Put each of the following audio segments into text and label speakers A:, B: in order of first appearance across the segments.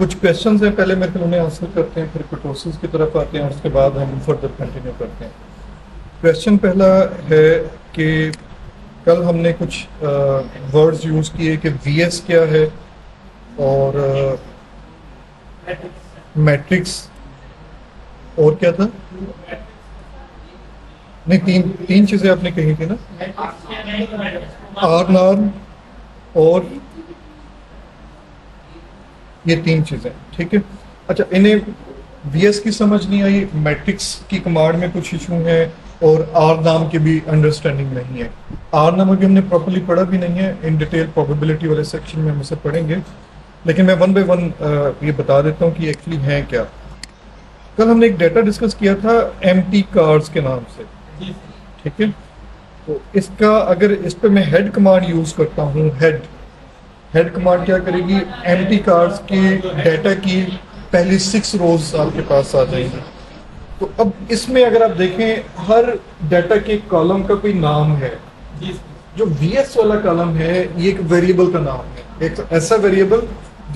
A: कुछ क्वेश्चंस हैं, पहले मेरे ख्याल उन्हें आंसर करते हैं, फिर कुटोसिस की तरफ आते हैं और उसके बाद हम फर्दर कंटिन्यू करते हैं। क्वेश्चन पहला है कि कल हमने कुछ वर्ड्स यूज़ किए कि वीएस क्या है और मैट्रिक्स और क्या था? नहीं, तीन चीज़ें आपने कही थी ना, आर नॉर्म और ये तीन चीज़ें, ठीक है। अच्छा, इन्हें वीएस की समझ नहीं आई, मैट्रिक्स की कमांड में कुछ इशू है और आर नाम की भी अंडरस्टैंडिंग नहीं है। आर नाम अभी हमने प्रॉपर्ली पढ़ा भी नहीं है, इन डिटेल प्रोबेबिलिटी वाले सेक्शन में हम इसे पढ़ेंगे, लेकिन मैं वन बाय वन ये बता देता हूँ कि एक्चुअली है क्या। कल हमने एक डेटा डिस्कस किया था एम्प्टी कार्ड्स के नाम से, ठीक है। तो इसका अगर इस पे मैं हेड कमांड यूज करता हूँ, हेड कमांड क्या करेगी, एम्प्टी कार्ड्स के डेटा की पहली 6 रोज आपके पास आ जाएंगी। तो अब इसमें अगर आप देखें, हर डेटा के कॉलम का कोई नाम है। जो वीएस वाला कॉलम है ये एक वेरिएबल का नाम है, एक ऐसा वेरिएबल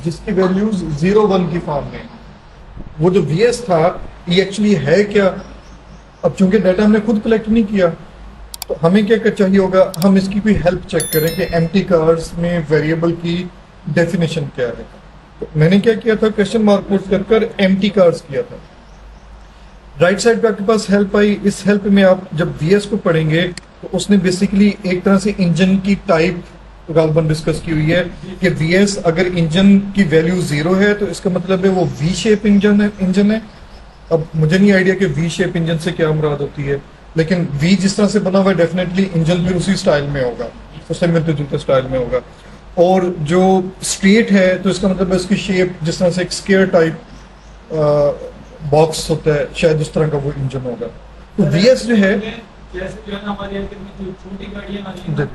A: जिसकी वैल्यूज 0 1 की फॉर्म में। वो जो वीएस था ये एक्चुअली है क्या? अब चूंकि डाटा हमने खुद कलेक्ट नहीं किया तो हमें क्या चाहिए होगा, हम इसकी कोई हेल्प चेक करें कि एम्प्टी कार्ड्स में वेरिएबल की डेफिनेशन क्या है। तो मैंने क्या किया था, क्वेश्चन मार्क पुट कर एम्प्टी कार्ड्स किया था। राइट साइड पे आपके पास हेल्प आई। इस हेल्प में आप जब वीएस को पढ़ेंगे तो उसने बेसिकली एक तरह से इंजन की टाइप गालबन डिस्कस की हुई है कि वीएस अगर इंजन की वैल्यू 0 है तो इसका मतलब है वो वी शेप इंजन है। अब मुझे नहीं आइडिया कि वी शेप इंजन से क्या मुराद होती है, लेकिन वी जिस तरह से बना हुआ है डेफिनेटली इंजन भी उसी स्टाइल में होगा, उससे मिलते जुलते स्टाइल में होगा। और जो स्ट्रेट है तो इसका मतलब है उसकी शेप जिस तरह से एक स्क्वायर टाइप बॉक्स होता है, शायद उस तरह का वो इंजन होगा। तो वीएस जो है,
B: जैसे जो है ना हमारी जो छोटी गाड़ियां आ रही हैं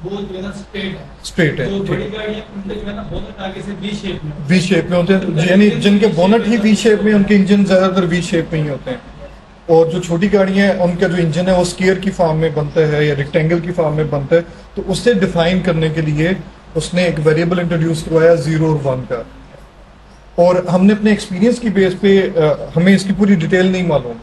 B: वो जो है ना स्ट्रेट है,
A: जो
B: बड़ी गाड़ियां उनके जो है ना बोनट आगे से वी शेप
A: में होते हैं, यानी जिनके बोनट ही वी शेप में, उनके इंजन ज्यादातर वी शेप में ही होते हैं। और जो छोटी गाड़ियां हैं उनका जो इंजन है वो स्क्वायर की फॉर्म में बनता है या रेक्टेंगल की फॉर्म में बनता है। तो उससे डिफाइन करने के लिए उसने एक वेरिएबल इंट्रोड्यूस करवाया 0 और 1 का। और हमने अपने एक्सपीरियंस की बेस पे, हमें इसकी पूरी डिटेल नहीं मालूम,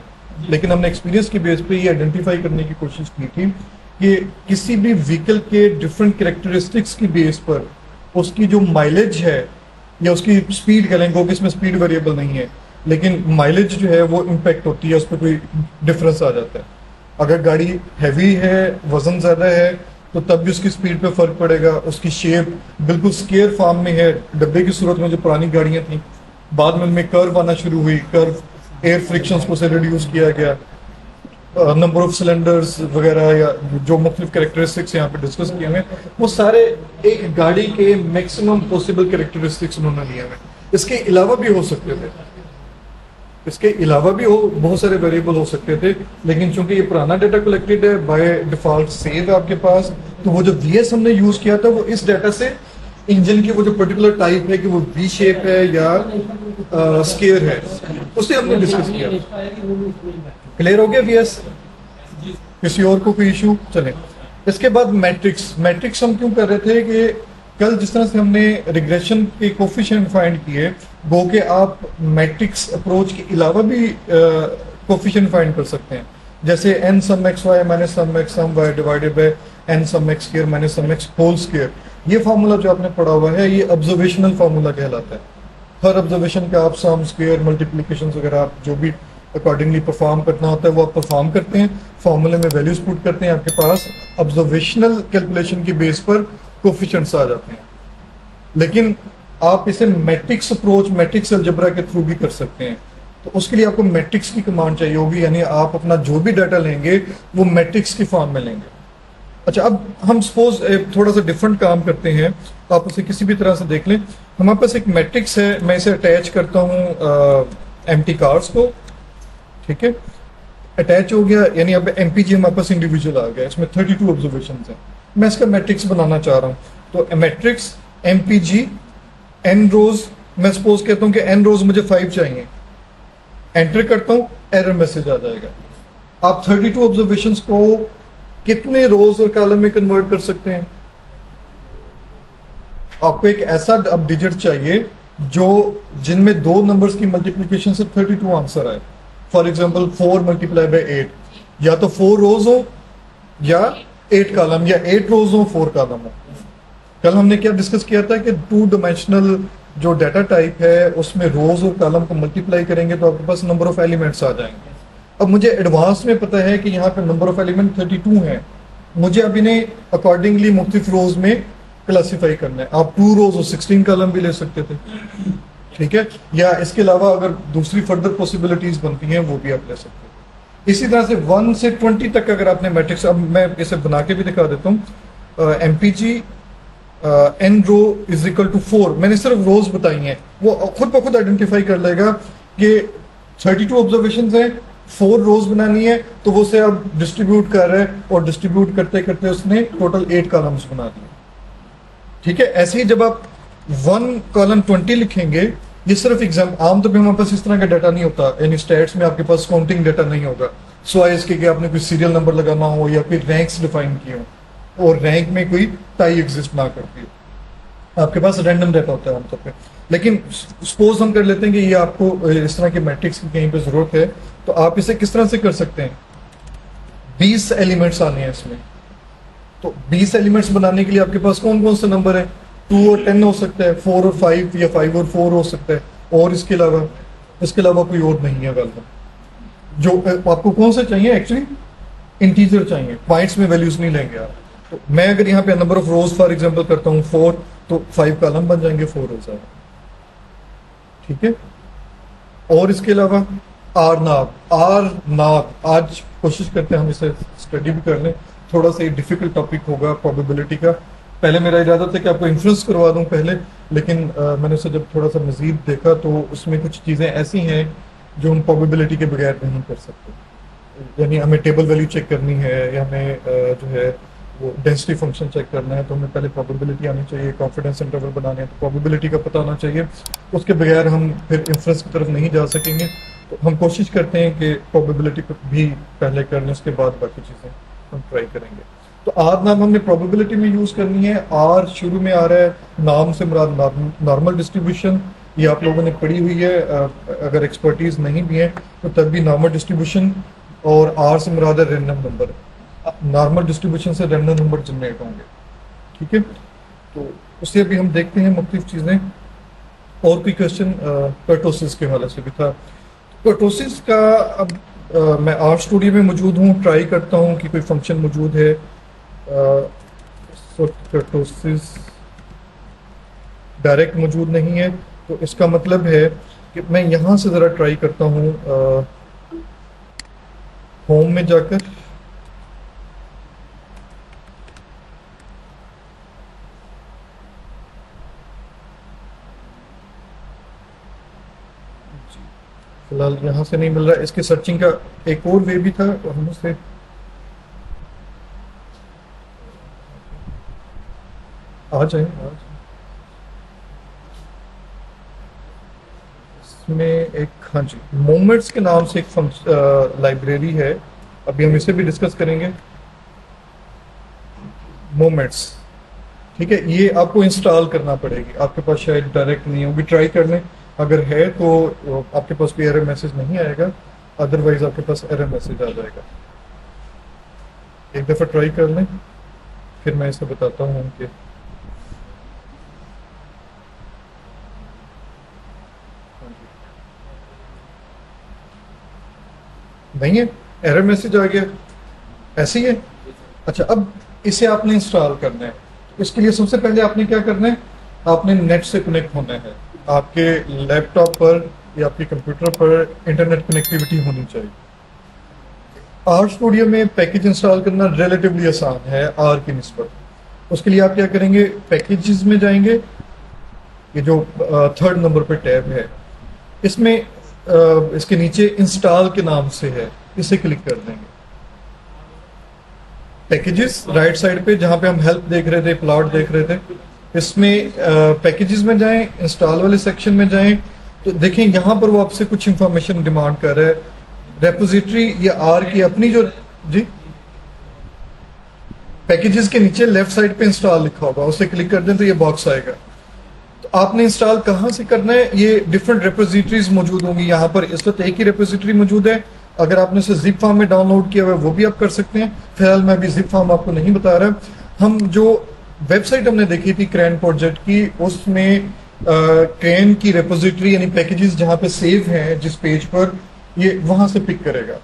A: लेकिन हमने एक्सपीरियंस की बेस पे ये आइडेंटिफाई करने की कोशिश की थी कि किसी भी व्हीकल के डिफरेंट कैरेक्टरिस्टिक्स की बेस पर उसकी जो माइलेज है या उसकी स्पीड कह लेंगे, इसमें स्पीड वेरिएबल नहीं है, लेकिन माइलेज जो है वो इम्पैक्ट होती है, उस पर कोई डिफरेंस आ जाता है। अगर गाड़ी हैवी है, वजन ज़्यादा है, तो तब भी उसकी स्पीड पे फर्क पड़ेगा। उसकी शेप बिल्कुल स्क्वायर फॉर्म में है, डब्बे की सूरत में जो पुरानी गाड़ियां थी, बाद में उनमें कर्व आना शुरू हुई, कर्व एयर फ्रिक्शंस को से रिड्यूस किया गया, नंबर ऑफ सिलेंडर्स वगैरह या जो मुख्तलिफ कैरेक्टरिस्टिक्स यहाँ पे डिस्कस किए हुए, वो सारे एक गाड़ी के मैक्सिमम पॉसिबल कैरेक्टरिस्टिक्स उन्होंने लिए हुए। इसके अलावा भी हो सकते थे, इसके अलावा भी बहुत सारे वेरिएबल हो सकते थे, लेकिन चूंकि ये पुराना डाटा कलेक्टेड है, बाय डिफॉल्ट सेव है आपके पास, तो वो जो वीएस हमने यूज किया था वो इस डाटा से इंजन की वो जो पर्टिकुलर टाइप है कि वो वी शेप है या स्क्वायर है, उसे हमने डिस्कस किया। क्लियर हो गया वीएस? किसी और को कोई इशू? चले, इसके बाद मैट्रिक्स हम क्यों कर रहे थे कि कल जिस तरह से हमने रिग्रेशन के कोफिशिएंट फाइंड किए, वो कि आप मैट्रिक्स अप्रोच के अलावा भी कोफिशिएंट फाइंड कर सकते हैं, जैसे n sum x y minus sum x sum y divided by n sum x square minus sum x whole square. ये फार्मूला जो आपने पढ़ा हुआ है ये ऑब्जर्वेशनल फार्मूला कहलाता है। हर ऑब्जर्वेशन का आप सम स्क्वायर मल्टीप्लिकेशन वगैरह आप जो भी अकॉर्डिंगली परफॉर्म करना होता है वो आप परफॉर्म करते हैं, फॉर्मूले में वैल्यूज पुट करते हैं, आपके पास ऑब्जर्वेशनल कैलकुलेशन की बेस पर कोफिशिएंट्स आ जाते हैं। लेकिन आप इसे मैट्रिक्स अप्रोच, मैट्रिक्स अलजेब्रा के थ्रू भी कर सकते हैं। तो उसके लिए आपको मैट्रिक्स की कमांड चाहिए होगी, यानी आप अपना जो भी डाटा लेंगे वो मैट्रिक्स की फॉर्म में लेंगे। अच्छा, अब हम सपोज थोड़ा सा डिफरेंट काम करते हैं, तो आप उसे किसी भी तरह से देख लें। हमारे पास एक मैट्रिक्स है, मैं इसे अटैच करता हूँ एम्प्टी कार्ड्स को, ठीक है, अटैच हो गया, यानी अब एमपीजी हमारे पास इंडिविजुअल आ गया, इसमें 32 ऑब्जर्वेशन हैं। मैं इसका मैट्रिक्स बनाना चाह रहा हूँ, तो मैट्रिक्स एमपीजी एन रोज, मैं सपोज कहता हूँ कि एन रोज मुझे 5 चाहिए, एंटर करता हूँ, एरर मैसेज आ जाएगा। आप 32 ऑब्जर्वेशंस को कितने रोज और कॉलम में कन्वर्ट कर सकते हैं? आपको एक ऐसा अब डिजिट चाहिए जो जिनमें दो नंबर्स की मल्टीप्लिकेशन से 32 आंसर आए। फॉर एग्जांपल 4 मल्टीप्लाई बाय 8, या तो 4 रोज हो या 8 कॉलम, या 8 रोज हो 4 कॉलम हो। कल हमने क्या डिस्कस किया था कि 2 डायमेंशनल जो डाटा टाइप है उसमें रोज और कॉलम को मल्टीप्लाई करेंगे तो आपके पास नंबर ऑफ एलिमेंट्स आ जाएंगे। अब मुझे एडवांस में पता है कि यहाँ पे नंबर ऑफ एलिमेंट 32 है, मुझे अब इन्हें अकॉर्डिंगली मुख्तलिफ रोज में क्लासीफाई करना है। आप 2 रोज और 16 कॉलम भी ले सकते थे, ठीक है, या इसके अलावा अगर दूसरी फर्दर पॉसिबिलिटीज बनती हैं वो भी आप ले सकते हैं। इसी तरह से 1 से 20 तक अगर आपने मैट्रिक्स, अब मैं इसे बना के भी दिखा देता हूँ। MPG N row is equal to 4, मैंने सिर्फ रोज बताई हैं, वो खुद ब खुद आइडेंटिफाई कर लेगा कि 32 ऑब्जर्वेशन है, 4 रोज बनानी है, तो वो से अब डिस्ट्रीब्यूट कर रहे हैं और डिस्ट्रीब्यूट करते करते उसने टोटल 8 कॉलम्स बना दिए, ठीक है। ऐसे ही जब आप 1 कॉलम 20 लिखेंगे, ये सिर्फ एग्जाम, आमतौर पर हमारे पास इस तरह का डाटा नहीं होता, यानी स्टैट्स में आपके पास काउंटिंग डाटा नहीं होगा, सो इसके कि आपने कोई सीरियल नंबर लगाना हो या कोई रैंक्स डिफाइन किए हो और रैंक में कोई टाई एग्जिस्ट ना करती हो, आपके पास रैंडम डाटा होता है आमतौर पे। लेकिन सपोज हम कर लेते हैं कि ये आपको इस तरह के मैट्रिक्स की कहीं पे जरूरत है, तो आप इसे किस तरह से कर सकते हैं। 20 एलिमेंट्स आने हैं इसमें, तो 20 एलिमेंट्स बनाने के लिए आपके पास कौन कौन से नंबर है, 2 और 10 हो सकता है, 4 और 5 या 5 और 4 हो सकता है, और इसके अलावा कोई और नहीं है अवेलेबल। जो आपको कौन से चाहिए, एक्चुअली इंटीजर चाहिए, बाइट्स में वैल्यूज नहीं लेंगे आप। तो मैं अगर यहाँ पे number of rose for example करता हूँ 4, तो 5 कॉलम बन जाएंगे, 4 रोज आएंगे, ठीक है। और इसके अलावा आर नाग आज कोशिश करते हैं हम इसे स्टडी भी कर लें, थोड़ा सा डिफिकल्ट टॉपिक होगा प्रोबेबिलिटी का। पहले मेरा इरादा था कि आपको इन्फ्लुएंस करवा दूं पहले, लेकिन मैंने उसे जब थोड़ा सा मजीद देखा तो उसमें कुछ चीज़ें ऐसी हैं जो हम प्रोबेबिलिटी के बगैर नहीं कर सकते। यानी हमें टेबल वैल्यू चेक करनी है, या हमें जो है वो डेंसिटी फंक्शन चेक करना है, तो हमें पहले प्रोबेबिलिटी आनी चाहिए, कॉन्फिडेंस इंटरवल बनाने हैं तो प्रोबेबिलिटी का पता होना चाहिए, उसके बगैर हम फिर इन्फ्लुएंस की तरफ नहीं जा सकेंगे। तो हम कोशिश करते हैं कि प्रोबेबिलिटी को भी पहले कर लें, उसके बाद बाकी चीज़ें हम ट्राई करेंगे। तो आर नाम हमने प्रोबेबिलिटी में यूज करनी है। आर शुरू में आ रहा है, नाम से मुराद नॉर्मल डिस्ट्रीब्यूशन, ये आप लोगों ने पढ़ी हुई है, अगर एक्सपर्टीज नहीं भी है तो तब भी नॉर्मल डिस्ट्रीब्यूशन, और आर से मुराद है रैंडम नंबर, नॉर्मल डिस्ट्रीब्यूशन से रैंडम नंबर जनरेट होंगे, ठीक है। तो उससे अभी हम देखते हैं मुख्तलिफ चीज़ें। और कोई क्वेश्चन कर्टोसिस के हवाले से भी था। कर्टोसिस का अब मैं आर स्टूडियो में मौजूद हूँ, ट्राई करता हूँ कि कोई फंक्शन मौजूद है। कर्टोसिस डायरेक्ट मौजूद नहीं है, तो इसका मतलब है कि मैं यहाँ से ज़रा ट्राई करता हूँ होम में जाकर, फिलहाल यहाँ से नहीं मिल रहा। इसके सर्चिंग का एक और वे भी था, तो हम उसे आ जाए। इसमें एक, हाँ जी, मोमेंट्स के नाम से एक लाइब्रेरी है, अभी हम इसे भी डिस्कस करेंगे। मोमेंट्स, ठीक है, ये आपको इंस्टॉल करना पड़ेगी, आपके पास शायद डायरेक्ट नहीं होगी, ट्राई कर लें, अगर है तो आपके पास कोई एरर मैसेज नहीं आएगा, अदरवाइज आपके पास एरर मैसेज आ जाएगा। एक दफ़ा ट्राई कर लें, फिर मैं इसे बताता हूँ कि नहीं है, एरर मैसेज आ गया, ऐसे ही है। अच्छा, अब इसे आपने इंस्टॉल करना है, तो इसके लिए सबसे पहले आपने क्या करना है, आपने नेट से कनेक्ट होना है। आपके लैपटॉप पर या आपके कंप्यूटर पर इंटरनेट कनेक्टिविटी होनी चाहिए। आर स्टूडियो में पैकेज इंस्टॉल करना रिलेटिवली आसान है आर की निस्बत। उसके लिए आप क्या करेंगे, पैकेजेस में जाएंगे, ये जो 3rd नंबर पे टैब है, इसमें इसके नीचे इंस्टॉल के नाम से है, इसे क्लिक कर देंगे। पैकेजेस राइट साइड पे, जहाँ पे हम हेल्प देख रहे थे, प्लॉट देख रहे थे, इसमें पैकेजेस में जाएं, इंस्टॉल वाले सेक्शन में जाएं, तो देखें यहाँ पर वो आपसे कुछ इंफॉर्मेशन डिमांड कर रहा है। रेपोजिटरी या आर की अपनी जो, जी, पैकेजेस के नीचे लेफ्ट साइड पे इंस्टॉल लिखा होगा, उसे क्लिक कर दें तो ये बॉक्स आएगा। तो आपने इंस्टॉल कहाँ से करना है, ये डिफरेंट रेपोजिटरीज मौजूद होंगी। यहाँ पर इस वक्त एक ही रेपोजिटरी मौजूद है। अगर आपने इसे जिप फार्म में डाउनलोड किया हुआ है वो भी आप कर सकते हैं। फिलहाल मैं अभी जिप फार्म आपको नहीं बता रहा। हम जो वेबसाइट हमने देखी थी क्रैन प्रोजेक्ट की, उसमें क्रैन की रेपोजिटरी यानी पैकेजेस जहाँ पे सेव हैं जिस पेज पर, ये वहां से पिक करेगा।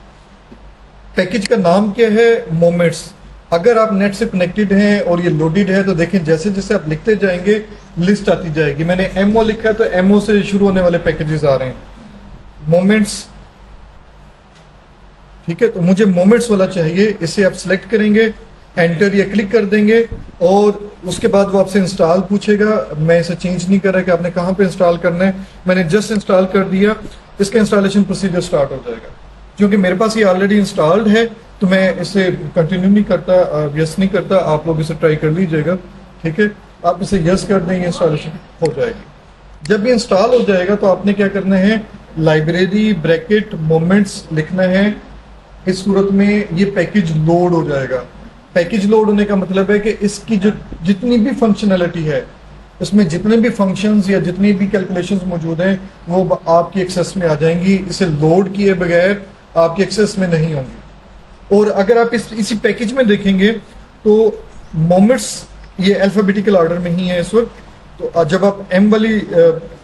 A: पैकेज का नाम क्या है, मोमेंट्स। अगर आप नेट से कनेक्टेड हैं और ये लोडेड है तो देखें जैसे जैसे आप लिखते जाएंगे लिस्ट आती जाएगी। मैंने एमओ लिखा है तो एमओ से शुरू होने वाले पैकेजेस आ रहे हैं, मोमेंट्स। ठीक है, तो मुझे मोमेंट्स वाला चाहिए। इसे आप सिलेक्ट करेंगे, एंटर या क्लिक कर देंगे और उसके बाद वो आपसे इंस्टॉल पूछेगा। मैं इसे चेंज नहीं कर रहा कि आपने कहाँ पे इंस्टॉल करना है, मैंने जस्ट इंस्टॉल कर दिया। इसका इंस्टॉलेशन प्रोसीजर स्टार्ट हो जाएगा। क्योंकि मेरे पास ये ऑलरेडी इंस्टॉल्ड है तो मैं इसे कंटिन्यू नहीं करता, यस नहीं करता। आप लोग इसे ट्राई कर लीजिएगा। ठीक है, आप इसे यस कर देंगे, इंस्टॉलेशन हो जाएगी। जब ये इंस्टॉल हो जाएगा तो आपने क्या करना है, लाइब्रेरी ब्रैकेट मोमेंट्स लिखना है। इस सूरत में ये पैकेज लोड हो जाएगा। पैकेज लोड होने का मतलब है कि इसकी जो जितनी भी फंक्शनैलिटी है, इसमें जितने भी फंक्शंस या जितनी भी कैलकुलेशंस मौजूद हैं वो आपकी एक्सेस में आ जाएंगी। इसे लोड किए बगैर आपकी एक्सेस में नहीं होंगी। और अगर आप इसी पैकेज में देखेंगे तो मोमेंट्स ये अल्फाबेटिकल ऑर्डर में ही है इस वक्त। तो जब आप एम वाली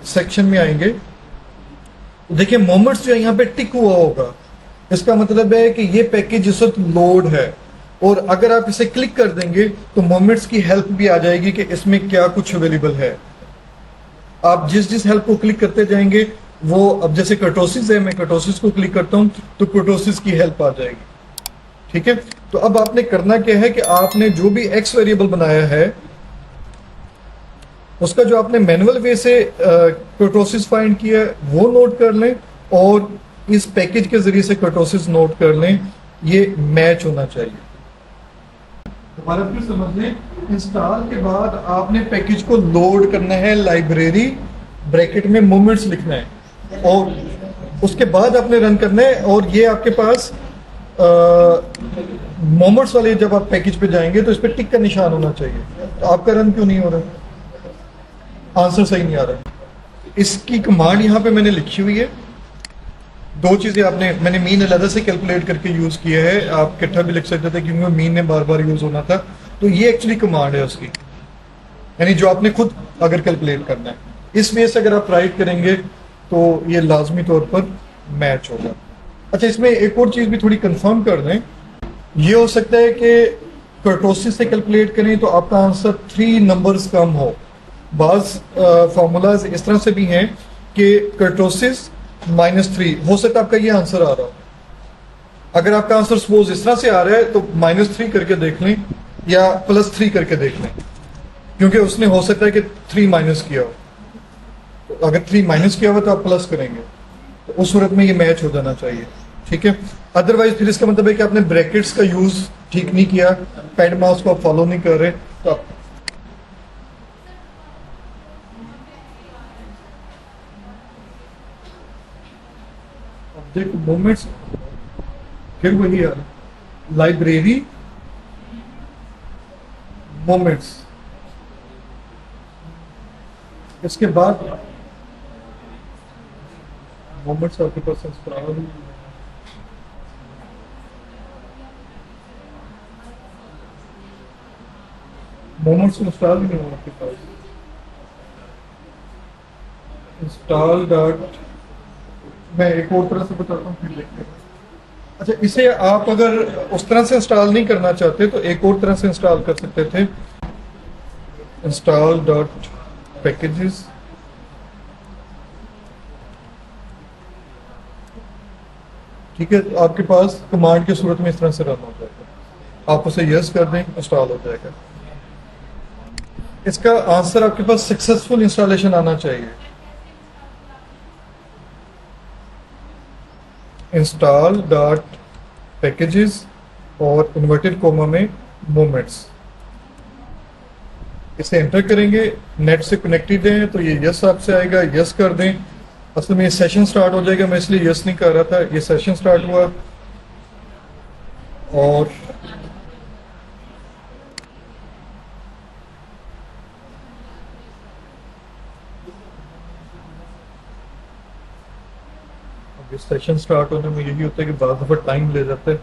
A: सेक्शन में आएंगे तो देखिए मोमेंट्स जो है यहाँ पे टिक हुआ होगा। इसका मतलब है कि ये पैकेज इस वक्त लोड है। और अगर आप इसे क्लिक कर देंगे तो मोमेंट्स की हेल्प भी आ जाएगी कि इसमें क्या कुछ अवेलेबल है। आप जिस जिस हेल्प को क्लिक करते जाएंगे वो, अब जैसे कर्टोसिस है, मैं कर्टोसिस को क्लिक करता हूं तो कर्टोसिस की हेल्प आ जाएगी। ठीक है, तो अब आपने करना क्या है कि आपने जो भी एक्स वेरिएबल बनाया है उसका जो आपने मैनुअल वे से कर्टोसिस फाइंड किया है वो नोट कर लें और इस पैकेज के जरिए से कर्टोसिस नोट कर लें। ये मैच होना चाहिए। दोबारा फिर समझ लें, इंस्टॉल के बाद आपने पैकेज को लोड करना है, लाइब्रेरी ब्रैकेट में मोमेंट्स लिखना है और उसके बाद आपने रन करना है। और ये आपके पास मोमेंट्स वाले जब आप पैकेज पे जाएंगे तो इस पर टिक का निशान होना चाहिए। तो आपका रन क्यों नहीं हो रहा, आंसर सही नहीं आ रहा। इसकी कमांड यहाँ पे मैंने लिखी हुई है। दो चीजें मैंने मीन अलग से कैलकुलेट करके यूज किया है। आप इकट्ठा भी लिख सकते थे क्योंकि मीन ने बार बार यूज होना था। तो ये एक्चुअली कमांड है उसकी, यानी जो आपने खुद अगर कैलकुलेट करना है। इस वजह से अगर आप राइट करेंगे तो ये लाजमी तौर पर मैच होगा। अच्छा, इसमें एक और चीज भी थोड़ी कंफर्म कर दें। ये हो सकता है कि कर्टोसिस से कैलकुलेट करें तो आपका आंसर 3 नंबर्स कम हो। बाज फार्मूलाज इस तरह से भी हैं कि कर्टोसिस -3 हो सकता है आपका ये आंसर आ रहा हो। अगर आपका आंसर सपोज इस तरह से आ रहा है तो -3 करके देख लें या +3 करके देख लें, क्योंकि उसने हो सकता है कि 3 माइनस किया हो। तो अगर 3 माइनस किया हुआ तो आप प्लस करेंगे, तो उस सूरत में ये मैच हो जाना चाहिए। ठीक है, अदरवाइज फिर इसका मतलब है कि आपने ब्रैकेट्स का यूज ठीक नहीं किया, पैड माउस को आप फॉलो नहीं कर रहे। तो आप देखो मोमेंट्स फिर वही आ रहा, लाइब्रेरी मोमेंट्स, इसके बाद मोमेंट्स आपके पास इंस्टॉल, मोमेंट्स इंस्टॉल नहीं हुआ आपके पास। इंस्टॉल डॉट, मैं एक और तरह से बताता हूँ फिर देखते हैं। अच्छा, इसे आप अगर उस तरह से इंस्टॉल नहीं करना चाहते तो एक और तरह से इंस्टॉल कर सकते थे। इंस्टॉल डॉट पैकेजेस, ठीक है, तो आपके पास कमांड की सूरत में इस तरह से रन हो जाएगा। आप उसे यस कर दें, इंस्टॉल हो जाएगा। इसका आंसर आपके पास सक्सेसफुल इंस्टॉलेशन आना चाहिए। इंस्टॉल डॉट पैकेजेस और इन्वर्टेड कोमा में मोमेंट्स, इसे एंटर करेंगे। नेट से कनेक्टेड है तो ये यस आपसे आएगा, यस कर दें। असल में ये सेशन स्टार्ट हो जाएगा, मैं इसलिए यस नहीं कर रहा था। ये सेशन स्टार्ट हुआ और ये सेशन स्टार्ट होने में यही होता है कि बाद दफा टाइम ले जाता है।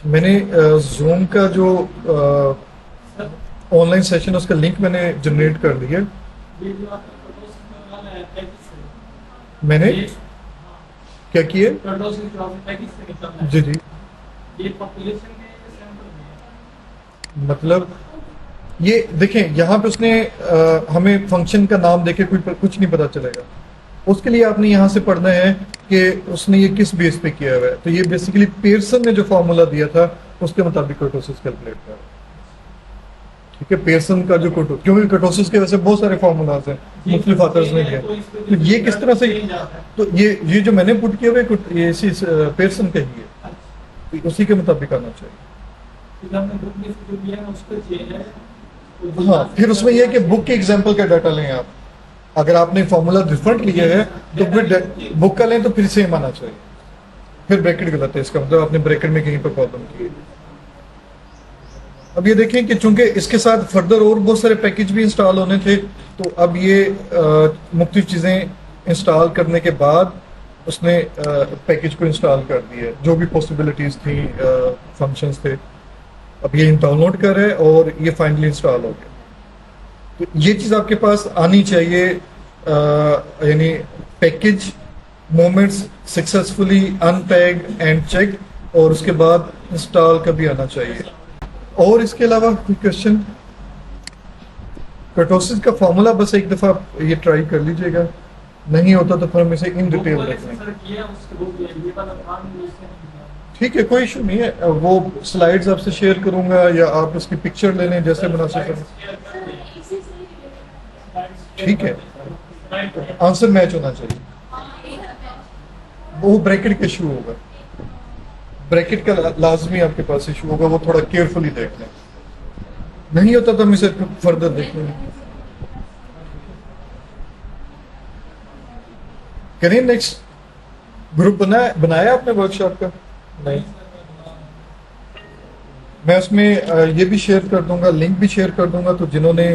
A: मैंने जूम का जो
B: सर
A: ऑनलाइन सेशन है उसका लिंक मैंने जनरेट कर दिया है।
B: ये जो आपका प्रोटोसिस वाला है पैकेज से
A: मैंने
B: ये
A: क्या किया?
B: प्रोटोसिस जो आपने पैकेज से निकाला है
A: जी जी,
B: ये पॉपुलेशन में है या सैंपल में है?
A: मतलब ये देखें यहाँ पे उसने हमें फंक्शन का नाम देके कुछ नहीं पता चलेगा। उसके लिए आपने यहाँ से पढ़ना है कि उसने ये किस बेस पे किया हुआ है। तो ये बेसिकली पियर्सन ने जो फॉर्मूला दिया था उसके मुताबिक कर्टोसिस कैलकुलेट कर, ठीक है। पियर्सन का जो क्योंकि कर्टोसिस के वैसे बहुत सारे फॉर्मूलाज हैं, मुख्तलिफ ऑथर्स ने दिया। तो ये किस तरह से, तो ये जो मैंने पुट किया हुआ है ये इसी पियर्सन का ही है, तो उसी के मुताबिक आना चाहिए।
B: हमने बुक में से जो लिया है उस पर चेंज है।
A: हाँ, फिर उसमें यह है कि बुक के एग्जाम्पल का डाटा लें आप। अगर आपने फॉर्मूला डिफरेंट लिया है तो फिर बुक का लें तो फिर सेम आना चाहिए। फिर ब्रैकेट गलत है, इसका मतलब आपने ब्रैकेट में कहीं पर प्रॉब्लम की है। अब ये देखें कि चूंकि इसके साथ फर्दर और बहुत सारे पैकेज भी इंस्टॉल होने थे, तो अब ये मुख्तलिफ चीज़ें इंस्टॉल करने के बाद उसने पैकेज को इंस्टॉल कर दिया। जो भी पॉसिबिलिटीज़ थी, फंक्शंस थे, अब ये डाउनलोड कर रहे हैं और ये फाइनली इंस्टॉल हो गया। तो ये चीज़ आपके पास आनी चाहिए, यानी package moments successfully unpacked and check, और उसके बाद इंस्टॉल का भी आना चाहिए। और इसके अलावा कोई क्वेश्चन? कर्टोसिस का फॉर्मूला बस एक दफ़ा ये ट्राई कर लीजिएगा, नहीं होता तो फिर हम इसे इन डिटेल रखेंगे।
B: सर किया उसके वो ये वाला काम भी उसने नहीं किया।
A: ठीक है, कोई इशू नहीं है। वो स्लाइड्स आपसे शेयर करूंगा या आप इसकी पिक्चर ले लें जैसे मुनासिब है। ठीक है, आंसर मैच होना चाहिए। वो ब्रैकेट का इशू होगा, ब्रैकेट का लाजमी आपके पास इशू होगा, वो थोड़ा केयरफुली देख लें। नहीं होता तो हम इसे फर्दर देख लेंगे। करें नेक्स्ट ग्रुप बनाया आपने वर्कशॉप का? नहीं, मैं उसमें ये भी शेयर कर दूंगा, लिंक भी शेयर कर दूंगा। तो जिन्होंने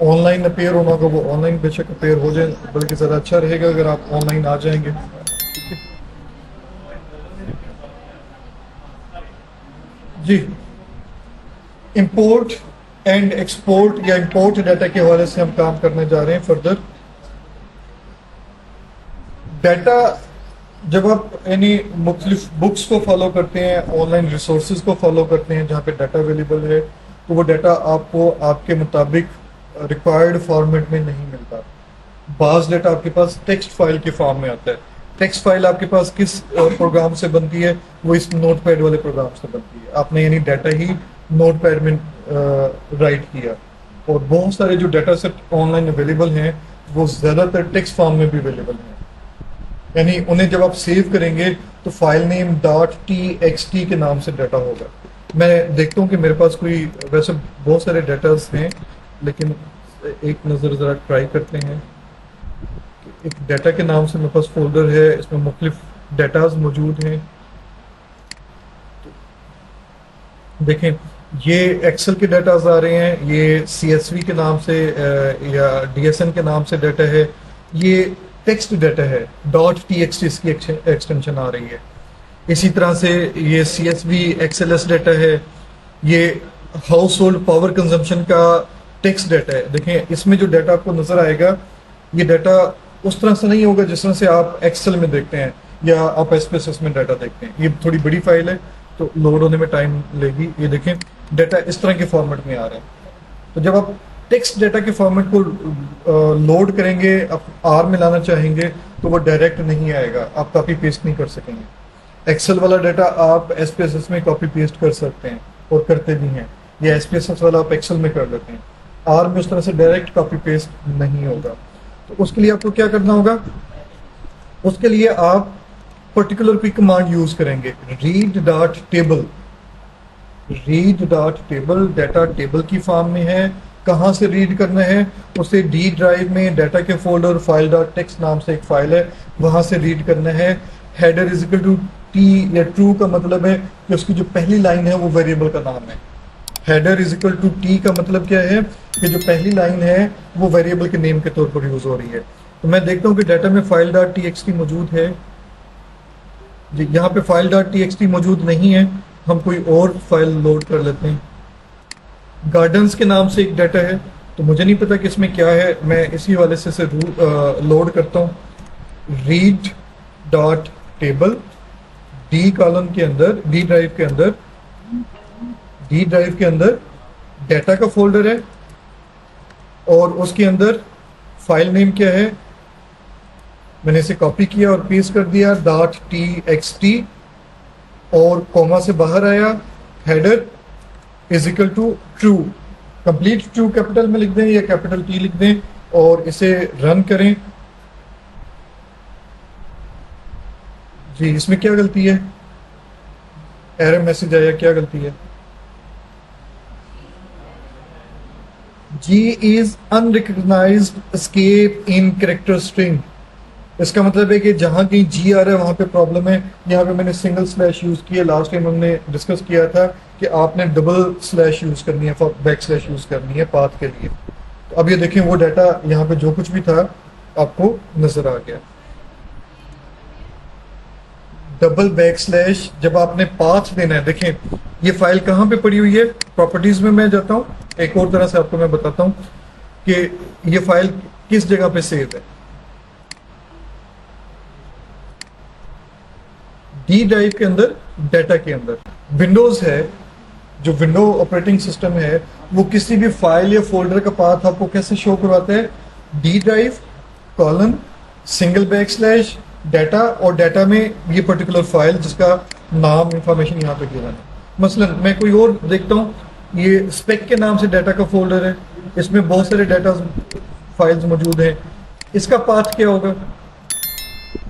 A: ऑनलाइन अपेयर होना होगा वो ऑनलाइन बेशक अपेयर हो जाए, बल्कि ज़्यादा अच्छा रहेगा अगर आप ऑनलाइन आ जाएंगे। ठीक है जी। इंपोर्ट एंड एक्सपोर्ट या इंपोर्ट डाटा के हवाले से हम काम करने जा रहे हैं फर्दर। डाटा जब आप यानी मुख्तलिफ बुक्स को फॉलो करते हैं, ऑनलाइन रिसोर्सेज को फॉलो करते हैं जहाँ पे डाटा अवेलेबल है, तो वो डाटा आपको आपके मुताबिक रिक्वायर्ड फॉर्मेट में नहीं मिलता। बाज़ डाटा आपके पास टेक्स्ट फाइल के फॉर्म में आता है। टेक्स्ट फाइल आपके पास किस प्रोग्राम से बनती है? वो इस नोटपैड वाले प्रोग्राम से बनती है। आपने यानी डाटा ही नोटपैड में राइट किया, और बहुत सारे जो डाटा सेट ऑनलाइन अवेलेबल हैं वो ज़्यादातर टेक्स्ट फॉर्म में भी अवेलेबल हैं। यानी उन्हें जब आप सेव करेंगे तो फाइल नेम .txt के नाम से डाटा होगा। मैं देखता हूँ कि मेरे पास कोई, वैसे बहुत सारे डाटास हैं, लेकिन एक नज़र ज़रा ट्राई करते हैं। एक डाटा के नाम से मेरे पास फोल्डर है, इसमें मुख्तलिफ डाटाज मौजूद हैं। देखें, ये एक्सेल के डाटाज आ रहे हैं, ये CSV के नाम से या DSN के नाम से डाटा है, ये टेक्स्ट डाटा है, .txt इसकी एक्सटेंशन आ रही है। इसी तरह से ये CSV XLS डाटा है, ये हाउस होल्ड पावर कंजम्पशन का टेक्स्ट डाटा है। देखें, इसमें जो डाटा आपको नजर आएगा, ये डाटा उस तरह से नहीं होगा जिस तरह से आप एक्सेल में देखते हैं या आप SPSS में डाटा देखते हैं। ये थोड़ी बड़ी फाइल है तो लोड होने में टाइम लेगी। ये देखें, डाटा इस तरह के फॉर्मेट में आ रहा है। तो जब आप टेक्स्ट डाटा के फॉर्मेट को लोड करेंगे, आप R में लाना चाहेंगे तो वो डायरेक्ट नहीं आएगा, आप कॉपी पेस्ट नहीं कर सकेंगे। एक्सेल वाला डाटा आप SPSS में कॉपी पेस्ट कर सकते हैं और करते भी हैं, या SPSS वाला आप एक्सेल में कर लेते हैं। R में उस तरह से डायरेक्ट कॉपी पेस्ट नहीं होगा। तो उसके लिए आपको क्या करना होगा? उसके लिए आप पर्टिकुलर कोई कमांड यूज करेंगे, read.table। read.table डाटा टेबल की फॉर्म में है। कहाँ से रीड करना है? उसे D ड्राइव में डाटा के फोल्डर file.txt नाम से एक फाइल है, वहां से रीड करना है। Header is equal to T या ट्रू का मतलब है कि उसकी जो पहली लाइन है वो वेरिएबल का नाम है। Header is equal to T का मतलब क्या है कि जो पहली लाइन है वो वेरिएबल के नेम के तौर पर यूज हो रही है। तो मैं देखता हूँ कि डाटा में file dot T x T मौजूद है जी, यहाँ पे file dot T x T मौजूद नहीं है, हम कोई और फाइल लोड कर लेते हैं। गार्डन्स के नाम से एक डाटा है, तो मुझे नहीं पता कि इसमें क्या है, मैं इसी वाले से लोड करता हूँ। Read dot table D column के अंदर, डी ड्राइव के अंदर डाटा का फोल्डर है और उसके अंदर फाइल नेम क्या है, मैंने इसे कॉपी किया और पेस्ट कर दिया .txt और कॉमा से बाहर आया, header is equal to true, complete true capital में लिख दें या कैपिटल टी लिख दें और इसे रन करें। जी इसमें क्या गलती है, एरर मैसेज आया, क्या गलती है? G is unrecognized escape in character string। इसका मतलब है कि जहां कहीं G आ रहा है वहां पे प्रॉब्लम है। यहाँ पे मैंने सिंगल स्लैश यूज किया, लास्ट टाइम हमने डिस्कस किया था कि आपने डबल स्लैश यूज करनी है, बैक स्लैश यूज करनी है पाथ के लिए। तो अब ये देखें वो डाटा यहाँ पे जो कुछ भी था आपको नजर आ गया। डबल बैक स्लैश जब आपने पाथ देना है, देखें ये फाइल कहाँ पे पड़ी हुई है, प्रॉपर्टीज में मैं जाता हूँ, एक और तरह से आपको मैं बताता हूँ कि ये फाइल किस जगह पे सेव है। डी ड्राइव के अंदर, डाटा के अंदर विंडोज है, जो विंडो ऑपरेटिंग सिस्टम है वो किसी भी फाइल या फोल्डर का पाथ आपको कैसे शो करवाता है, D drive colon single back slash data, और डाटा में ये पर्टिकुलर फाइल जिसका नाम इंफॉर्मेशन यहाँ पे गिवन है। मसलन मैं कोई और देखता हूँ, ये स्पेक के नाम से डाटा का फोल्डर है, इसमें बहुत सारे डाटा फाइल्स मौजूद हैं, इसका पाथ क्या होगा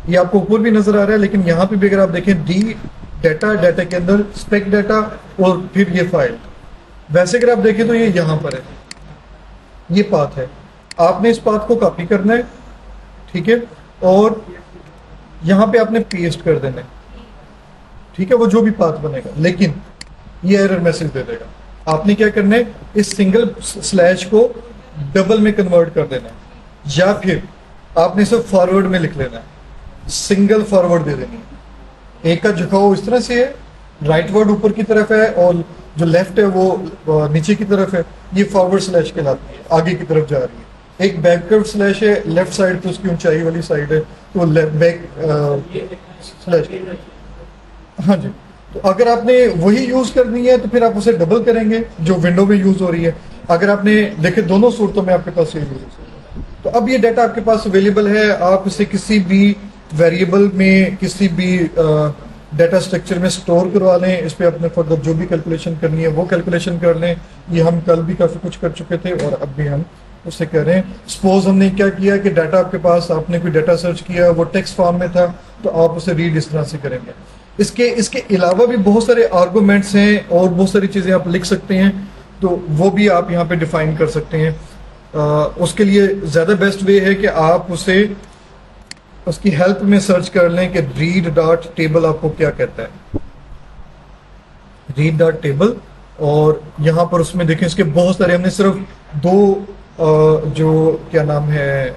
A: ये आपको ऊपर भी नजर आ रहा है, लेकिन यहाँ पे भी अगर आप देखें डी डाटा, डाटा के अंदर स्पेक डाटा और फिर ये फाइल, वैसे अगर आप देखें तो ये यहाँ पर है, ये पाथ है। आपने इस पाथ को कॉपी करना है, ठीक है, और यहाँ पे आपने पेस्ट कर देना है, ठीक है, वो जो भी पाथ बनेगा, लेकिन ये एरर मैसेज दे देगा। आपने क्या करना है, इस सिंगल स्लैश को डबल में कन्वर्ट कर देना है, या फिर आपने इसे फॉरवर्ड में लिख लेना है, सिंगल फॉरवर्ड दे देनी है। एक का झुकाव इस तरह से है, राइट वर्ड ऊपर की तरफ है और जो लेफ्ट है वो नीचे की तरफ है, ये फॉरवर्ड स्लैश कहलाती है, आगे की तरफ जा रही है। एक बैकवर्ड स्लैश है, लेफ्ट साइड तो उसकी ऊंचाई वाली साइड है, तो बैक स्लैश, हाँ जी। तो अगर आपने वही यूज करनी है तो फिर आप उसे डबल करेंगे जो विंडो में यूज हो रही है। अगर आपने देखे दोनों सूरतों में आपके पास ये यूज है, तो अब ये डाटा आपके पास अवेलेबल है, आप इसे किसी भी वेरिएबल में, किसी भी डाटा स्ट्रक्चर में स्टोर करवा लें, इस पर अपने फर्दर जो भी कैलकुलेशन करनी है वो कैलकुलेशन कर लें। ये हम कल भी काफ़ी कुछ कर चुके थे और अब भी हम उससे कर रहे हैं। सपोज हमने क्या किया कि डाटा आपके पास, आपने कोई डाटा सर्च किया, वो टेक्स्ट फॉर्म में था, तो आप उसे रीड इस तरह से करेंगे। इसके अलावा भी बहुत सारे आर्गूमेंट्स हैं और बहुत सारी चीज़ें आप लिख सकते हैं, तो वो भी आप यहाँ पे डिफाइन कर सकते हैं। उसके लिए ज़्यादा बेस्ट वे है कि आप उसे उसकी हेल्प में सर्च कर लें कि रीड डॉट टेबल आपको क्या कहता है, रीड डॉट टेबल। और यहाँ पर उसमें देखें इसके बहुत सारे, हमने सिर्फ दो जो क्या नाम है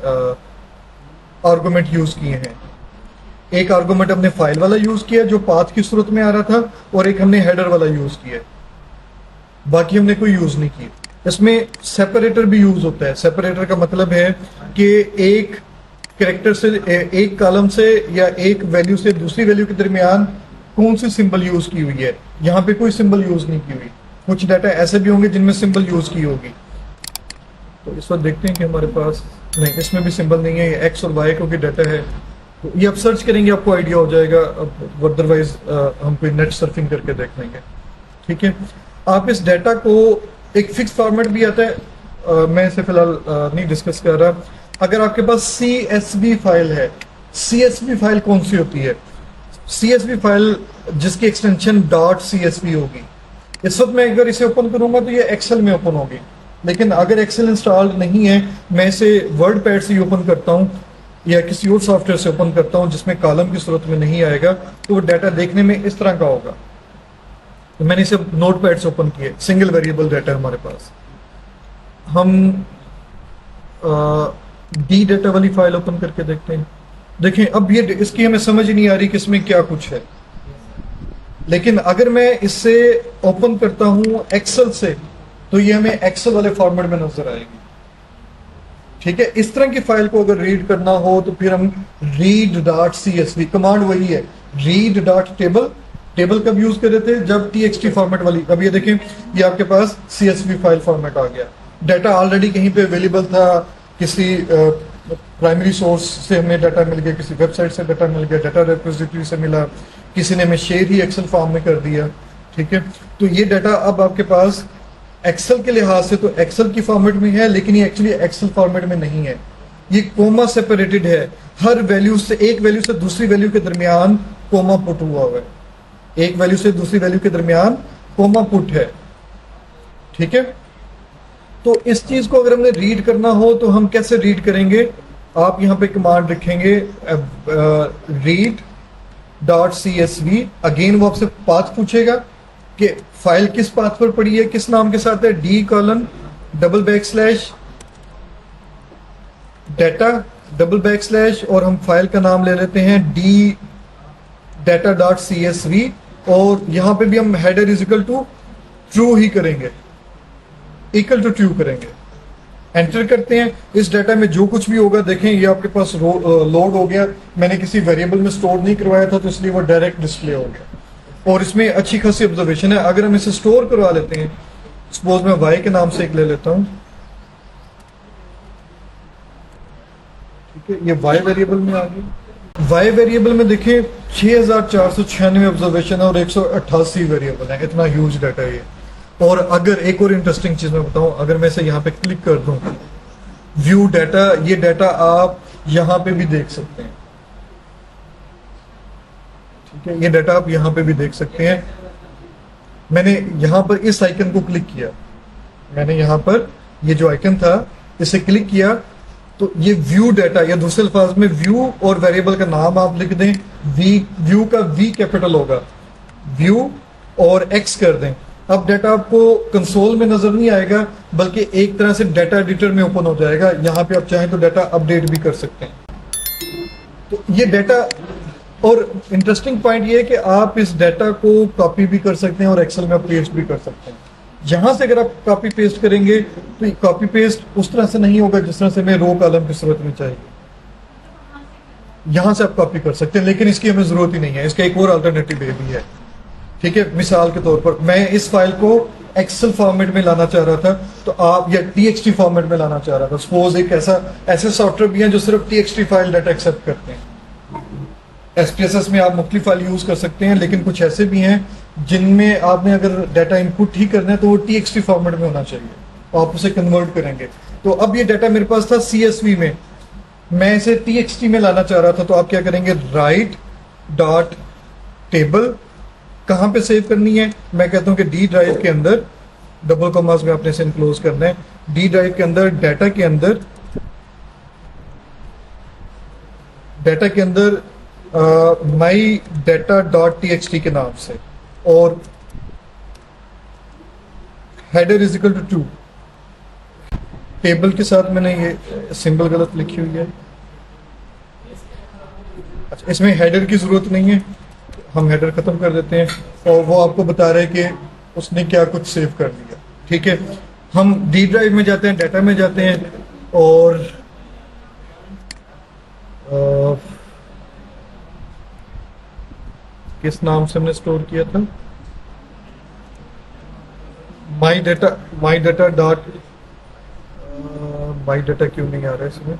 A: आर्गुमेंट यूज किए हैं। एक आर्गुमेंट हमने फाइल वाला यूज किया जो पाथ की सूरत में आ रहा था, और एक हमने हेडर वाला यूज किया, बाकी हमने कोई यूज नहीं की। इसमें सेपरेटर भी यूज होता है। सेपरेटर का मतलब है कि एक कैरेक्टर से, एक कॉलम से या एक वैल्यू से दूसरी वैल्यू के दरमियान कौन सी सिंबल यूज की हुई है। यहाँ पे कोई सिंबल यूज नहीं की हुई। कुछ डाटा ऐसे भी होंगे जिनमें सिंबल यूज की होगी, तो इस वक्त देखते हैं कि हमारे पास नहीं, इसमें भी सिंबल नहीं है, ये एक्स और वाई क्योंकि डाटा है, तो ये आप सर्च करेंगे आपको आइडिया हो जाएगा। अब अदरवाइज हम कोई नेट सर्फिंग करके देख लेंगे, ठीक है। आप इस डाटा को, एक फिक्स फॉर्मेट भी आता है, मैं इसे फिलहाल नहीं डिस्कस कर रहा। अगर आपके पास CSV फाइल है, CSV फाइल कौन सी होती है? CSV फाइल जिसकी एक्सटेंशन .csv होगी। इस वक्त मैं अगर इसे ओपन करूंगा तो ये एक्सेल में ओपन होगी, लेकिन अगर एक्सेल इंस्टॉल्ड नहीं है, मैं इसे वर्ड पैड से ओपन करता हूँ या किसी और सॉफ्टवेयर से ओपन करता हूँ जिसमें कॉलम की सूरत में नहीं आएगा, तो वो डाटा देखने में इस तरह का होगा। तो मैंने इसे नोट पैड से ओपन किए, सिंगल वेरिएबल डाटा हमारे पास। हम डी डाटा वाली फाइल ओपन करके देखते हैं। देखें अब ये इसकी हमें समझ नहीं आ रही कि इसमें क्या कुछ है, लेकिन अगर मैं इससे ओपन करता हूं एक्सेल से तो ये हमें एक्सेल वाले फॉर्मेट में नजर आएगी। ठीक है, इस तरह की फाइल को अगर रीड करना हो तो फिर हम read.csv, कमांड वही है read.table, टेबल कब यूज कर रहे थे, जब txt फॉर्मेट वाली। अब ये देखें, ये आपके पास csv फाइल फॉर्मेट आ गया, डाटा ऑलरेडी कहीं पे अवेलेबल था, किसी प्राइमरी सोर्स से हमें डाटा मिल गया, किसी वेबसाइट से डाटा मिल गया, डाटा रिपोजिटरी से मिला, किसी ने हमें शेयर ही एक्सेल फॉर्म में कर दिया। ठीक है, तो ये डाटा अब आपके पास एक्सेल के लिहाज से तो एक्सेल की फॉर्मेट में है, लेकिन ये एक्चुअली एक्सेल फॉर्मेट में नहीं है, ये कोमा सेपरेटेड है। हर वैल्यू से, एक वैल्यू से दूसरी वैल्यू के दरमियान कोमा पुट हुआ है, एक वैल्यू से दूसरी वैल्यू के दरमियान कोमा पुट है। ठीक है, तो इस चीज को अगर हमने रीड करना हो तो हम कैसे रीड करेंगे, आप यहां पे कमांड लिखेंगे read.csv, अगेन वो आपसे पाथ पूछेगा कि फाइल किस पाथ पर पड़ी है, किस नाम के साथ है, d:\data और हम फाइल का नाम ले लेते हैं ddata.csv, और यहां पे भी हम header is equal to true ही करेंगे, इक्वल टू ट्रू करेंगे, एंटर करते हैं। इस डाटा में जो कुछ भी होगा, देखें ये आपके पास लोड हो गया, मैंने किसी वेरिएबल में स्टोर नहीं करवाया था तो इसलिए वो डायरेक्ट डिस्प्ले हो गया। और इसमें अच्छी खासी ऑब्जर्वेशन है, अगर हम इसे स्टोर करवा लेते हैं, सपोज मैं y के नाम से एक ले लेता हूं, ठीक है, ये y वेरिएबल में आ गई। y वेरिएबल में देखें 6496 ऑब्जर्वेशन है और 188 वेरिएबल है, इतना ह्यूज डाटा है ये। और अगर एक और इंटरेस्टिंग चीज मैं बताऊं, अगर मैं इसे यहाँ पे क्लिक कर दूं व्यू डाटा, ये डाटा आप यहां पे भी देख सकते हैं। ठीक है, ये डाटा आप यहां पे भी देख सकते हैं। मैंने यहां पर इस आइकन को क्लिक किया, मैंने यहां पर ये जो आइकन था इसे क्लिक किया, तो ये व्यू डाटा, या दूसरे अल्फाज में व्यू और वेरिएबल का नाम आप लिख दें, व्यू का वी कैपिटल होगा, व्यू और एक्स कर दें। अब डाटा आपको कंसोल में नजर नहीं आएगा, बल्कि एक तरह से डाटा एडिटर में ओपन हो जाएगा। यहाँ पे आप चाहें तो डाटा अपडेट भी कर सकते हैं। तो ये डाटा, और इंटरेस्टिंग पॉइंट ये है कि आप इस डाटा को कॉपी भी कर सकते हैं और एक्सेल में पेस्ट भी कर सकते हैं। यहां से अगर आप कॉपी पेस्ट करेंगे तो कॉपी पेस्ट उस तरह से नहीं होगा जिस तरह से हमें रो कॉलम की सूरत में चाहिए। यहां से आप कॉपी कर सकते हैं, लेकिन इसकी हमें जरूरत ही नहीं है, इसका एक और अल्टरनेटिव भी है। ठीक है, मिसाल के तौर पर मैं इस फाइल को एक्सेल फॉर्मेट में लाना चाह रहा था, तो आप, या txt फॉर्मेट में लाना चाह रहा था, सपोज एक ऐसे सॉफ्टवेयर भी हैं जो सिर्फ txt फाइल डाटा एक्सेप्ट करते हैं। SPSS में आप मुख्तलिफ फाइल यूज कर सकते हैं, लेकिन कुछ ऐसे भी हैं जिनमें आपने अगर डाटा इनपुट ही करना है तो वो txt फॉर्मेट में होना चाहिए, आप उसे कन्वर्ट करेंगे। तो अब ये डाटा मेरे पास था CSV में, मैं इसे txt में लाना चाह रहा था, तो आप क्या करेंगे, write.table, कहां पे सेव करनी है, मैं कहता हूं कि डी ड्राइव के अंदर, डबल कॉमास में आपने इसे इनक्लोज करना है, डी ड्राइव के अंदर, डाटा के अंदर, माई डाटा.txt के नाम से, और header is equal to true. Table के साथ मैंने ये सिंबल गलत लिखी हुई है, अच्छा इसमें हेडर की जरूरत नहीं है, हम हेडर खत्म कर देते हैं, और वो आपको बता रहे हैं कि उसने क्या कुछ सेव कर दिया। ठीक है, हम डी ड्राइव में जाते हैं, डाटा में जाते हैं, और किस नाम से हमने स्टोर किया था, माई डाटा क्यों नहीं आ रहा है इसमें,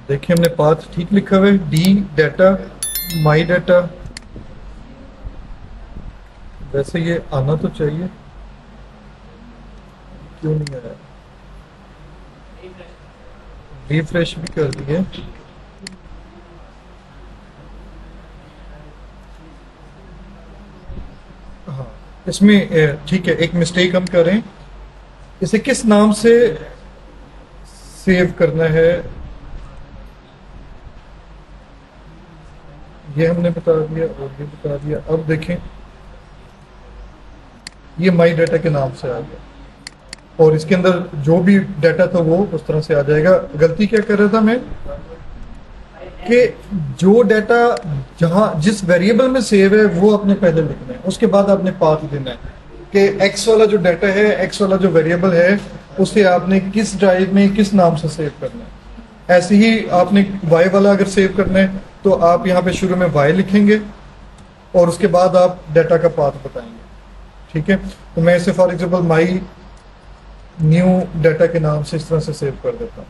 A: देखिए हमने पाथ ठीक लिखा हुआ है, डी डाटा माई डाटा, वैसे ये आना तो चाहिए, क्यों नहीं आया, रिफ्रेश भी कर दिए। हाँ, इसमें ठीक है, एक मिस्टेक हम करें, इसे किस नाम से सेव करना है, ये हमने बता दिया और ये बता दिया। अब देखें, ये माई डाटा के नाम से आ गया और इसके अंदर जो भी डाटा था वो उस तरह से आ जाएगा। गलती क्या कर रहा था मैं कि जो डाटा जहां जिस वेरिएबल में सेव है वो आपने पहले लिखना है, उसके बाद आपने पाथ देना है कि एक्स वाला जो डाटा है, एक्स वाला जो वेरिएबल है, उसे आपने किस ड्राइव में किस नाम से सेव करना है। ऐसे ही आपने वाई वाला अगर सेव करना है तो आप यहाँ पे शुरू में वाई लिखेंगे और उसके बाद आप डाटा का पाथ बताएंगे। ठीक है, तो मैं इसे for example my new data के नाम से इस तरह से सेव कर देता हूँ।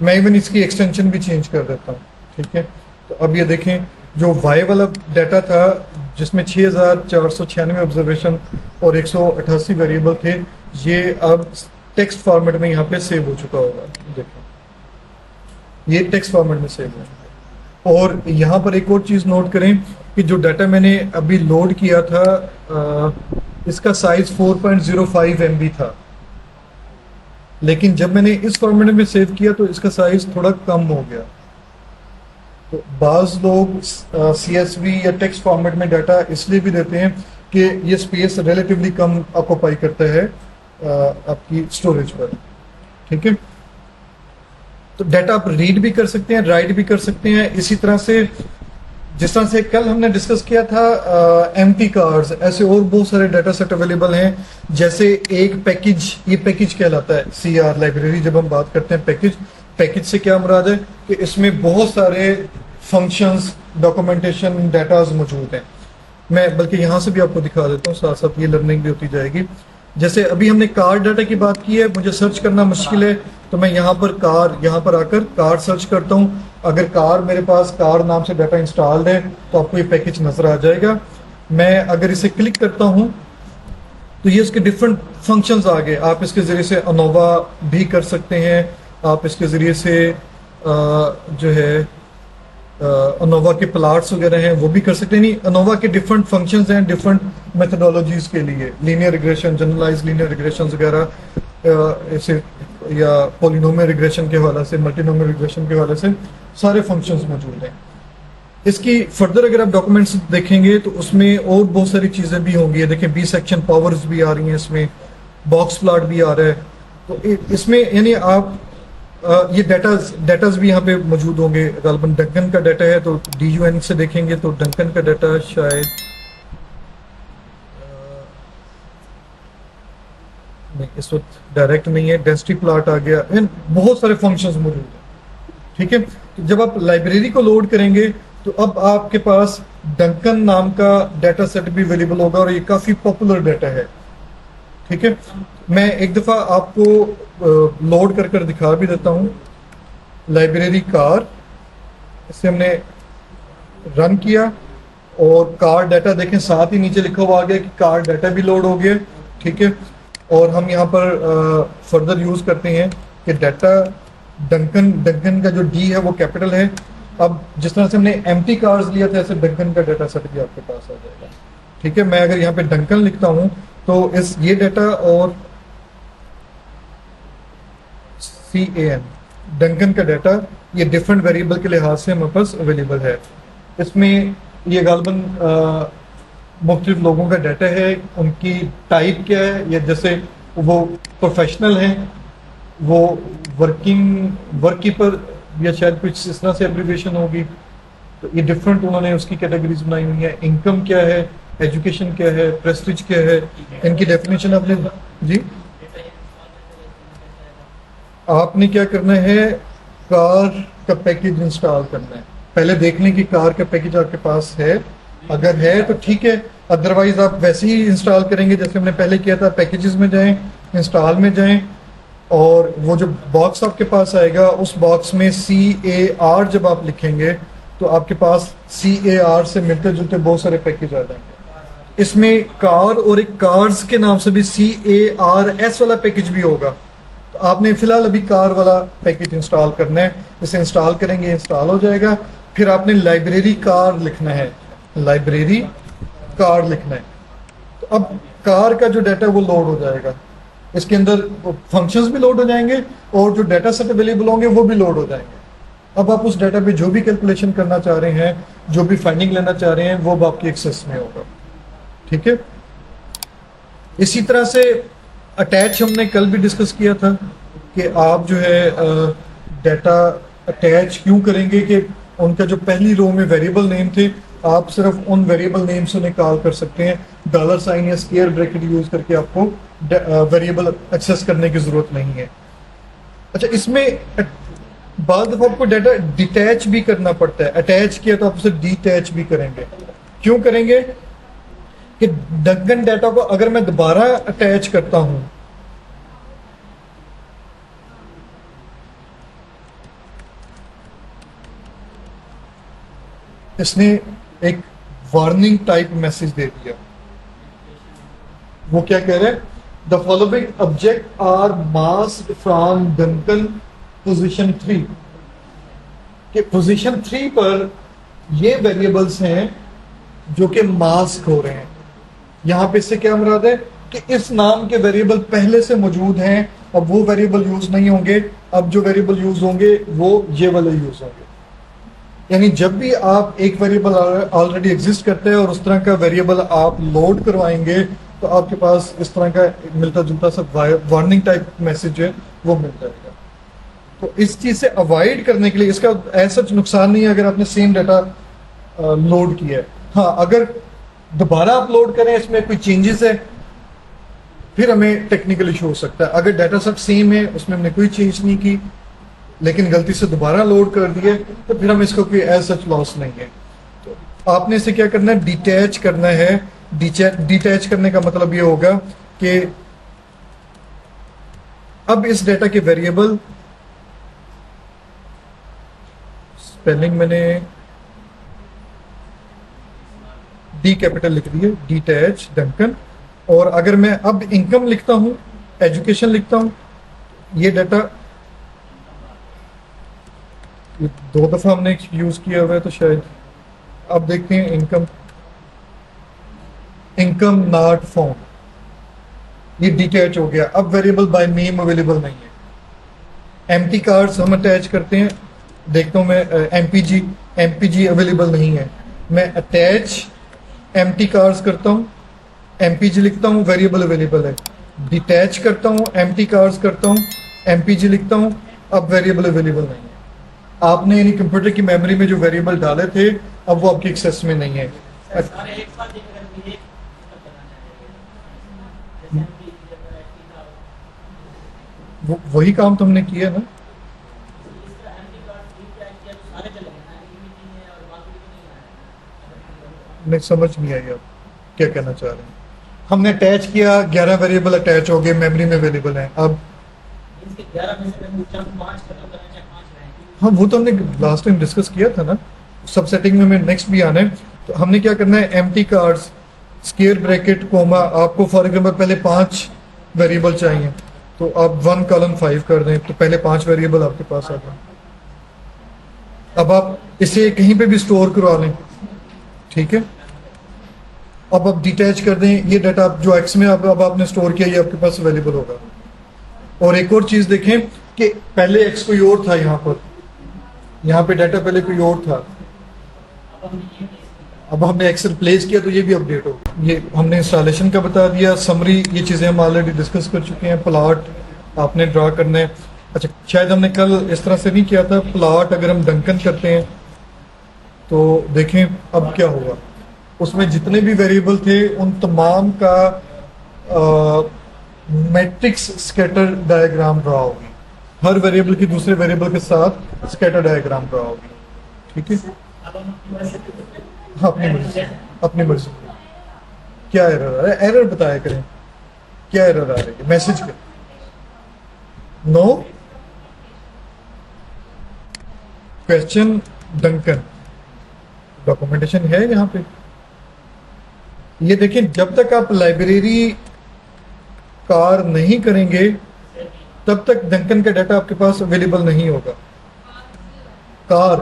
A: मैं इवन इसकी एक्सटेंशन भी चेंज कर देता हूँ। ठीक है, तो अब ये देखें, जो वाई वाला डाटा था जिसमें 6496 ऑब्जर्वेशन और 188 वेरिएबल थे, ये अब टेक्स्ट फॉर्मेट में यहाँ पे सेव हो चुका होगा। देखें, ये टेक्स्ट फॉर्मेट में सेव है। और यहाँ पर एक और चीज़ नोट करें कि जो डाटा मैंने अभी लोड किया था इसका साइज 4.05 MB था, लेकिन जब मैंने इस फॉर्मेट में सेव किया तो इसका साइज थोड़ा कम हो गया। तो बाज लोग CSV या टेक्स्ट फॉर्मेट में डाटा इसलिए भी देते हैं कि ये स्पेस रिलेटिवली कम ऑक्यूपाई करता है आपकी स्टोरेज पर। ठीक है, तो डाटा आप रीड भी कर सकते हैं, राइट भी कर सकते हैं। इसी तरह से जिस तरह से कल हमने डिस्कस किया था एम्प्टी कार्ड्स, ऐसे और बहुत सारे डाटा सेट अवेलेबल हैं। जैसे एक पैकेज, ये पैकेज कहलाता है CR लाइब्रेरी। जब हम बात करते हैं पैकेज से क्या मुराद है कि इसमें बहुत सारे फंक्शंस, डॉक्यूमेंटेशन, डाटाज मौजूद हैं। मैं बल्कि यहाँ से भी आपको दिखा देता हूँ, साथ साथ ये लर्निंग भी होती जाएगी। जैसे अभी हमने कार डाटा की बात की है, मुझे सर्च करना मुश्किल है तो मैं यहाँ पर आकर कार सर्च करता हूँ। अगर कार मेरे पास कार नाम से डाटा इंस्टॉल्ड है तो आपको ये पैकेज नजर आ जाएगा। मैं अगर इसे क्लिक करता हूँ तो ये इसके डिफरेंट फंक्शंस आ गए। आप इसके ज़रिए से अनोवा भी कर सकते हैं, आप इसके ज़रिए से जो है अनोवा के प्लाट्स वगैरह हैं वो भी कर सकते हैं। नहीं, अनोवा के डिफरेंट फंक्शंस हैं डिफरेंट मेथडोलॉजीज के लिए, linear regression, generalize linear regression वगैरह ऐसे, या पॉलिनोमियल रिग्रेशन के हवाले से, मल्टीनोमियल रिग्रेशन के हवाले से सारे फंक्शंस मौजूद हैं। इसकी फर्दर अगर आप डॉक्यूमेंट्स देखेंगे तो उसमें और बहुत सारी चीज़ें भी होंगी। देखिए बी सेक्शन पावर्स भी आ रही हैं, इसमें बॉक्स प्लॉट भी आ रहा है। तो इसमें यानी आप ये डाटाज भी यहाँ पे मौजूद होंगे। गालबन डंकन का डाटा है तो DUN से देखेंगे तो डंकन का डाटा शायद नहीं, इस वक्त डायरेक्ट नहीं है। डेंसिटी प्लॉट आ गया, बहुत सारे फंक्शंस मौजूद हैं। ठीक है, तो जब आप लाइब्रेरी को लोड करेंगे तो अब आपके पास डंकन नाम का डाटा सेट भी अवेलेबल होगा और ये काफ़ी पॉपुलर डाटा है। ठीक है, मैं एक दफ़ा आपको लोड कर दिखा भी देता हूँ। लाइब्रेरी कार, इसे हमने रन किया और कार डाटा देखें, साथ ही नीचे लिखा हुआ आ गया कि कार डाटा भी लोड हो गया। ठीक है, और हम यहाँ पर फर्दर यूज़ करते हैं कि डाटा डंकन का जो D है वो कैपिटल है। अब जिस तरह से हमने एम्प्टी कार्स लिया था ऐसे डंकन का डाटा सेट भी आपके पास आ जाएगा। ठीक है, मैं अगर यहाँ पे डंकन लिखता हूँ तो ये डाटा और CAN डंकन का डाटा ये डिफरेंट वेरिएबल के लिहाज से हमारे पास अवेलेबल है। इसमें ये गालबन मुख्तलिफ लोगों का डाटा है, उनकी टाइप क्या है, या जैसे वो प्रोफेशनल हैं, वो वर्ककीपर या शायद कुछ इस तरह से एब्रीविएशन होगी। तो ये डिफरेंट उन्होंने उसकी कैटेगरीज बनाई हुई है। इनकम क्या है, एजुकेशन क्या है, प्रेस्टीज क्या है, इनकी डेफिनेशन आपने जी आपने क्या करना है, कार का पैकेज इंस्टॉल करना है। पहले देख लें कि कार का पैकेज आपके पास है, अगर है तो ठीक है, अदरवाइज आप वैसे ही इंस्टॉल करेंगे जैसे हमने पहले किया था। पैकेजेस में जाएं, इंस्टॉल में जाएं और वो जो बॉक्स आपके पास आएगा उस बॉक्स में CAR जब आप लिखेंगे तो आपके पास CAR से मिलते जुलते बहुत सारे पैकेज आ जाएंगे। इसमें कार और एक कार्स के नाम से भी CARS वाला पैकेज भी होगा। तो आपने फिलहाल अभी कार वाला पैकेज इंस्टॉल करना है, इसे इंस्टॉल करेंगे, इंस्टॉल हो जाएगा। फिर आपने लाइब्रेरी कार लिखना है, लाइब्रेरी कार लिखना है। तो अब कार का जो डाटा है वो लोड हो जाएगा, इसके अंदर फंक्शंस भी लोड हो जाएंगे और जो डाटा सेट अवेलेबल होंगे वो भी लोड हो जाएंगे। अब आप उस डाटा पे जो भी कैलकुलेशन करना चाह रहे हैं, जो भी फाइंडिंग लेना चाह रहे हैं, वो अब आपकी एक्सेस में होगा। ठीक है, इसी तरह से अटैच हमने कल भी डिस्कस किया था कि आप जो है डाटा अटैच क्यों करेंगे कि उनका जो पहली रो में वेरिएबल नेम थे, आप सिर्फ उन वेरिएबल नेम से निकाल कर सकते हैं, डॉलर साइन या स्क्वायर ब्रैकेट यूज करके आपको वेरिएबल एक्सेस करने की जरूरत नहीं है। अच्छा, इसमें बाद दफा आपको डाटा डिटैच भी करना पड़ता है। अटैच किया तो आप उसे डिटैच भी करेंगे। क्यों करेंगे कि डंकन डाटा को अगर मैं दोबारा अटैच करता हूं, इसने एक वार्निंग टाइप मैसेज दे दिया। वो क्या कह रहे हैं? The following object are masked from Duncan position 3, कि पोजीशन 3 पर ये वेरिएबल्स हैं जो कि मास्क हो रहे हैं। यहां पे इससे क्या मुराद है कि इस नाम के वेरिएबल पहले से मौजूद हैं, अब वो वेरिएबल यूज नहीं होंगे, अब जो वेरिएबल यूज होंगे वो ये वाले यूज होंगे। यानी जब भी आप एक वेरिएबल ऑलरेडी एग्जिस्ट करते हैं और उस तरह का वेरिएबल आप लोड करवाएंगे तो आपके पास इस तरह का मिलता जुलता सा वार्निंग टाइप मैसेज है वो मिल जाएगा। तो इस चीज से अवॉइड करने के लिए, इसका ऐसा नुकसान नहीं है अगर आपने सेम डाटा लोड किया है। हाँ, अगर दोबारा अपलोड करें, इसमें कोई चेंजेस है, फिर हमें टेक्निकल इशू हो सकता है। अगर डाटा सब सेम है, उसमें हमने कोई चेंज नहीं की, लेकिन गलती से दोबारा लोड कर दिए, तो फिर हम इसको कोई एज सच लॉस नहीं है। तो आपने इसे क्या करना है? डिटैच करना है। डिटैच करने का मतलब ये होगा कि अब इस डाटा के वेरिएबल, स्पेलिंग मैंने डी कैपिटल लिख दी है, डिटैच डंकन, और अगर मैं अब इनकम लिखता हूं, एजुकेशन लिखता हूं, ये डाटा ये 2 दफा हमने यूज किया हुआ है तो शायद अब देखते हैं इनकम नॉट फाउंड, ये डिटैच हो गया। अब वेरिएबल बाय नेम अवेलेबल नहीं है। एम्प्टी कार्ड्स हम अटैच करते हैं, देखता हूं मैं एमपीजी अवेलेबल नहीं है। मैं अटैच एम्प्टी कार्ड्स करता हूं, एमपीजी लिखता हूं, वेरिएबल अवेलेबल है। डिटैच करता हूं, एम्प्टी कार्ड्स करता हूं, एमपीजी लिखता हूं, अब वेरिएबल अवेलेबल नहीं है। आपने यानी कंप्यूटर की मेमोरी में जो वेरिएबल डाले थे, अब वो आपकी एक्सेस में नहीं है।
B: सारे एक साथ देकर भी एक जैसे एमपी जब एक्टिव था
A: वही काम तो हमने किया ना।
B: इसका एमपी कार्ड भी क्या किया तो सारे चले गए ना, यूनिटी है और बाकी तो नहीं आया।
A: नहीं समझ नहीं आई आप क्या कहना चाह रहे हैं। हमने अटैच किया, 11 वेरिएबल अटैच हो गए, मेमोरी में अवेलेबल हैं। अब
B: इसके 11 में से मैं पूछा 5 खत्म करना चाहे 5 रहे।
A: हाँ, वो तो हमने लास्ट टाइम डिस्कस किया था ना। सब सेटिंग में नेक्स्ट भी आना है। तो हमने क्या करना है? Empty cards, square bracket, comma, आपको फॉर एग्जाम्पल पहले 5 वेरिएबल चाहिए, तो आप 1 कॉलन 5 कर दें, तो पहले 5 वेरिएबल आपके पास आ गए। अब आप इसे कहीं पे भी स्टोर करवा लें, ठीक है। अब आप डिटैच कर दें, ये डाटा जो एक्स में अब आपने स्टोर किया, ये आपके पास अवेलेबल होगा। और एक और चीज देखें कि पहले एक्स कोई और था, यहाँ पे डाटा पहले कोई और था, अब हमने एक्स रिप्लेस किया तो ये भी अपडेट हो। ये हमने इंस्टॉलेशन का बता दिया, समरी, ये चीज़ें हम ऑलरेडी डिस्कस कर चुके हैं। प्लॉट आपने ड्रा करना है। अच्छा, शायद हमने कल इस तरह से नहीं किया था। प्लॉट अगर हम डंकन करते हैं तो देखें अब क्या होगा। उसमें जितने भी वेरिएबल थे उन तमाम का मैट्रिक्स स्कैटर डायग्राम ड्रा होगी। हर वेरिएबल की दूसरे वेरिएबल के साथ स्कैटर डायग्राम ड्रा होगी, ठीक है।
B: अब हम अपनी मर्जी से
A: हाँ, अपनी मर्जी। क्या एरर आ रहा है? एरर बताया करें, क्या एरर आ रही है? मैसेज कर नो क्वेश्चन डंकन, डॉक्यूमेंटेशन है यहाँ पे। ये देखिए, जब तक आप लाइब्रेरी कार नहीं करेंगे तब तक डंकन का डाटा आपके पास अवेलेबल नहीं होगा। कार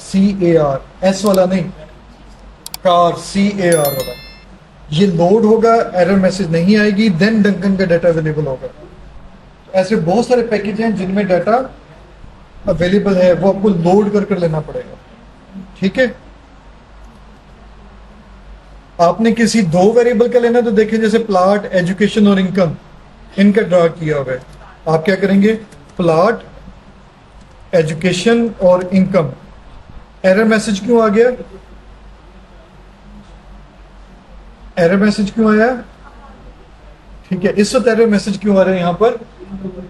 A: CAR, S वाला नहीं, कार CAR वाला। ये लोड होगा, एरर मैसेज नहीं आएगी, देन डंकन का डाटा अवेलेबल होगा। ऐसे बहुत सारे पैकेज हैं जिनमें डाटा अवेलेबल है वो आपको लोड कर लेना पड़ेगा, ठीक है। आपने किसी दो वेरिएबल का लेना तो देखें, जैसे प्लॉट, एजुकेशन और इनकम, इनका ड्रा किया हुआ है। आप क्या करेंगे, प्लॉट, एजुकेशन और इनकम। एरर मैसेज क्यों आ गया, एरर मैसेज क्यों आया, ठीक है। इस वक्त एरर मैसेज क्यों आ रहा है यहाँ पर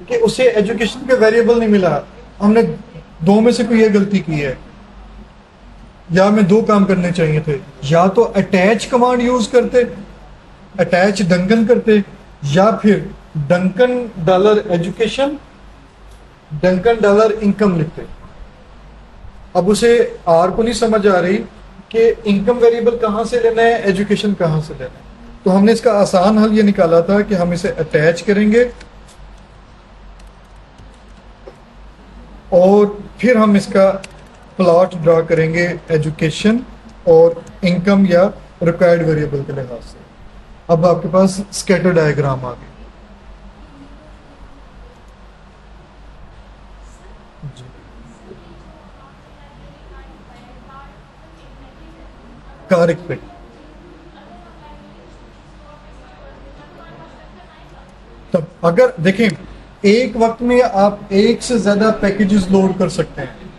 A: कि उसे एजुकेशन का वेरिएबल नहीं मिला, हमने दो में से कोई ये गलती की है, या हमें दो काम करने चाहिए थे, या तो अटैच कमांड यूज करते, अटैच डंकन करते, या फिर Duncan dollar education, Duncan dollar income लिखते। अब उसे आर को नहीं समझ आ रही कि इनकम वेरिएबल कहां से लेना है, एजुकेशन कहां से लेना है, तो हमने इसका आसान हल ये निकाला था कि हम इसे अटैच करेंगे और फिर हम इसका प्लॉट ड्रा करेंगे एजुकेशन और इनकम या रिक्वायर्ड वेरिएबल के लिहाज से। अब आपके पास स्कैटर डायग्राम आ गया। जी, करेक्ट। तब अगर देखें, एक वक्त में आप एक से ज्यादा पैकेजेस लोड कर सकते हैं,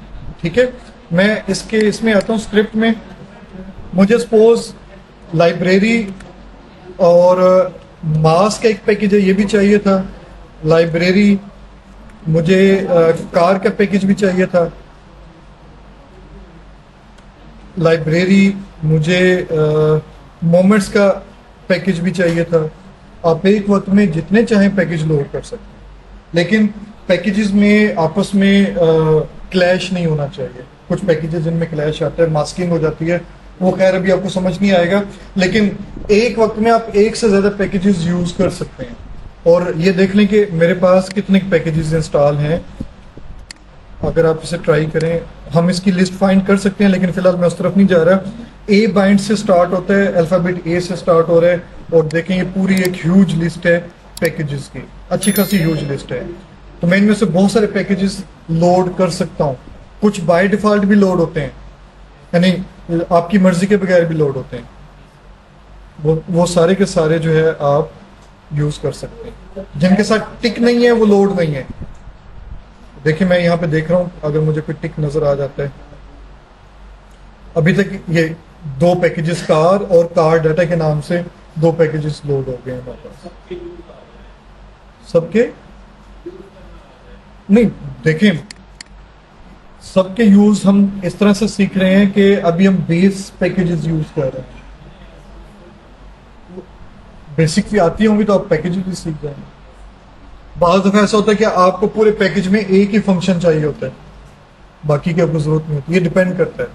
A: ठीक है। मैं इसमें आता हूँ स्क्रिप्ट में। मुझे सपोज लाइब्रेरी और मास का एक पैकेज है, ये भी चाहिए था। लाइब्रेरी, मुझे कार का पैकेज भी चाहिए था। लाइब्रेरी, मुझे मोमेंट्स का पैकेज भी चाहिए था। आप एक वक्त में जितने चाहें पैकेज लोड कर सकते हैं, लेकिन पैकेजेस में आपस में क्लैश नहीं होना चाहिए। कुछ पैकेजेस जिनमें क्लैश आता है, मास्किंग हो जाती है, वो खैर अभी आपको समझ नहीं आएगा, लेकिन एक वक्त में आप एक से ज्यादा पैकेजेस यूज कर सकते हैं। और ये देख लें कि मेरे पास कितने पैकेजेस इंस्टॉल हैं। अगर आप इसे ट्राई करें, हम इसकी लिस्ट फाइंड कर सकते हैं, लेकिन फिलहाल मैं उस तरफ नहीं जा रहा। ए बाइंड से स्टार्ट होता है, अल्फाबेट ए से स्टार्ट हो रहा है, और देखें ये पूरी एक ह्यूज लिस्ट है पैकेजेस की, अच्छी खासी ह्यूज लिस्ट है। तो मैं इनमें से बहुत सारे पैकेजेस लोड कर सकता हूँ। कुछ बाय डिफॉल्ट भी लोड होते हैं, यानी आपकी मर्जी के बगैर भी लोड होते हैं। वो सारे के सारे जो है आप यूज कर सकते हैं। जिनके साथ टिक नहीं है वो लोड नहीं है। देखिए मैं यहाँ पे देख रहा हूँ, अगर मुझे कोई टिक नजर आ जाता है। अभी तक ये दो पैकेजेस कार और कार डाटा के नाम से दो पैकेजेस लोड हो गए हैं हमारे पास। सबके नहीं, देखें सबके यूज हम इस तरह से सीख रहे हैं कि अभी हम बेस पैकेजेस यूज कर रहे हैं। बेसिक भी आती होंगी तो आप पैकेजेस भी सीख जाएंगे। बहुत दफा ऐसा होता है कि आपको पूरे पैकेज में एक ही फंक्शन चाहिए होता है, बाकी की आपको जरूरत नहीं होती। ये डिपेंड करता है,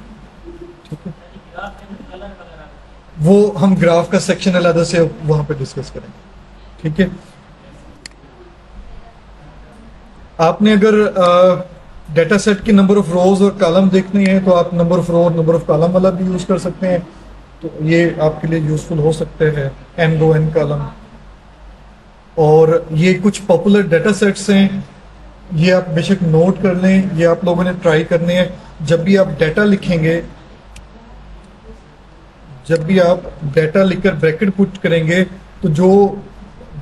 A: ठीक है। वो हम ग्राफ का सेक्शन अलग से वहां पे डिस्कस करेंगे, ठीक है। आपने अगर डेटा सेट की नंबर ऑफ रोज और कॉलम देखनी है तो आप नंबर ऑफ रो और नंबर ऑफ कॉलम वाला भी यूज कर सकते हैं, तो ये आपके लिए यूजफुल हो सकते हैं, एन रो एन कॉलम। और ये कुछ पॉपुलर डेटा सेट्स हैं, ये आप बेशक नोट कर लें, ये आप लोगों ने ट्राई करने हैं। जब भी आप डाटा लिखेंगे, जब भी आप डाटा लिखकर ब्रैकेट पुट करेंगे, तो जो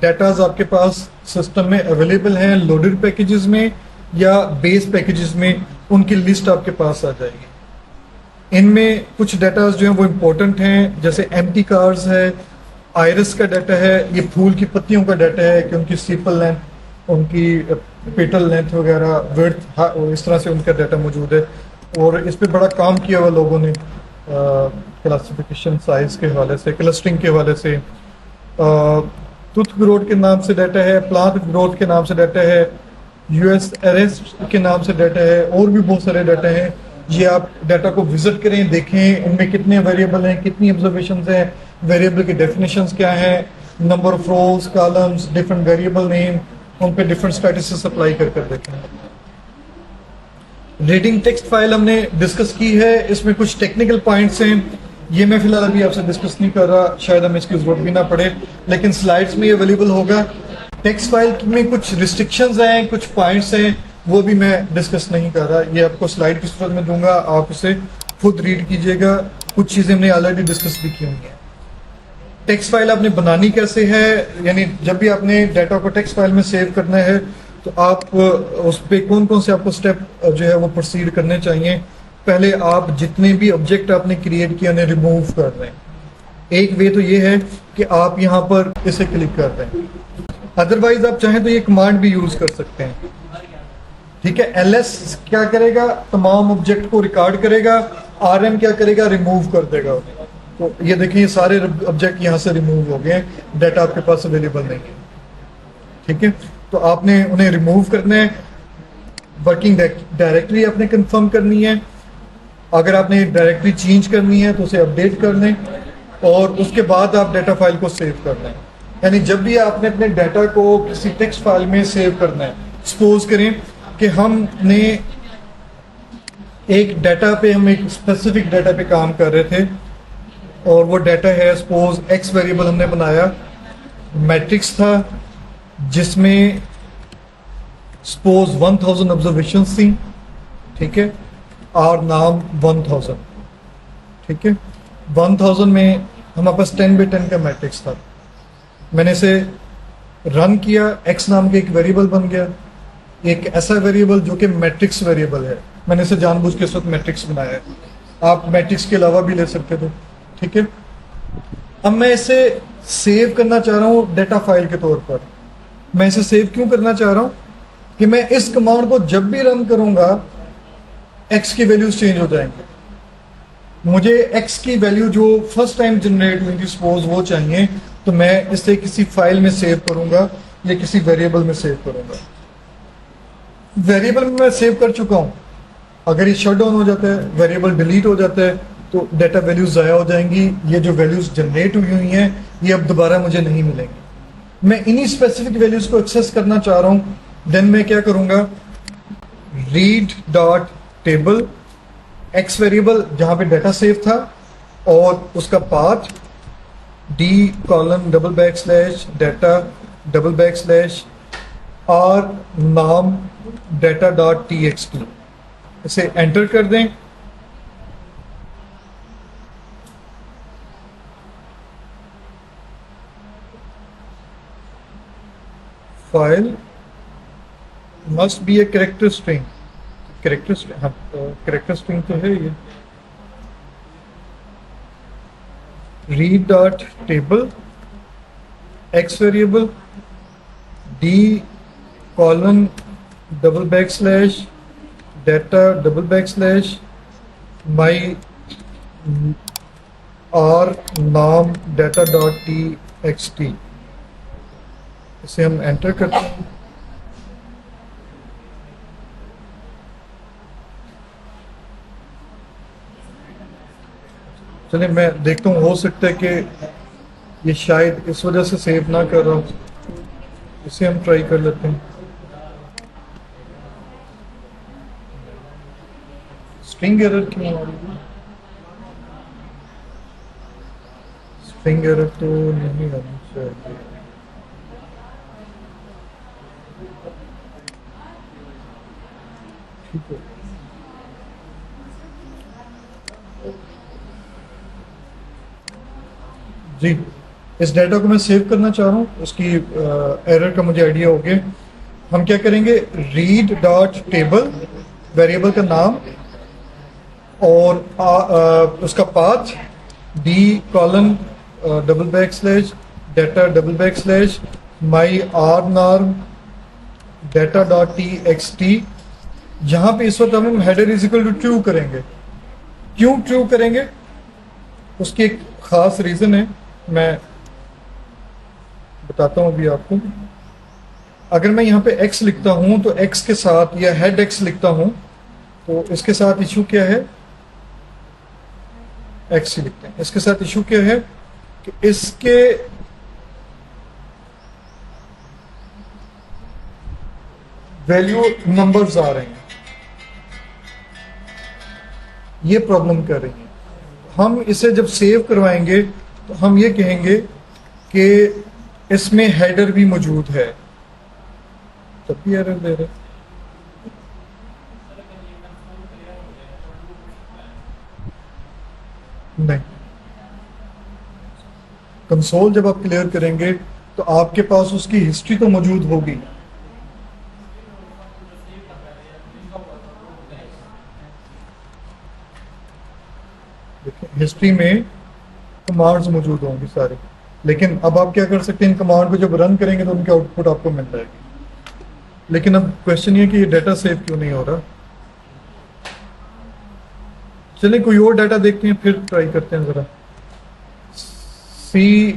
A: डाटाज आपके पास सिस्टम में अवेलेबल हैं लोडेड पैकेजेस में या बेस पैकेजेस में, उनकी लिस्ट आपके पास आ जाएगी। इनमें कुछ डाटाज जो हैं वो इम्पोर्टेंट हैं, जैसे एम्प्टी कार्स है, आयरस का डाटा है, ये फूल की पत्तियों का डाटा है कि उनकी सीपल लेंथ, उनकी पेटल लेंथ वगैरह, विड्थ, इस तरह से उनका डाटा मौजूद है। और इस पे बड़ा काम किया हुआ लोगों ने क्लासिफिकेशन साइज के हवाले से, क्लस्टरिंग के हवाले से। टूथ ग्रोथ के नाम से डाटा है, प्लांट ग्रोथ के नाम से डाटा है, यूएस अरेस्ट के नाम से डाटा है, और भी बहुत सारे डाटा हैं। ये आप डाटा को विजिट करें, देखें उनमें कितने वेरिएबल हैं, कितनी ऑब्जर्वेशंस हैं, वेरिएबल की डेफिनेशंस क्या हैं, number of rose, columns, different variable name, उन पे डिफरेंट स्टैटस अप्लाई कर देखें। रीडिंग टेक्स्ट फाइल हमने डिस्कस की है, इसमें कुछ टेक्निकल पॉइंट्स हैं, ये मैं फिलहाल अभी आपसे डिस्कस नहीं कर रहा, शायद हमें इसकी जरूरत भी ना पड़े, लेकिन स्लाइड्स में ये अवेलेबल होगा। टेक्स्ट फाइल में कुछ रिस्ट्रिक्शंस हैं, कुछ पॉइंट्स हैं वो भी मैं डिस्कस नहीं कर रहा, ये आपको स्लाइड की सूरत में दूंगा, आप इसे खुद रीड कीजिएगा। कुछ चीज़ें हमने ऑलरेडी डिस्कस भी की होंगी। टेक्स्ट फाइल आपने बनानी कैसे है, यानी जब भी आपने डाटा को टेक्स्ट फाइल में सेव करना है तो आप उस पर कौन कौन से आपको स्टेप जो है वो प्रोसीड करने चाहिए। पहले आप जितने भी ऑब्जेक्ट आपने क्रिएट किए उन्हें रिमूव कर दें। एक वे तो ये है कि आप यहाँ पर इसे क्लिक कर दें, अदरवाइज आप चाहें तो ये कमांड भी यूज कर सकते हैं। ठीक है, ls क्या करेगा, तमाम ऑब्जेक्ट को रिकॉर्ड करेगा, rm क्या करेगा, रिमूव कर देगा। तो ये देखिए ये सारे ऑब्जेक्ट यहाँ से रिमूव हो गए, डाटा आपके पास अवेलेबल नहीं है। ठीक है, तो आपने उन्हें रिमूव करना है। वर्किंग डायरेक्टरी आपने कंफर्म करनी है। अगर आपने डायरेक्टरी चेंज करनी है तो उसे अपडेट कर लें और उसके बाद आप डाटा फाइल को सेव कर लें। यानी जब भी आपने अपने डाटा को किसी टेक्स्ट फाइल में सेव करना है, सपोज करें कि हमने एक डाटा पे, हम एक स्पेसिफिक डाटा पे काम कर रहे थे और वो डाटा है सपोज एक्स वेरिएबल हमने बनाया, मैट्रिक्स था जिसमें सपोज 1000 ऑब्जर्वेशंस थी। ठीक है, और नाम 1000। ठीक है, 1000 में हमारे पास 10 बाई 10 का मैट्रिक्स था। मैंने इसे रन किया, एक्स नाम का एक वेरिएबल बन गया, एक ऐसा वेरिएबल जो कि मैट्रिक्स वेरिएबल है। मैंने इसे जानबूझ के इस वक्त मैट्रिक्स बनाया है, आप मैट्रिक्स के अलावा भी ले सकते थे। ठीक है, अब मैं इसे सेव करना चाह रहा हूँ डाटा फाइल के तौर पर। मैं इसे सेव क्यों करना चाह रहा हूँ कि मैं इस कमांड को जब भी रन करूंगा एक्स की वैल्यूज चेंज हो जाएंगे। मुझे एक्स की वैल्यू जो फर्स्ट टाइम जनरेट हुई थी सपोज वो चाहिए, तो मैं इसे किसी फाइल में सेव करूंगा या किसी वेरिएबल में सेव करूंगा। वेरिएबल में मैं सेव कर चुका हूं, अगर ये शट डाउन हो जाता है, वेरिएबल डिलीट हो जाता है तो डाटा वैल्यूज ज़ाया हो जाएंगी। ये जो वैल्यूज जनरेट हुई हुई हैं ये अब दोबारा मुझे नहीं मिलेंगी। मैं इन्हीं स्पेसिफिक वैल्यूज को एक्सेस करना चाह रहा हूं। देन मैं क्या करूंगा, read dot table x variable जहां पे डाटा सेव था और उसका पाथ d:\/ डाटा // और नाम डाटा डॉट txt, इसे एंटर कर दें। File must be a character string, हाँ कैरेक्टर स्ट्रिंग तो है ये। Read dot table x variable d:\/ data // माई और नाम डाटा डॉट txt, इसे हम एंटर करते हैं। चलिए मैं देखता हूँ, हो सकता है कि ये शायद इस वजह से सेव ना कर रहा हूँ, इसे हम ट्राई कर लेते हैं। स्ट्रिंग एरर क्यों आ रही है? स्ट्रिंग एरर तो नहीं आनी चाहिए। ठीक है, जी इस डाटा को मैं सेव करना चाह रहा हूँ, उसकी एरर का मुझे आइडिया हो गया। हम क्या करेंगे, रीड डॉट टेबल वेरिएबल का नाम और उसका path d:\/ data // my R norm data dot txt। जहाँ पे इस वक्त हम header is equal to true करेंगे। क्यों ट्रू करेंगे, उसकी एक खास रीजन है, मैं बताता हूं अभी आपको। अगर मैं यहाँ पे x लिखता हूं तो x के साथ, या हेड x लिखता हूं तो इसके साथ इशू क्या है, x ही लिखते हैं। इसके साथ इशू क्या है कि इसके वैल्यू नंबर्स आ रहे हैं, ये प्रॉब्लम कर रही है। हम इसे जब सेव करवाएंगे तो हम ये कहेंगे कि इसमें हेडर भी मौजूद है, तब भी एरर दे रहे। नहीं, कंसोल जब आप क्लियर करेंगे तो आपके पास उसकी हिस्ट्री तो मौजूद होगी। हिस्ट्री में कमांड्स मौजूद होंगी सारे, लेकिन अब आप क्या कर सकते हैं, इन कमांड को जब रन करेंगे तो उनकी आउटपुट आपको मिल जाएगी। लेकिन अब क्वेश्चन ये कि ये डाटा सेव क्यों नहीं हो रहा। चलिए कोई और डाटा देखते हैं, फिर ट्राई करते हैं जरा। सी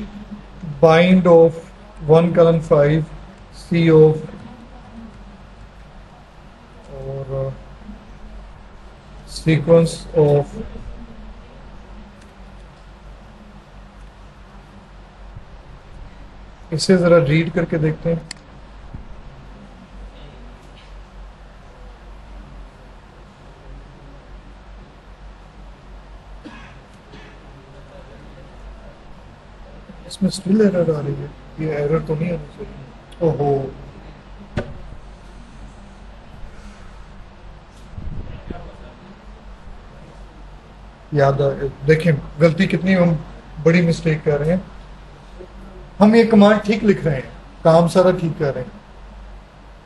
A: बाइंड ऑफ 1:5 सी ऑफ और सीक्वेंस ऑफ इसे जरा रीड करके देखते हैं। इसमें स्टिल एरर आ रही है, ये एरर तो नहीं आनी चाहिए। ओहो, याद आ, देखें गलती कितनी हम बड़ी मिस्टेक कर रहे हैं। हम ये कमांड ठीक लिख रहे हैं, काम सारा ठीक कर रहे हैं।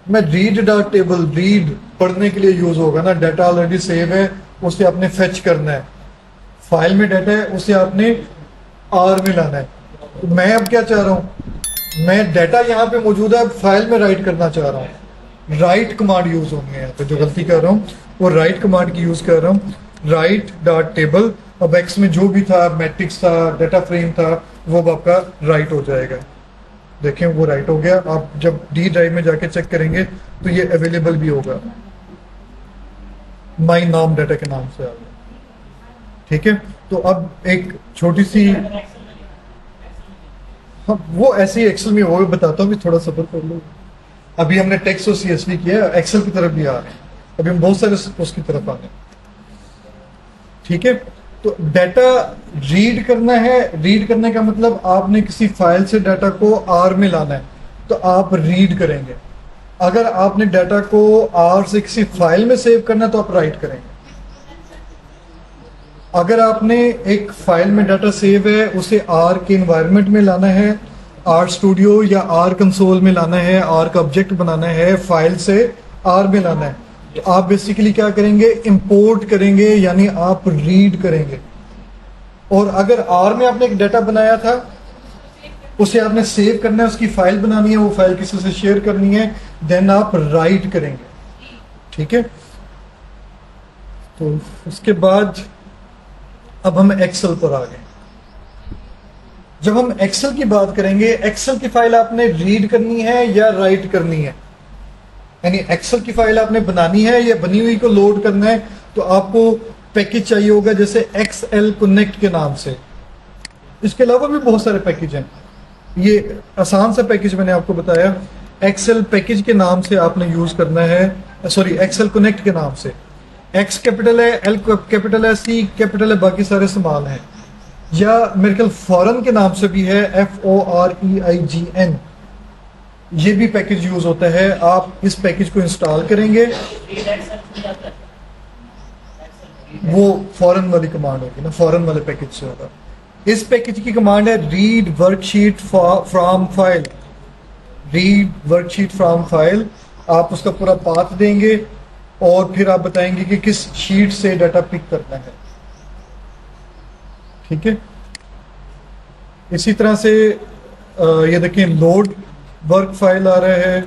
A: मैं रीड डॉट टेबल, रीड पढ़ने के लिए यूज होगा ना, डाटा ऑलरेडी सेव है, उसे आपने फेच करना है। फाइल में डाटा है, उसे आपने आर में लाना है। तो मैं अब क्या चाह रहा हूं, मैं डाटा यहाँ पे मौजूद है, फाइल में राइट करना चाह रहा हूँ। राइट कमांड यूज होनी है यहाँ पे, जो गलती कर रहा हूँ वो राइट कमांड की यूज कर रहा हूँ। राइट डॉट टेबल, अब एक्स में जो भी था, मैट्रिक्स था, डाटा फ्रेम था, वो अब आपका राइट हो जाएगा। देखें वो राइट हो गया। आप जब डी ड्राइव में जाके चेक करेंगे तो ये अवेलेबल भी होगा, माई नाम डाटा के नाम से आ गया। ठीक है, तो अब एक छोटी सी, हाँ वो ऐसे ही एक्सेल में होगा, बताता हूँ, थोड़ा सब्र कर लो। अभी हमने टेक्स्ट और सीएसवी किया, एक्सेल की तरफ भी आ रहे हैं, अभी हम बहुत सारे उसकी तरफ आ रहे हैं। ठीक है, तो डाटा रीड करना है। रीड करने का मतलब आपने किसी फाइल से डाटा को आर में लाना है, तो आप रीड करेंगे। अगर आपने डाटा को आर से किसी फाइल में सेव करना है तो आप राइट करेंगे। अगर आपने एक फाइल में डाटा सेव है, उसे आर के एनवायरनमेंट में लाना है, आर स्टूडियो या आर कंसोल में लाना है, आर का ऑब्जेक्ट बनाना है, फाइल से आर में लाना है, तो आप बेसिकली क्या करेंगे, इंपोर्ट करेंगे, यानी आप रीड करेंगे। और अगर आर में आपने एक डाटा बनाया था, उसे आपने सेव करना है, उसकी फाइल बनानी है, वो फाइल किसी से शेयर करनी है, देन आप राइट करेंगे। ठीक है, तो उसके बाद अब हम एक्सेल पर आ गए। जब हम एक्सेल की बात करेंगे, एक्सेल की फाइल आपने रीड करनी है या राइट करनी है, यानी एक्सेल की फाइल आपने बनानी है या बनी हुई को लोड करना है, तो आपको पैकेज चाहिए होगा, जैसे एक्सएल कनेक्ट के नाम से। इसके अलावा भी बहुत सारे पैकेज हैं, ये आसान सा पैकेज मैंने आपको बताया। एक्सेल पैकेज के नाम से आपने यूज करना है, सॉरी एक्सेल कनेक्ट के नाम से। एक्स कैपिटल है, एल कैपिटल है, सी कैपिटल है, बाकी सारे स्मॉल हैं। या मेरे ख्याल फॉरन के नाम से भी है, FOREIGN, ये भी पैकेज यूज होता है। आप इस पैकेज को इंस्टॉल करेंगे, वो फॉरन वाली कमांड होगी ना, फॉरन वाले पैकेज से होगा। इस पैकेज की कमांड है read worksheet from file. Read worksheet from file, आप उसका पूरा पाथ देंगे और फिर आप बताएंगे कि किस शीट से डाटा पिक करना है। ठीक है, इसी तरह से ये देखें, लोड वर्क फाइल आ रहा है,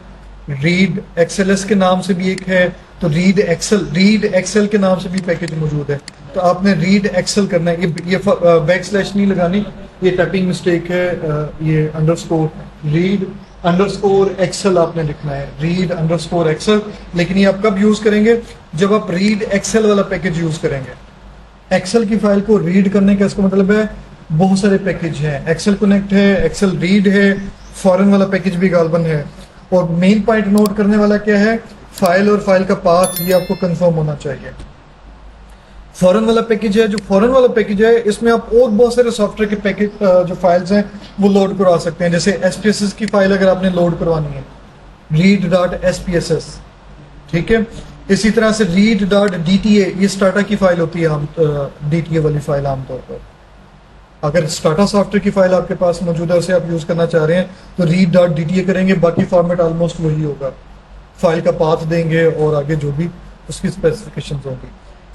A: रीड एक्सएलएस के नाम से भी एक है, तो रीड एक्सेल के नाम से भी पैकेज मौजूद है। तो आपने रीड एक्सेल करना है, ये बैकस्लैश नहीं लगानी, ये टाइपिंग मिस्टेक है, ये अंडरस्कोर रीड अंडरस्कोर एक्सेल आपने लिखना है, रीड अंडरस्कोर एक्सेल। लेकिन ये आप कब यूज करेंगे, जब आप रीड एक्सेल वाला पैकेज यूज करेंगे। एक्सेल की फाइल को रीड करने का इसका मतलब है बहुत सारे पैकेज हैं, एक्सेल कनेक्ट है, एक्सेल रीड है, फॉरेन वाला पैकेज भी गालबन है। और मेन पॉइंट नोट करने वाला क्या है, फाइल और फाइल का पाथ, ये आपको कंफर्म होना चाहिए। फॉरेन वाला पैकेज है, जो फॉरेन वाला पैकेज है, इसमें आप और बहुत सारे सॉफ्टवेयर के पैकेज जो फाइल्स हैं वो लोड करवा सकते हैं। जैसे SPSS की फाइल अगर आपने लोड करवानी है, read.spss, ठीक है। इसी तरह से read.dta, ये स्टाटा की फाइल होती है, DTA वाली फाइल आमतौर पर। अगर स्टाटा सॉफ्टवेयर की फाइल आपके पास मौजूद है, उसे आप यूज करना चाह रहे हैं तो read.dta करेंगे, बाकी फॉर्मेट ऑलमोस्ट वही होगा, फाइल का पाथ देंगे और आगे जो भी उसकी स्पेसिफिकेशंस होंगी।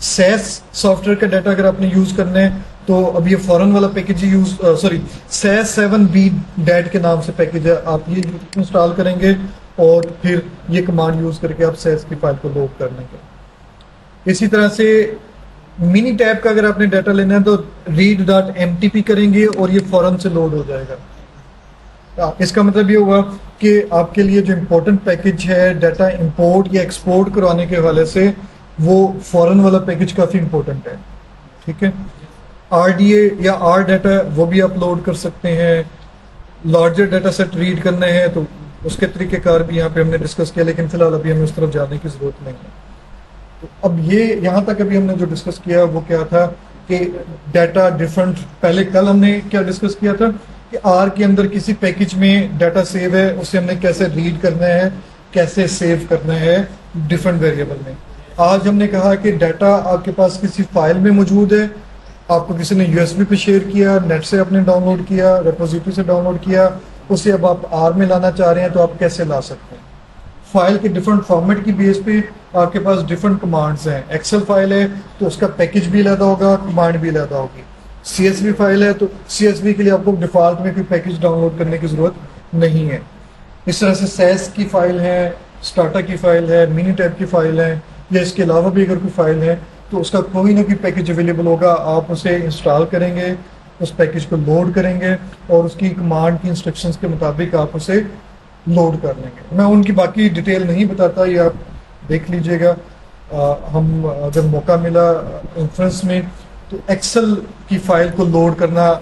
A: सैस सॉफ्टवेयर का डाटा अगर आपने यूज करना है तो अब ये फॉरेन वाला package use cess 7b that के नाम से पैकेज है, आप ये इंस्टॉल करेंगे और फिर ये कमांड यूज करके आप सैस की फाइल को लोड कर लेंगे। इसी तरह से मिनी टैब का अगर आपने डाटा लेना है तो read.mtp करेंगे और ये फौरन से लोड हो जाएगा। इसका मतलब ये हुआ कि आपके लिए जो इम्पोर्टेंट पैकेज है डाटा इंपोर्ट या एक्सपोर्ट करवाने के हवाले से, वो फॉरेन वाला पैकेज काफ़ी इंपॉर्टेंट है। ठीक है, RDA या R डाटा वो भी अपलोड कर सकते हैं। लार्जर डाटा सेट रीड करना है तो उसके तरीक़ेकार भी यहाँ पे हमने डिस्कस किया, लेकिन फिलहाल अभी हमें उस तरफ जाने की ज़रूरत नहीं है। तो अब ये यहाँ तक अभी हमने जो डिस्कस किया वो क्या था कि डाटा डिफरेंट, पहले कल हमने क्या डिस्कस किया था कि R के अंदर किसी पैकेज में डाटा सेव है, उसे हमने कैसे रीड करना है, कैसे सेव करना है डिफरेंट वेरिएबल में। आज हमने कहा कि डाटा आपके पास किसी फाइल में मौजूद है, आपको किसी ने USB पे शेयर किया, नेट से आपने डाउनलोड किया, रेपोजिटरी से डाउनलोड किया, उसे अब आप R में लाना चाह रहे हैं तो आप कैसे ला सकते हैं। फाइल के डिफरेंट फॉर्मेट की बेस पे आपके पास डिफरेंट कमांड्स हैं। एक्सेल फाइल है तो उसका पैकेज भी अलग होगा, कमांड भी अलग होगी। CSV फाइल है तो CSV के लिए आपको डिफॉल्ट में कोई पैकेज डाउनलोड करने की जरूरत नहीं है। इस तरह से सैस की फाइल है, स्टाटा की फाइल है, मिनी टैब की फाइल है, या इसके अलावा भी अगर कोई फाइल है तो उसका कोई ना कोई पैकेज अवेलेबल होगा, आप उसे इंस्टॉल करेंगे, उस पैकेज को लोड करेंगे और उसकी कमांड की इंस्ट्रक्शंस के मुताबिक आप उसे लोड कर लेंगे। मैं उनकी बाकी डिटेल नहीं बताता, ये आप देख लीजिएगा। हम अगर मौका मिला इन्फ्रेंस में तो एक्सेल की फाइल को लोड करना,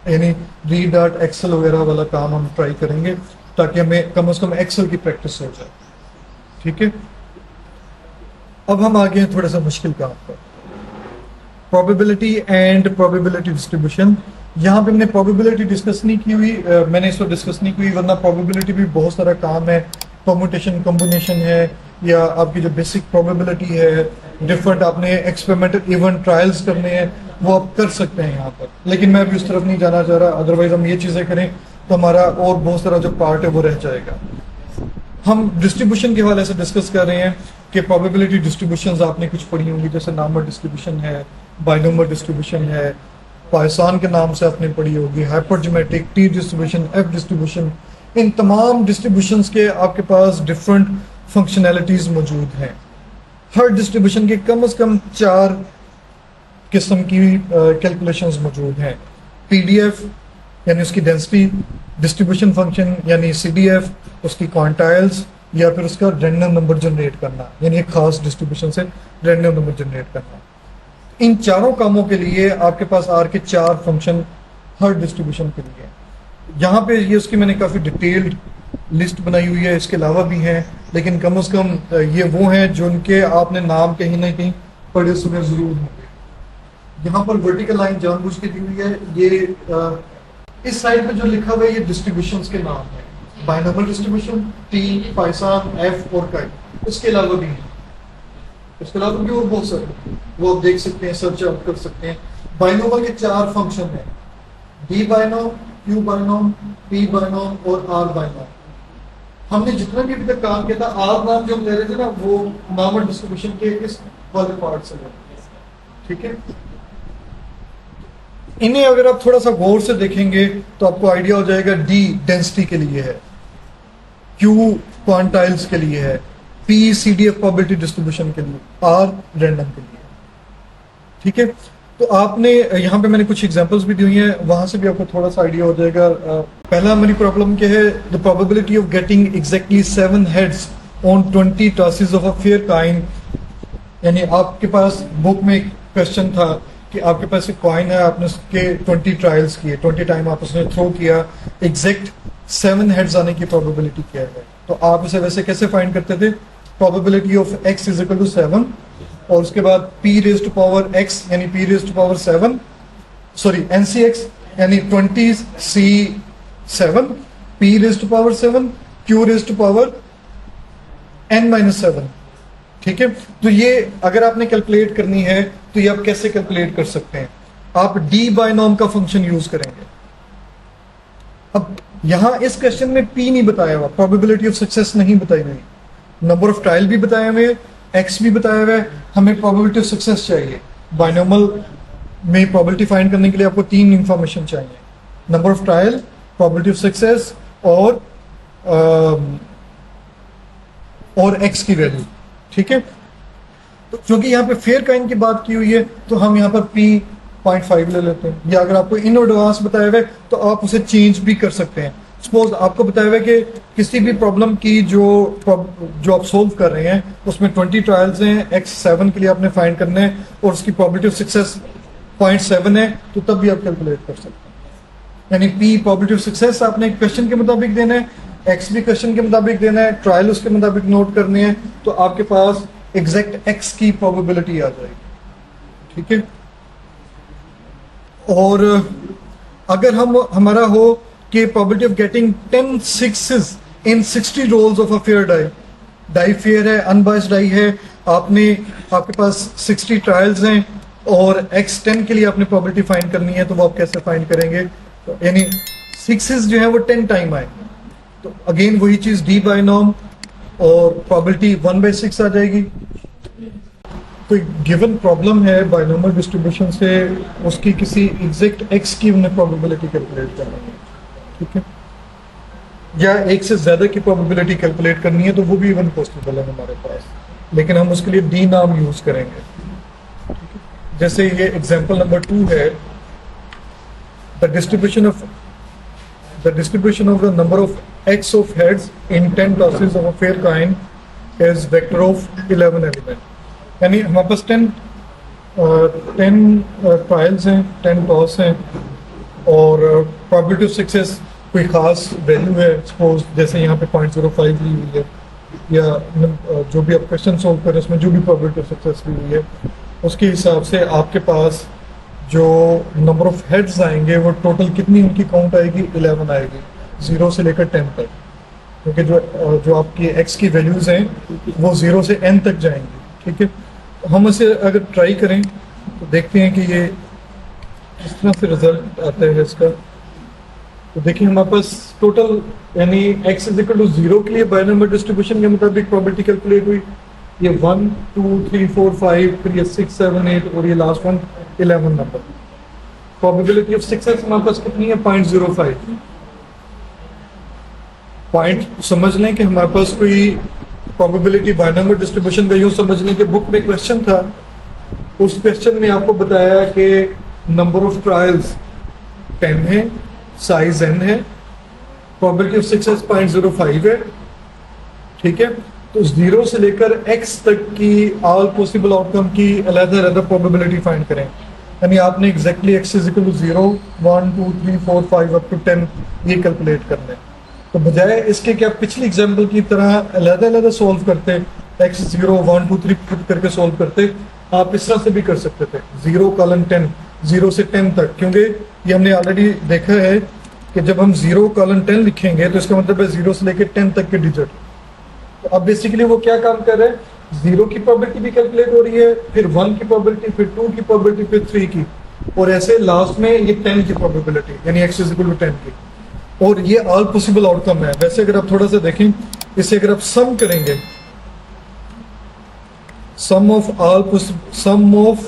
A: यानी read.excel वगैरह वाला काम हम ट्राई करेंगे ताकि हमें कम से कम एक्सेल की प्रैक्टिस हो जाए। ठीक है, अब हम आगे हैं थोड़ा सा मुश्किल काम पर, प्रोबेबिलिटी एंड प्रोबेबिलिटी डिस्ट्रीब्यूशन। यहाँ पे हमने प्रोबेबिलिटी डिस्कस नहीं की हुई, मैंने इसको डिस्कस नहीं की हुई, वरना प्रोबेबिलिटी भी बहुत सारा काम है, परम्यूटेशन कॉम्बिनेशन है, या आपकी जो बेसिक प्रोबेबिलिटी है, डिफरेंट आपने एक्सपेरिमेंटल इवेंट ट्रायल्स करने हैं, वो आप कर सकते हैं यहाँ पर। लेकिन मैं अभी उस तरफ नहीं जाना चाह रहा, अदरवाइज हम ये चीज़ें करें तो हमारा और बहुत सारा जो पार्ट है वो रह जाएगा। हम डिस्ट्रीब्यूशन के हवाले से डिस्कस कर रहे हैं कि प्रोबेबिलिटी डिस्ट्रीब्यूशंस आपने कुछ पढ़ी होंगी, जैसे नंबर डिस्ट्रीब्यूशन है, बाइनोमियल डिस्ट्रीब्यूशन है, पॉइसन के नाम से आपने पढ़ी होगी, हाइपरजमेट्रिक, टी डिस्ट्रीब्यूशन, एफ डिस्ट्रीब्यूशन। इन तमाम डिस्ट्रीब्यूशंस के आपके पास डिफरेंट फंक्शनैलिटीज मौजूद हैं। हर डिस्ट्रीब्यूशन के कम से कम 4 किस्म की कैलकुलेशंस मौजूद हैं। PDF यानी उसकी डेंसिटी, डिस्ट्रीब्यूशन फंक्शन यानी CDF, उसकी क्वांटाइल्स, या फिर उसका रैंडम नंबर जनरेट करना, यानी एक खास डिस्ट्रीब्यूशन से रैंडम नंबर जनरेट करना। इन चारों कामों के लिए आपके पास R के 4 फंक्शन हर डिस्ट्रीब्यूशन के लिए। यहाँ पे ये उसकी मैंने काफ़ी डिटेल्ड लिस्ट बनाई हुई है, इसके अलावा भी हैं, लेकिन कम से कम ये वो हैं जो उनके आपने नाम कहीं ना कहीं पढ़े सुने जरूर होंगे। यहाँ पर वर्टिकल लाइन जानबूझ के दी हुई है, ये इस साइड पे जो लिखा हुआ है ये डिस्ट्रीब्यूशंस के नाम है, binomial distribution, T, Poisson, F और काई। इसके अलावा भी है, इसके अलावा भी और बहुत सारे, वो आप देख सकते हैं, सर्च आउट कर सकते हैं। बाइनोमियल के 4 फंक्शन हैं, D बाइनोम, Q बाइनोम, P बाइनोम और R बाइनोम। हमने जितना भी अभी तक काम किया था, R नाम जो हम ले रहे थे ना, वो नॉर्मल डिस्ट्रीब्यूशन के इस वाले पार्ट से ले। ठीक है, इन्हें अगर आप थोड़ा सा गौर से देखेंगे तो आपको आइडिया हो जाएगा। D डेंसिटी के लिए है, Q क्वांटाइल्स के लिए है, P CDF प्रोबेबिलिटी डिस्ट्रीब्यूशन के लिए, R रैंडम के लिए। ठीक है, तो आपने यहाँ पे मैंने कुछ एग्जांपल्स भी दी हुई हैं, वहां से भी आपको थोड़ा सा आइडिया हो जाएगा। पहला हमारी प्रॉब्लम क्या है, the probability of getting exactly 7 heads on 20 tosses of a fair kind. यानी आपके पास बुक में एक क्वेश्चन था कि आपके पास एक कॉइन है, आपने उसके 20 ट्रायल्स किए, 20 टाइम आप उसने थ्रो किया, एग्जैक्ट 7 हेड्स आने की प्रोबेबिलिटी क्या है। तो आप इसे वैसे कैसे फाइंड करते थे, probability of x is equal to 7 और उसके बाद p raise to power x यानी p raise to power 7, sorry NCX यानी 20C7, p raise to power 7, q raise to power n-7। ठीक है, तो ये अगर आपने कैलकुलेट करनी है तो ये आप कैसे कैलकुलेट कर सकते हैं। आप डी बाइनॉम का फंक्शन यूज करेंगे। अब यहां इस क्वेश्चन में पी नहीं बताया हुआ, प्रोबेबिलिटी ऑफ सक्सेस नहीं बताई हुई, नंबर ऑफ ट्रायल भी बताए हुए, एक्स भी बताया हुआ है, हमें प्रोबेबिलिटी ऑफ सक्सेस चाहिए। बाइनोमियल में प्रोबेबिलिटी फाइंड करने के लिए आपको 3 इंफॉर्मेशन चाहिए, number of trial, probability of success और एक्स की वैल्यू। ठीक है, तो क्योंकि यहाँ पे फेयर काइन की बात की हुई है तो हम यहाँ पर पी 0.5 ले लेते हैं, या अगर आपको इन एडवांस बताया हुआ है तो आप उसे चेंज भी कर सकते हैं। सपोज आपको बताया हुआ है कि किसी भी प्रॉब्लम की जो आप सोल्व कर रहे हैं उसमें 20 ट्रायल्स हैं, x7 के लिए आपने फाइंड करना है और उसकी प्रोबेबिलिटी ऑफ सक्सेस 0.7 है, तो तब भी आप कैलकुलेट कर सकते हैं। यानी p प्रोबेबिलिटी ऑफ सक्सेस आपने क्वेश्चन के मुताबिक देना है, x भी क्वेश्चन के मुताबिक देना है, ट्रायल उसके मुताबिक नोट करने हैं, तो आपके पास एग्जैक्ट x की प्रोबेबिलिटी आ जाएगी। ठीक है, और अगर हमारा हो कि probability of getting 10 6s in 60 rolls of a fair die fair है, अनबाइस्ड डाई है, आपके पास 60 ट्रायल्स हैं और x10 के लिए आपने प्रोबेबिलिटी फाइंड करनी है, तो वो आप कैसे फाइंड करेंगे? तो यानी 6s जो है वो 10 टाइम आए, तो अगेन वही चीज डी बाइनॉम और प्रोबेबिलिटी 1/6 आ जाएगी। कोई गिवन प्रॉब्लम है बाइनोमियल डिस्ट्रीब्यूशन से, उसकी किसी एग्जैक्ट x की हमने प्रोबेबिलिटी कैलकुलेट करनी है। ठीक है, या एक से ज्यादा की प्रोबेबिलिटी कैलकुलेट करनी है, तो वो भी इवन पॉसिबल है हमारे पास, लेकिन हम उसके लिए डी नाम यूज करेंगे। ठीक है? जैसे ये एग्जांपल नंबर 2 है, the distribution of the number of x of heads in 10 tosses of a fair coin is vector of 11 element. यानी हमारे पास 10 ट्रायल्स हैं, 10 टॉस हैं और प्रोबेबिलिटी ऑफ सक्सेस कोई खास वैल्यू है, सपोज जैसे यहाँ पे 0.05 ली हुई है, या जो भी आप क्वेश्चन सोल्व करें उसमें जो भी प्रोबेबिलिटी ऑफ सक्सेस ली हुई है, उसके हिसाब से आपके पास जो नंबर ऑफ हेड्स आएंगे वो टोटल कितनी उनकी काउंट आएगी? 11 आएगी, 0 से लेकर 10 तक, क्योंकि जो आपकी x की वैल्यूज हैं वो 0 से n तक जाएंगी। ठीक है, हम इसे अगर ट्राई करें तो देखते हैं कि ये किस तरह से रिजल्ट आता है इसका। तो देखिए हमारे पास टोटल यानी x इज इक्वल टू 0 के लिए बाइनोमियल डिस्ट्रीब्यूशन के मुताबिक प्रोबेबिलिटी कैलकुलेट हुई, ये 1 2 3 4 5 फिर ये 6 7 8 और ये last one 11 number. Probability of success हमारे पास कितनी है? 0.05। पॉइंट समझ लें कि हमारे पास कोई प्रोबेबिलिटी बाइनोमियल डिस्ट्रीब्यूशन का यूं समझ लें कि बुक में क्वेश्चन था, उस क्वेश्चन में आपको बताया कि नंबर ऑफ ट्रायल्स 10 है, साइज n है, प्रोबेबिलिटी ऑफ सक्सेस 0.05 है। ठीक है, तो 0 से लेकर x तक की ऑल पॉसिबल आउटकम की अलग-अलग प्रोबेबिलिटी फाइंड करें। यानी आपने exactly x is equal to 0 1 2 3 4 5 up to 10 ये कैलकुलेट करना है। तो बजाय इसके कि आप पिछली एग्जाम्पल की तरह अलग-अलग सॉल्व करते, x 0 1 2 3 पुट करके सॉल्व करते, आप इस तरह से भी कर सकते थे 0 कॉलन 10 0 से 10 तक, क्योंकि ये हमने ऑलरेडी देखा है कि जब हम 0 कॉलन 10 लिखेंगे तो इसका मतलब है 0 से लेकर 10 तक के डिजिट। तो अब बेसिकली वो क्या काम कर रहे हैं, 0 की प्रोबेबिलिटी भी कैलकुलेट हो रही है, फिर 1 की प्रोबेबिलिटी, फिर 2 की प्रोबेबिलिटी, फिर 3 की, और ऐसे लास्ट में ये 10 की प्रोबेबिलिटी यानी x इज इक्वल टू 10 की, और ये ऑल पॉसिबल आउटकम है। वैसे अगर आप थोड़ा सा देखें, इसे अगर आप सम करेंगे, sum of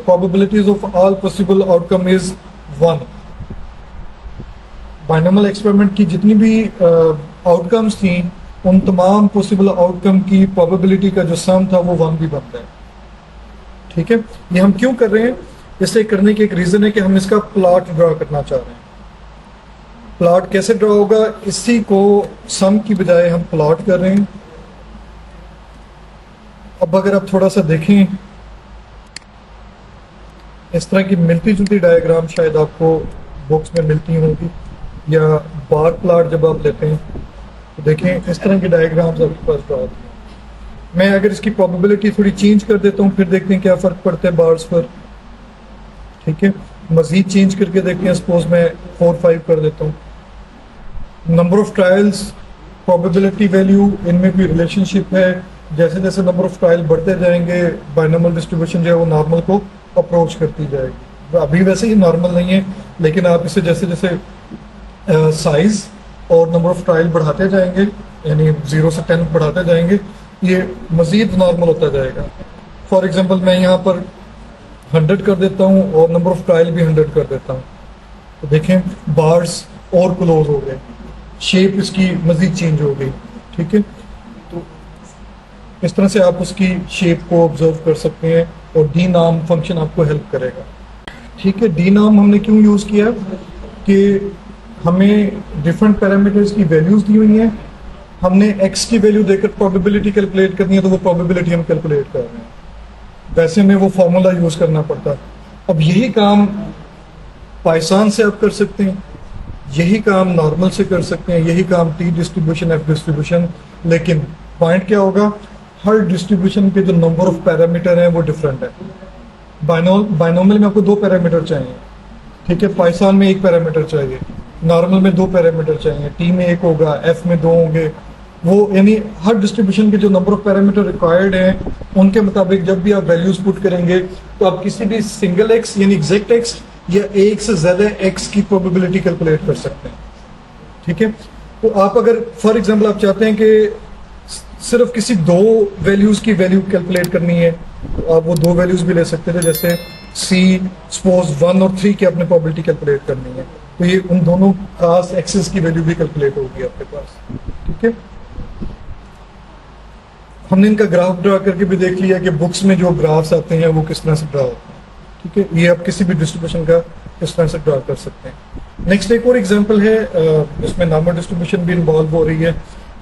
A: probabilities of all possible outcome is 1। Binomial experiment की जितनी भी आउटकम्स थी उन तमाम पॉसिबल आउटकम की प्रोबेबिलिटी का जो सम था वो 1 भी बनता है। ठीक है, ये हम क्यों कर रहे हैं? इसे करने की एक रीजन है कि हम इसका प्लॉट ड्रॉ करना चाह रहे हैं। प्लॉट कैसे ड्रॉ होगा? इसी को सम की बजाय हम प्लॉट कर रहे हैं। अब अगर आप थोड़ा सा देखें, इस तरह की मिलती जुलती डायग्राम शायद आपको बुक्स में मिलती होंगी, या बार प्लॉट जब आप लेते हैं तो देखें इस तरह की डायग्राम्स आपके पास ड्रॉ होती हैं। मैं अगर इसकी प्रोबेबिलिटी थोड़ी चेंज कर देता हूँ, फिर देखते हैं क्या फ़र्क पड़ता है बार्स पर। ठीक है, मज़ीद चेंज करके देखते हैं, सपोज मैं 4 5 कर देता हूँ। Number of trials, probability value, इनमें कोई रिलेशनशिप है? जैसे जैसे नंबर ऑफ ट्रायल बढ़ते जाएंगे बाइनोमियल डिस्ट्रीब्यूशन जो है वो नॉर्मल को अप्रोच करती जाएगी। अभी वैसे ही नॉर्मल नहीं है, लेकिन आप इसे जैसे जैसे साइज और नंबर ऑफ ट्रायल बढ़ाते जाएंगे, यानी 0 से 10 बढ़ाते जाएंगे, ये मज़ीद नॉर्मल होता जाएगा। फॉर एग्जांपल मैं यहाँ पर 100 कर देता हूँ और नंबर ऑफ ट्रायल भी 100 कर देता हूँ, तो देखें बार्स और क्लोज हो गए, शेप इसकी मज़ीद चेंज हो गई। ठीक है, तो इस तरह से आप उसकी शेप को ऑब्जर्व कर सकते हैं और डी नाम फंक्शन आपको हेल्प करेगा। ठीक है, डी नाम हमने क्यों यूज़ किया कि हमें डिफरेंट पैरामीटर्स की वैल्यूज दी हुई हैं, हमने x की वैल्यू देकर प्रोबेबिलिटी कैलकुलेट करनी है, तो वो प्रोबेबिलिटी हम कैलकुलेट कर रहे हैं, वैसे में वो फॉर्मूला यूज़ करना पड़ता है। अब यही काम पाइथन से आप कर सकते हैं, यही काम नॉर्मल से कर सकते हैं, यही काम टी डिस्ट्रीब्यूशन एफ डिस्ट्रीब्यूशन, लेकिन पॉइंट क्या होगा, हर डिस्ट्रीब्यूशन के जो नंबर ऑफ पैरामीटर हैं वो डिफरेंट है। बाइनोमियल में आपको 2 पैरामीटर चाहिए, ठीक है, पाइथन में 1 पैरामीटर चाहिए, नॉर्मल में 2 पैरामीटर चाहिए, टी में 1 होगा, एफ में 2 होंगे। वो यानी हर डिस्ट्रीब्यूशन के जो नंबर ऑफ पैरामीटर रिक्वायर्ड हैं उनके मुताबिक जब भी आप वैल्यूज पुट करेंगे तो आप किसी भी सिंगल एक्स यानी एग्जैक्ट एक्स या एक से ज़्यादा एक्स की प्रोबेबिलिटी कैलकुलेट कर सकते हैं। ठीक है, तो आप अगर फॉर एग्जांपल आप चाहते हैं कि सिर्फ किसी 2 वैल्यूज की वैल्यू कैलकुलेट करनी है, तो आप वो 2 वैल्यूज भी ले सकते थे, जैसे सी सपोज 1 और 3 की आपने प्रोबेबिलिटी कैलकुलेट करनी है, तो ये उन दोनों खास एक्सेस की वैल्यू भी कैलकुलेट होगी आपके पास। ठीक है, हमने इनका ग्राफ ड्रा करके भी देख लिया कि बुक्स में जो ग्राफ्स आते हैं वो किस तरह से ड्रा होते हैं। ठीक है, ये आप किसी भी डिस्ट्रीब्यूशन का इस तरह से ड्रा कर सकते हैं। नेक्स्ट एक और एग्जांपल है, इसमें नॉर्मल डिस्ट्रीब्यूशन भी इन्वॉल्व हो रही है।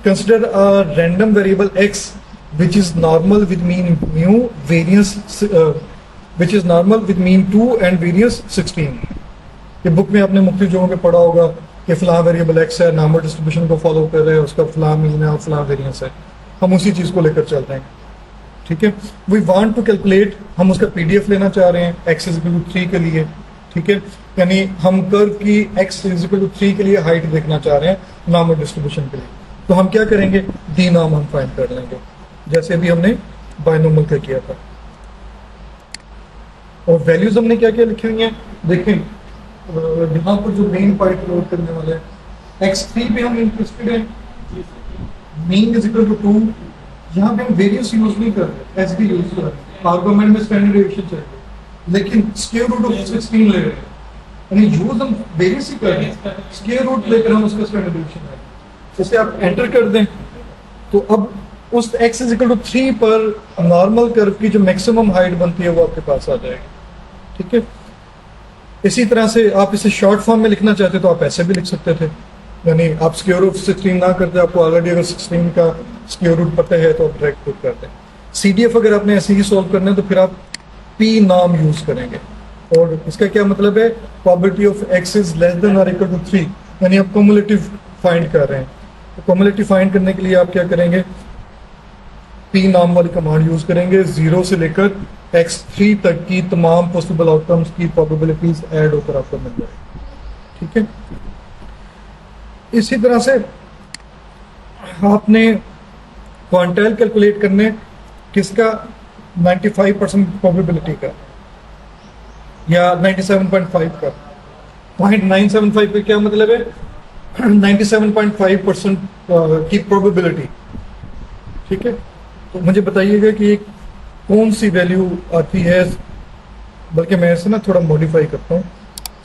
A: Consider a random variable x which is normal with mean mu variance which is normal with mean 2 and variance 16। ये बुक में आपने मुख्तलिफ जगहों पे पढ़ा होगा कि फलां वेरिएबल x है, नॉर्मल डिस्ट्रीब्यूशन को फॉलो कर रहे हैं, उसका फलां मीन है और फलां वेरिएंस है, हम उसी चीज़ को लेकर चल रहे हैं। ठीक है, वी वांट टू कैलकुलेट, हम उसका पीडीएफ लेना चाह रहे हैं x इज इक्वल टू 3 के लिए। ठीक है, यानी हम कर्व की x इज इक्वल टू 3 के लिए हाइट देखना चाह रहे हैं नॉर्मल डिस्ट्रीब्यूशन के लिए, तो हम क्या करेंगे, डी नाम हम फाइंड कर लेंगे, जैसे अभी हमने बायनोमियल का किया था। और वैल्यूज हमने क्या क्या लिखी हुई हैं, देखें यहाँ पर जो मेन पॉइंट नोट करने वाले हैं, x3 पे हम इंटरेस्टेड हैं, मीन इज इक्वल टू 2, यहाँ पे हम वेरियंस यूज नहीं कर रहे, एस डी यूज कर रहे हैं, आर्गुमेंट में स्टैंडर्ड डेविएशन चाहिए, लेकिन स्क्वायर रूट ऑफ 16 ले रहे हैं, यानी यूज हम वेरियंस ही कर रहे हैं, स्क्वायर रूट लेकर हम उसका स्टैंडर्ड डेविएशन है। जैसे आप एंटर कर दें तो अब उस x इज इक्वल टू 3 पर नॉर्मल कर्व की जो मैक्सिमम हाइट बनती है वो आपके पास आ जाएगी। ठीक है, इसी तरह से आप इसे शॉर्ट फॉर्म में लिखना चाहते तो आप ऐसे भी लिख सकते थे, यानी आप स्क्वायर रूट 16 ना करते, आपको ऑलरेडी अगर 16 का स्क्वायर रूट पता है तो आप डायरेक्ट पुट करते हैं। CDF अगर आपने ऐसे ही सॉल्व करना है तो फिर आप P नाम यूज करेंगे, और इसका क्या मतलब है, probability of x is less than और इक्वल टू 3, यानी आप क्युमुलेटिव फाइंड कर रहे हैं। तो क्युमुलेटिव फाइंड करने के लिए आप क्या करेंगे, P नाम वाली कमांड यूज करेंगे, 0 से लेकर x3 तक की तमाम पॉसिबल आउटकम्स की प्रोबेबिलिटीज ऐड होकर आपको मिल जाएगी। ठीक है, इसी तरह से आपने क्वांटाइल कैलकुलेट करने किसका, 95% प्रोबेबिलिटी का या 97.5 का। 0.975 पे क्या मतलब है, 97.5% की प्रोबेबिलिटी। ठीक है, तो मुझे बताइएगा कि एक कौन सी वैल्यू आती है, बल्कि मैं इसे ना थोड़ा मॉडिफाई करता हूँ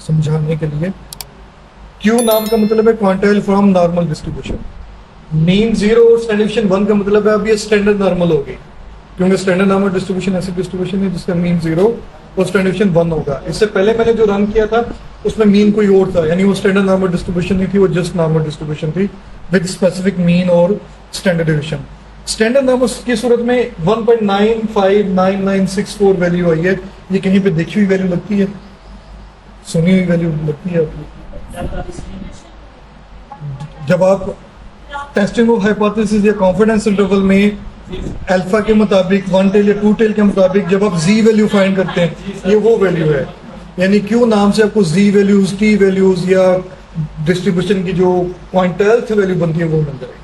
A: समझाने के लिए। Q नाम का मतलब है quantile from normal distribution, mean 0 और स्टैंडर्ड डिस्ट्रीब्यूशन 1 का मतलब है अब ये स्टैंडर्ड नॉर्मल होगी, क्योंकि स्टैंडर्ड नॉर्मल डिस्ट्रीब्यूशन ऐसी डिस्ट्रीब्यूशन है जिसका मीन 0 और स्टैंडर्ड डिस्ट्रीब्यूशन 1 होगा। इससे पहले मैंने जो रन किया था उसमें मीन कोई और था, यानी वो स्टैंडर्ड नॉर्मल डिस्ट्रीब्यूशन नहीं थी, वो जस्ट नॉर्मल डिस्ट्रीब्यूशन थी विद स्पेसिफिक मीन और स्टैंडर्ड डिविएशन। स्टैंडर्ड नॉर्मल की सूरत में 1.959964 वैल्यू आई है, ये कहीं पे देखी हुई वैल्यू लगती है, सुनी हुई वैल्यू लगती है आपको? जब आप टेस्टिंग ऑफ हाइपोथेसिस या कॉन्फिडेंस इंटरवल में अल्फा के मुताबिक 1 टेल या 2 टेल के मुताबिक जब आप जी वैल्यू फाइंड करते हैं, ये वो वैल्यू है, यानी क्यू नाम से आपको जी वैल्यूज, टी वैल्यूज या डिस्ट्रीब्यूशन की जो क्वांटाइल वैल्यू बनती है वो मिल जाएगी।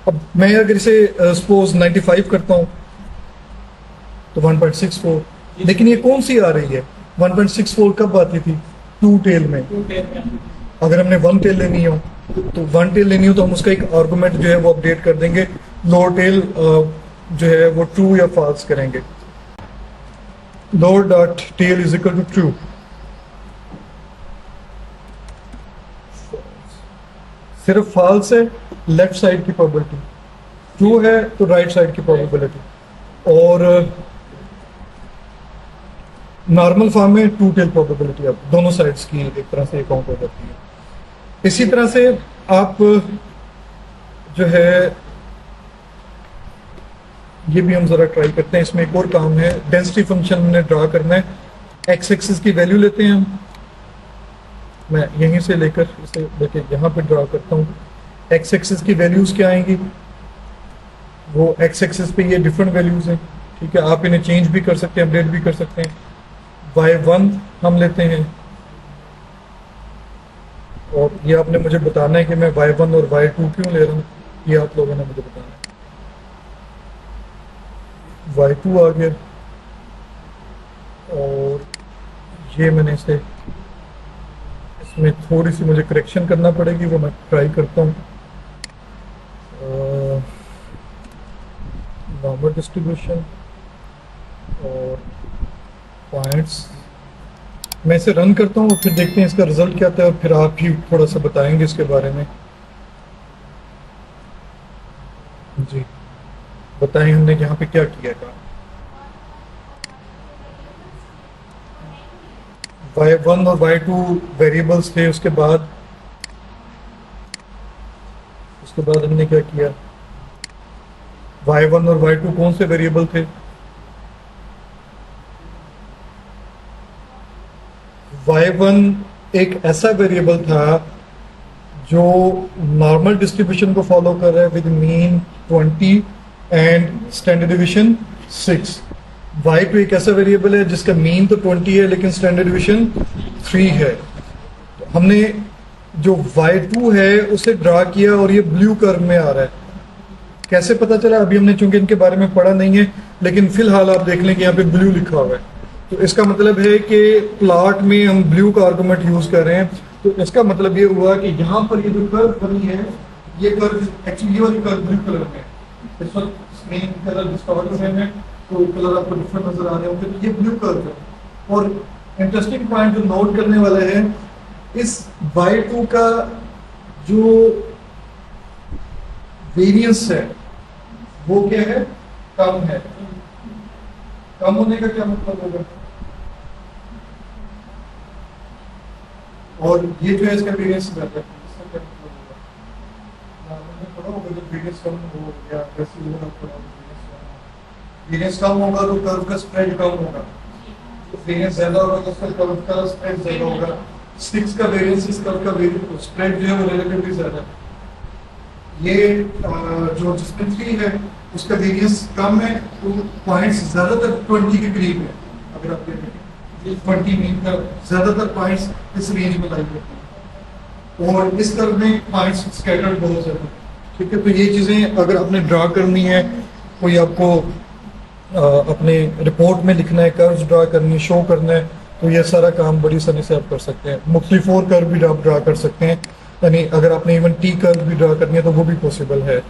A: अब मैं अगर इसे सपोज 95 करता हूँ तो 1.64, लेकिन ये कौन सी आ रही है, 1.64 कब आती थी? 2 टेल में।
B: टू टेल में
A: अगर हमने 1 टेल लेनी हो तो 1 टेल लेनी हो तो हम उसका एक आर्गुमेंट जो है वो अपडेट कर देंगे, लोअर टेल जो है वो ट्रू या फॉल्स करेंगे। Lower dot tail is equal to true, सिर्फ फॉल्स है लेफ्ट साइड की प्रोबेबिलिटी, ट्रू है तो राइट साइड की प्रोबेबिलिटी, और नॉर्मल फॉर्म में 2 टेल प्रोबेबिलिटी अब दोनों साइड्स की एक तरह से काउंट हो जाती है। इसी तरह से आप जो है ये भी हम जरा ट्राई करते हैं, इसमें एक और काम है, डेंसिटी फंक्शन हमने ड्रा करना है। एक्स एक्सिस की वैल्यू लेते हैं हम, मैं यहीं से लेकर इसे देखिए यहाँ पे ड्रा करता हूँ। एक्स एक्सिस की वैल्यूज क्या आएंगी, वो एक्स एक्सिस पे ये डिफरेंट वैल्यूज हैं, ठीक है, आप इन्हें चेंज भी कर सकते हैं, अपडेट भी कर सकते हैं। y1 हम लेते हैं, और ये आपने मुझे बताना है कि मैं y1 और y2 क्यों ले रहा हूँ, ये आप लोगों ने मुझे बताना है। y2 आ गया, और ये मैंने इसे, इसमें थोड़ी सी मुझे करेक्शन करना पड़ेगी, वो मैं ट्राई करता हूँ। नॉर्मल डिस्ट्रीब्यूशन और पॉइंट्स, मैं इसे रन करता हूँ और फिर देखते हैं इसका रिजल्ट क्या आता है, और फिर आप ही थोड़ा सा बताएंगे इसके बारे में। जी बताएं हमने यहाँ पे क्या किया था। y1 और y2 वेरिएबल्स थे, उसके बाद हमने क्या किया, y1 और y2 कौन से वेरिएबल थे, y1 एक ऐसा वेरिएबल था जो नॉर्मल डिस्ट्रीब्यूशन को फॉलो कर रहा है with mean 20 and standard division 6। y2 एक ऐसा वेरिएबल है जिसका मीन तो 20 है लेकिन स्टैंडर्ड डिवीजन 3 है। तो हमने जो y2 है उसे ड्रा किया और ये ब्लू कर्व में आ रहा है। कैसे पता चला, अभी हमने चूंकि इनके बारे में पढ़ा नहीं है, लेकिन फिलहाल आप देख लें कि यहाँ पे ब्लू लिखा हुआ है, तो इसका मतलब है कि प्लॉट में हम ब्लू का आर्गुमेंट यूज कर रहे हैं। तो इसका मतलब ये हुआ कि यहाँ पर ये जो कर्व बनी है, ये कर्व एक्चुअली ये वाली कर्व ब्लू कलर में, इस वक्त मेन कलर डिस्टॉर्ट हुए हैं तो कलर आपको डिफरेंट नजर आ रहे होंगे, तो ये ब्लू कर्व है। और इंटरेस्टिंग पॉइंट जो नोट करने वाला है, इस y2 का जो वेरिएंस है वो क्या है, कम है। कम होने का क्या मतलब होगा, और ये जो है इसका वेरिएंस बेहतर है, इसका क्या मतलब होगा, आपने पढ़ा होगा जब वेरिएंस कम हो या वैसे ही होगा, वेरिएंस कम होगा तो कर्व का स्प्रेड कम होगा, तो वेरिएंस ज्यादा होगा तो उसका कर्व का स्प्रेड ज्यादा होगा। 6 का वेरिएंस इस कर्व का स्प्रेड जो है वो रिलेटिवली ज्यादा है। ये जो जिसमें 3 है उसका वेरिएंस कम है, तो पॉइंट्स ज्यादातर 20 के करीब है। अगर आप देखें 20 मीन का ज्यादातर पॉइंट्स इस रेंज में लाई होते हैं, और इस कर्व में पॉइंट्स स्कैटर्ड बहुत ज्यादा, ठीक है। तो ये चीजें अगर आपने ड्रा करनी है, कोई आपको अपने रिपोर्ट में लिखना है, कर्व्स ड्रा करनी है, शो करना है, तो ये सारा काम बड़ी आसानी से आप कर सकते हैं। मुख्तलिफ और कर्व भी आप ड्रा कर सकते हैं, यानी अगर आपने इवन टी कर्व भी ड्रा करनी है तो वो भी पॉसिबल है।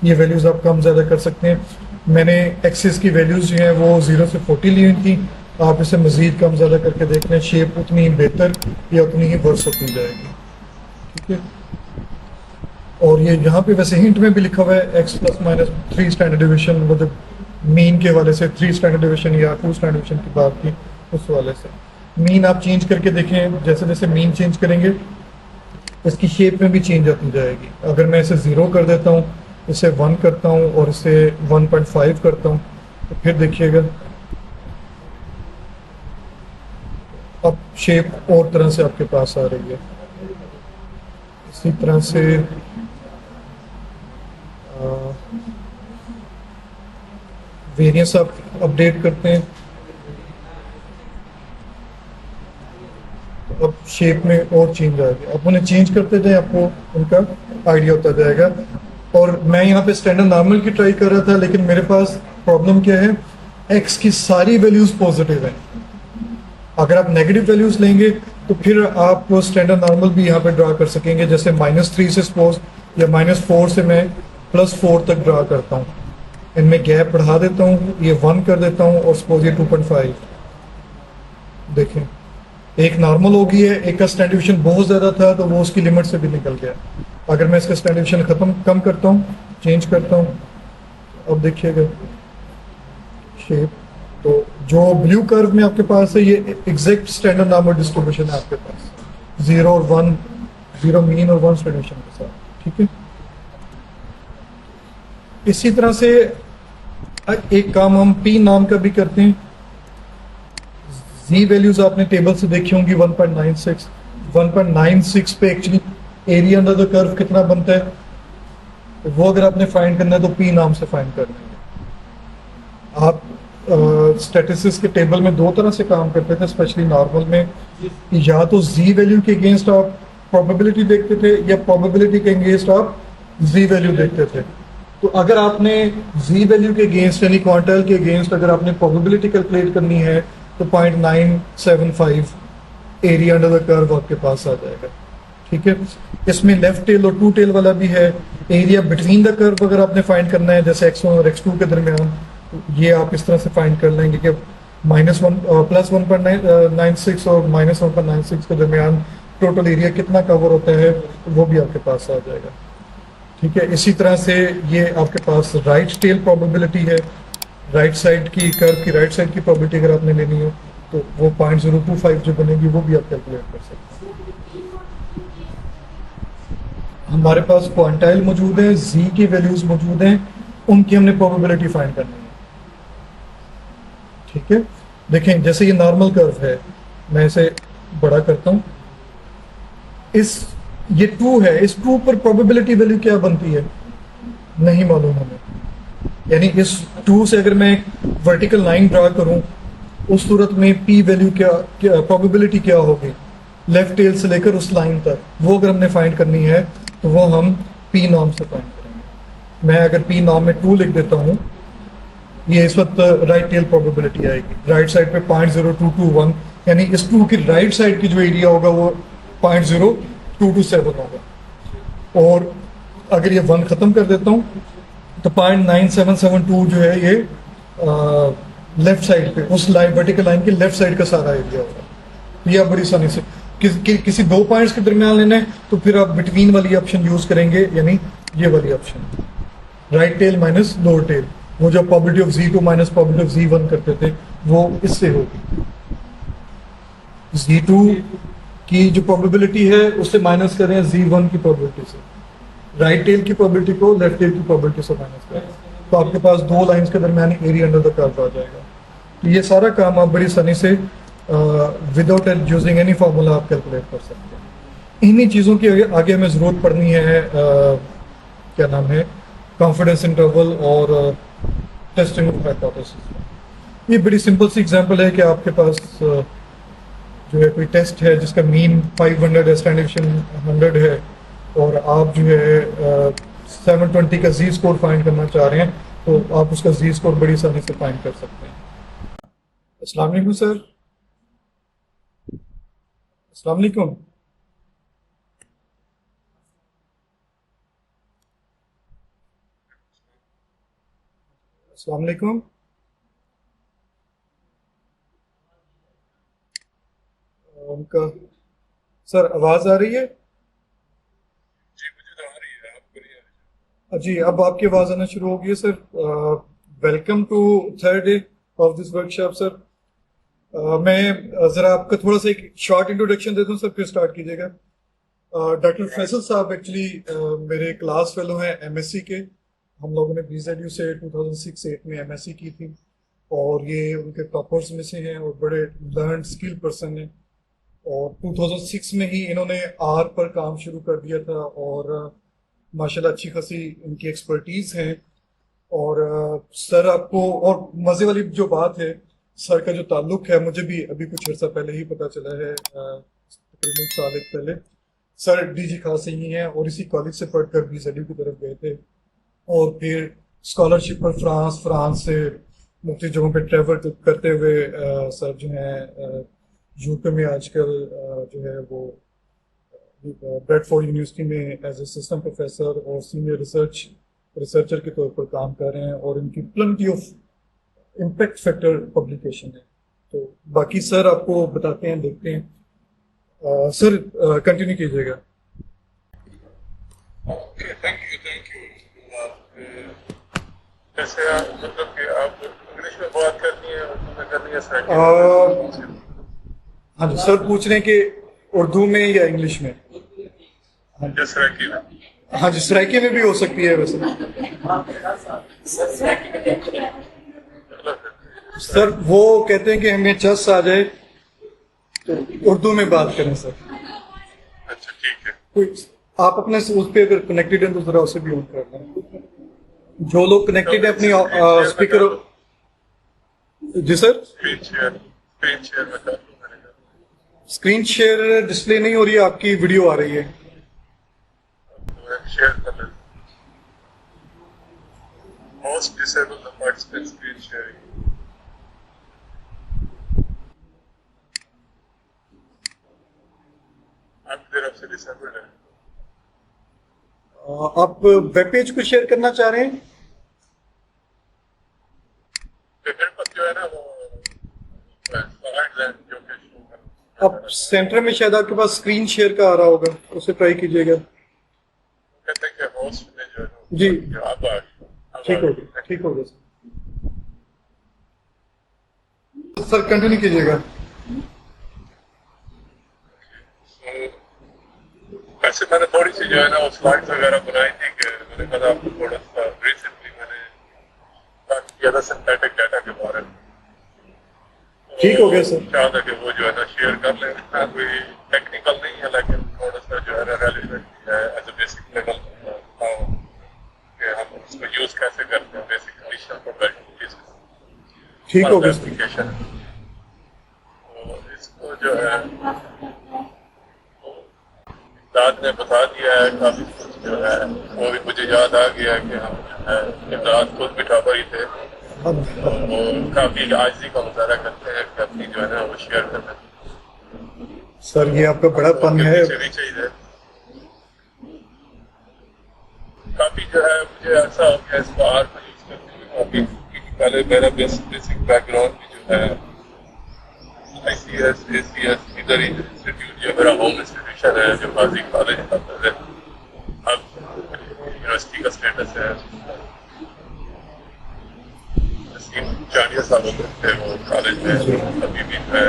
A: ये वैल्यूज आप कम ज़्यादा कर सकते हैं। मैंने एक्सिस की वैल्यूज जो हैं वो 0 से 40 ली हुई थी, आप इसे मज़ीद कम ज़्यादा करके देख लें, शेप उतनी ही बेहतर या उतनी ही वर्स होती जाएगी, ठीक है। और ये यहाँ पे वैसे हिंट में भी लिखा हुआ है x plus minus 3 standard division, मतलब मीन के वाले से 3 स्टैंडर्ड डिवीजन या 2 स्टैंडर्ड डिवीजन की बात की, उस वाले से मीन आप चेंज करके देखें, जैसे जैसे मीन चेंज करेंगे इसकी शेप में भी चेंज आती जाएगी। अगर मैं इसे 0 कर देता हूँ, इसे 1 करता हूँ और इसे 1.5 करता हूँ, तो फिर देखिएगा अब शेप और तरह से आपके पास आ रही है। इसी तरह से वेरिएंस आप अपडेट करते हैं, तो अब शेप में और चेंज आएगा। आप उन्हें चेंज करते जाए, आपको उनका आइडिया होता जाएगा। और मैं यहाँ पे स्टैंडर्ड नॉर्मल की ट्राई कर रहा था, लेकिन मेरे पास प्रॉब्लम क्या है, एक्स की सारी वैल्यूज पॉजिटिव है, अगर आप नेगेटिव वैल्यूज लेंगे तो फिर आप स्टैंडर्ड नॉर्मल भी यहाँ पे ड्रा कर सकेंगे, जैसे -3 से सपोज या -4 से मैं +4 तक ड्रा करता हूँ। इनमें गैप बढ़ा देता हूँ, ये 1 कर देता हूँ और सपोज ये 2.5। देखें, एक नॉर्मल हो गई है, एक का स्टैंडर्ड डिवीजन बहुत ज़्यादा था तो वो उसकी लिमिट से भी निकल गया। अगर मैं इसका स्टैंडर्ड डिवीजन कम करता हूँ, चेंज करता हूँ, अब देखिएगा शेप, तो जो ब्लू कर्व में आपके पास है ये एग्जैक्ट स्टैंडर्ड नॉर्मल डिस्ट्रीब्यूशन है आपके पास, 0 और 1, 0 मीन और 1 स्टैंडर्ड डिवीजन के साथ। ठीक है, इसी तरह से एक काम हम पी नाम का भी करते हैं। जी वैल्यूज आपने टेबल से देखी होंगी, 1.96। 1.96 पे actually area under the curve कितना बनता है, तो वो अगर आपने फाइंड करना है तो पी नाम से फाइंड कर लेंगे। आप स्टैटिस्टिक्स के टेबल में दो तरह से काम करते थे, स्पेशली नॉर्मल में, या तो जी वैल्यू के अगेंस्ट आप प्रोबेबिलिटी देखते थे या प्रोबेबिलिटी के अगेंस्ट आप जी वैल्यू देखते थे। तो अगर आपने जी वैल्यू के अगेंस्ट यानी क्वांटाइल के अगेंस्ट अगर आपने प्रोबेबिलिटी कैलकुलेट करनी है तो 0.975 एरिया अंडर द कर्व आपके पास आ जाएगा। ठीक है, इसमें लेफ्ट टेल और टू टेल वाला भी है। एरिया बिटवीन द कर्व अगर आपने फाइंड करना है, जैसे x1 और x2 के दरमियान, तो ये आप इस तरह से फाइंड कर लेंगे कि +1.96 और -1.96 के दरमियान टोटल एरिया कितना कवर होता है, वो भी आपके पास आ जाएगा। ठीक है, इसी तरह से ये आपके पास राइट टेल प्रोबेबिलिटी है, राइट साइड की कर्व की राइट साइड की प्रोबेबिलिटी अगर आपने लेनी हो तो वो 0.025 जो बनेगी वो भी आप कैलकुलेट कर सकते हैं। हमारे पास क्वांटाइल मौजूद है, जी की वैल्यूज मौजूद हैं, उनकी हमने प्रोबेबिलिटी फाइंड करनी है। ठीक है, देखें जैसे ये नॉर्मल कर्व है, मैं इसे बड़ा करता हूं, ये 2 है, इस 2 पर प्रोबेबिलिटी वैल्यू क्या बनती है नहीं मालूम हमें। यानी इस 2 से अगर मैं एक वर्टिकल लाइन ड्रा करूं, उस सूरत में पी वैल्यू क्या प्रोबेबिलिटी क्या होगी लेफ्ट टेल से लेकर उस लाइन तक, वो अगर हमने फाइंड करनी है तो वो हम पी नॉर्म से फाइंड करेंगे। मैं अगर पी नॉर्म में 2 लिख देता हूँ, ये इस वक्त राइट टेल प्रोबेबिलिटी आएगी। राइट साइड पे 0.0221, यानी इस 2 की राइट साइड की जो एरिया होगा वो 0.0227 होगा। और अगर ये 1 खत्म कर देता हूँ तो 0.9772 जो है ये लेफ्ट साइड पे उस लाइन वर्टिकल लाइन के लेफ्ट साइड का सारा एरिया होगा। ये आप बड़ी आसानी से किसी 2 पॉइंट्स के दरमियान लेना है तो फिर आप बिटवीन वाली ऑप्शन यूज करेंगे, यानी ये वाली option, right tail minus lower tail. वो जो probability of Z2 minus probability of Z1 करते थे वो इससे होगी। Z2 की जो प्रोबेबिलिटी है उससे माइनस करें Z1 की प्रोबेबिलिटी से, राइट टेल की प्रोबेबिलिटी को लेफ्ट टेल की प्रोबेबिलिटी से माइनस करें, तो आपके पास 2 लाइंस के दरमियान एरिया अंडर द कर्व आ जाएगा। तो ये सारा काम आप बड़ी आसानी से विदाउट यूजिंग एनी फार्मूला आप कैलकुलेट कर सकते हैं। इन्हीं चीज़ों की आगे हमें ज़रूरत पड़नी है, क्या नाम है, कॉन्फिडेंस इंटरवल और टेस्टिंग ऑफ हाइपोथेसिस। ये बड़ी सिंपल सी एग्जांपल है कि आपके पास जो है कोई टेस्ट है जिसका मीन 500 है, स्टैंडर्ड डिवीजन 100 है, और आप जो है 720 का जी स्कोर फाइंड करना चाह रहे हैं, तो आप उसका जी स्कोर बड़ी आसानी से फाइंड कर सकते हैं। अस्सलाम वालेकुम सर। अस्सलाम वालेकुम। अस्सलाम वालेकुम। उनका सर आवाज आ रही है?
C: जी मुझे तो आ रही है, आपको नहीं आ रही?
A: जी अब आपकी आवाज आना शुरू हो गई है sir. Welcome to third day of this workshop sir. मैं जरा आपका थोड़ा सा एक शॉर्ट इंट्रोडक्शन देता हूँ सर, फिर स्टार्ट कीजिएगा। डॉक्टर फैसल साहब एक्चुअली मेरे क्लास फेलो हैं एमएससी के। हम लोगों ने BZU से 2006-08 में एमएससी की थी, और ये उनके टॉपर्स में से हैं और बड़े लर्न स्किल पर्सन हैं। और 2006 में ही इन्होंने आर पर काम शुरू कर दिया था, और माशाल्लाह अच्छी खासी इनकी एक्सपर्टीज है। और सर आपको, और मज़े वाली जो बात है, सर का जो ताल्लुक है मुझे भी अभी कुछ अर्सा पहले ही पता चला है, तकरीबन साल एक पहले। सर डीजी खास से ही हैं और इसी कॉलेज से पढ़कर BZU की तरफ गए थे, और फिर स्कॉलरशिप पर फ्रांस से मुख्तलिफ जगहों पे ट्रैवल करते हुए सर जो हैं यूके में आजकल जो है वो ब्रेडफोर्ड यूनिवर्सिटी में एज ए सिस्टम प्रोफेसर और सीनियर रिसर्चर के तौर पर काम कर रहे हैं और इनकी plenty of impact factor publication है। तो बाकी सर आपको बताते हैं, देखते हैं। सर कंटिन्यू कीजिएगा।
C: Okay, thank you. जैसे आप मतलब कि आप इंग्लिश में बात करनी है, उर्दू में करनी है, सराइकी में?
A: हाँ जी, सर पूछ रहे हैं कि उर्दू में या इंग्लिश में।
C: या सराइकी में?
A: हाँ जी, सराइकी में भी हो सकती है वैसे। सर वो कहते हैं कि हमें चस आ जाए तो उर्दू में बात करें सर।
C: अच्छा, ठीक है।
A: कोई आप अपने से उस पर अगर कनेक्टेड हैं तो जरा उसे भी ऑन कर लें। जो लोग कनेक्टेड है अपनी स्पीकर। जी सर,
C: स्क्रीन शेयर में कर दूं मैंने कहा।
A: स्क्रीन शेयर डिस्प्ले नहीं हो रही है, आपकी वीडियो आ रही है।
C: शेयर कर लें। Most disable the participant screen sharing. आपकी तरफ से डिसेबल्ड है।
A: आप वेब पेज को शेयर करना चाह रहे हैं?
C: मेरे पास जो है ना वो स्लाइड्स हैं जो कि शो कर।
A: आप सेंटर में शायद आपके पास स्क्रीन शेयर का आ रहा होगा, उसे ट्राई कीजिएगा।
C: कहते हैं कि होस्ट ने जो है ना,
A: जी।
C: अब आ गया।
A: ठीक हो गया, ठीक हो गया सर। कंटिन्यू कीजिएगा।
C: वैसे मैंने थोड़ी सी जो है ना वो स्लाइड्स वगैरह बनाई थी कि मैंने कहा आपको थोड़ा सा रिसेंटली मैंने बात किया था सिंथेटिक डाटा के बारे में।
A: ठीक हो गया सर।
C: चाह था कि वो जो है ना शेयर कर लें। इतना कोई टेक्निकल नहीं है लेकिन थोड़ा सा जो है ना रेलिवेंट है एज ए बेसिक लेवल कि हम उसको यूज कैसे करते हैं, बेसिक कंडीशन प्रोबेबिलिटीज।
A: ठीक हो गया सर।
C: एप्लीकेशन तो इसको जो है इमदाद ने बता दिया है काफी कुछ जो है, वो भी मुझे याद आ गया कि हम जो है इमदाद खुद बिठावर ही थे और काफी आजिज़ी का मुजाहरा करते हैं कि अपनी जो है ना वो शेयर करना।
A: सर ये आपका बड़ा पन है।
C: भी चाहिए काफी जो है, मुझे ऐसा हो गया इसको आर में यूज करते हुए काफी, क्योंकि पहले मेरा बेसिक बैकग्राउंड भी जो है ICS, ACS इधर ही इंस्टीट्यूट जो मेरा होम इंस्टीट्यूशन है जो गाजी कॉलेज का है, अब यूनिवर्सिटी का स्टेटस है। 40 सालों तक थे वो कॉलेज में, अभी भी मैं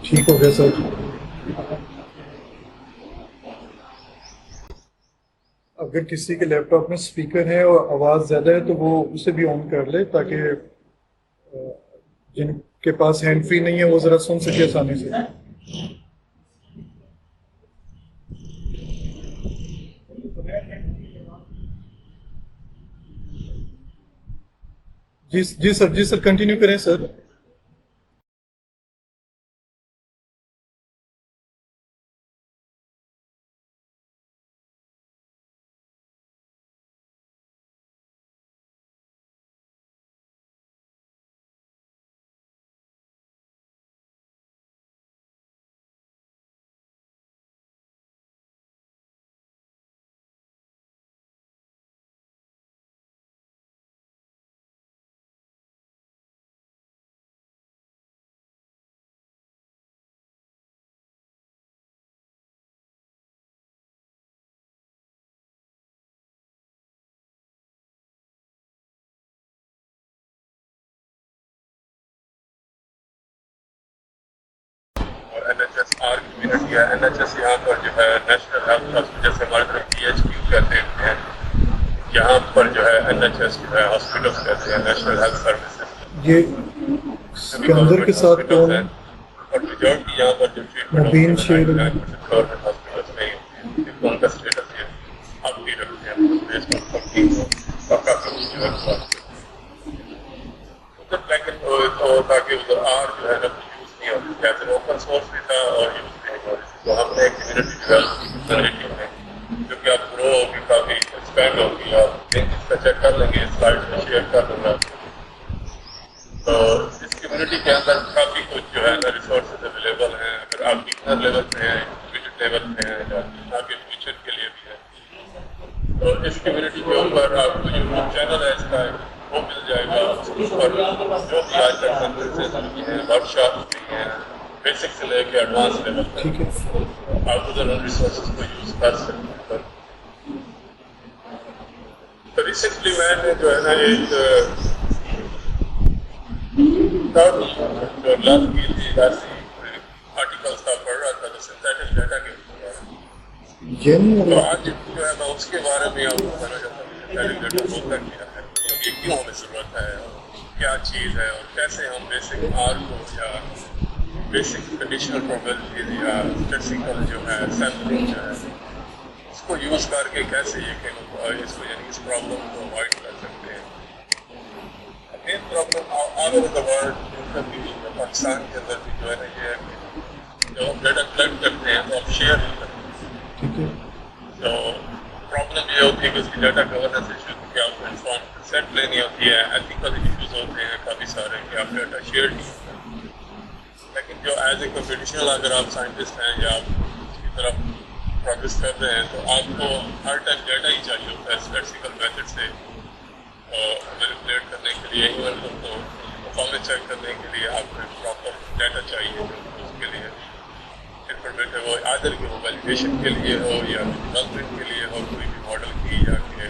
A: ठीक हो गया सर। अगर किसी के लैपटॉप में स्पीकर है और आवाज़ ज़्यादा है तो वो उसे भी ऑन कर ले ताकि जिनके पास हैंड फ्री नहीं है वो ज़रा सुन सके आसानी से। जी सर कंटिन्यू करें सर।
C: NHS कम्युनिटी है। NHS यहाँ पर जो है नेशनल हेल्थ ट्रस्ट, जैसे हमारे तरफ PHQ कहते हैं, यहाँ पर जो है NHS जो है हॉस्पिटल्स कहते हैं, नेशनल हेल्थ सर्विसेज।
A: ये सिकंदर के साथ कौन है?
C: और मेजॉरिटी यहाँ पर जो
A: मुबीन शेर
C: गवर्नमेंट हॉस्पिटल्स में ही उनका स्टेटस ये आप भी रखते हैं लेकिन ताकि उधर आर जो है ना यूज नहीं होती, जैसे ओपन सोर्स भी था और यूज भी नहीं हो रही थी। तो हमने एक कम्युनिटी डेवलप की कंसर्वेटिव में, जो कि आप ग्रो होगी, काफी एक्सपैंड होगी। आप लिंक इसका चेक कर लेंगे, स्लाइड में शेयर कर दूंगा। तो कम्युनिटी के अंदर काफ़ी कुछ जो है ना रिसोर्सेज अवेलेबल हैं। अगर आप बिगनर लेवल पे हैं, इंटरमीडिएट लेवल पे हैं, या आगे फ्यूचर के लिए भी है, तो इस कम्युनिटी के ऊपर आपको यूट्यूब चैनल है इसका वो मिल जाएगा। उस पर जो भी आज तक कॉन्फ्रेंसेज हुई हैं, वर्कशॉप हुई हैं, बेसिक से लेके एडवांस लेवल तक, आप उधर उन रिसोर्सेज को यूज़ कर सकते हैं। तो रिसेंटली मैंने जो है ना एक जो लास्ट की थी ऐसी आर्टिकल्स का पढ़ रहा था, तो सिंथेटिक डाटा के तो आज जो है मैं उसके बारे में आपको बताना चाहता हूँ सिंथेटिक डाटा होता क्या है, ये क्यों हमें ज़रूरत है, क्या चीज़ है, और कैसे हम बेसिक आर को या बेसिक कंडीशनल प्रोबेबिलिटीज या स्टैटिस्टिकल जो है सैम्पलिंग जो है इसको यूज़ करके कैसे ये इसको यानी इस प्रॉब्लम को अवॉइड कर सकते हैं। Main problem all over the world Pakistan के अंदर भी जो है ना ये जो हम डाटा कलेक्ट करते हैं तो आप शेयर नहीं करते। तो प्रॉब्लम ये होती है कि उसकी डाटा गवर्नेंस इशू कि आपको इन्फॉर्म कंसेंट लेनी होती है, एथिकल इशूज होते हैं काफ़ी सारे कि आप डाटा शेयर नहीं करते। लेकिन जो एज ए कंप्यूटेशनल अगर आप साइंटिस्ट हैं या आप उसकी तरफ प्रोग्रेस कर रहे हैं तो आपको हर टाइम डाटा ही चाहिए होता है स्टैटिस्टिकल मेथड से मैनिपुलेट करने के लिए, इवन उनको परफॉर्मेंस चेक करने के लिए आपको प्रॉपर डाटा चाहिए। उसके लिए इंफॉर्मेटिव हो आदर की हो, वैलिडेशन के लिए हो या डेवलपमेंट के लिए हो, कोई भी मॉडल की या कि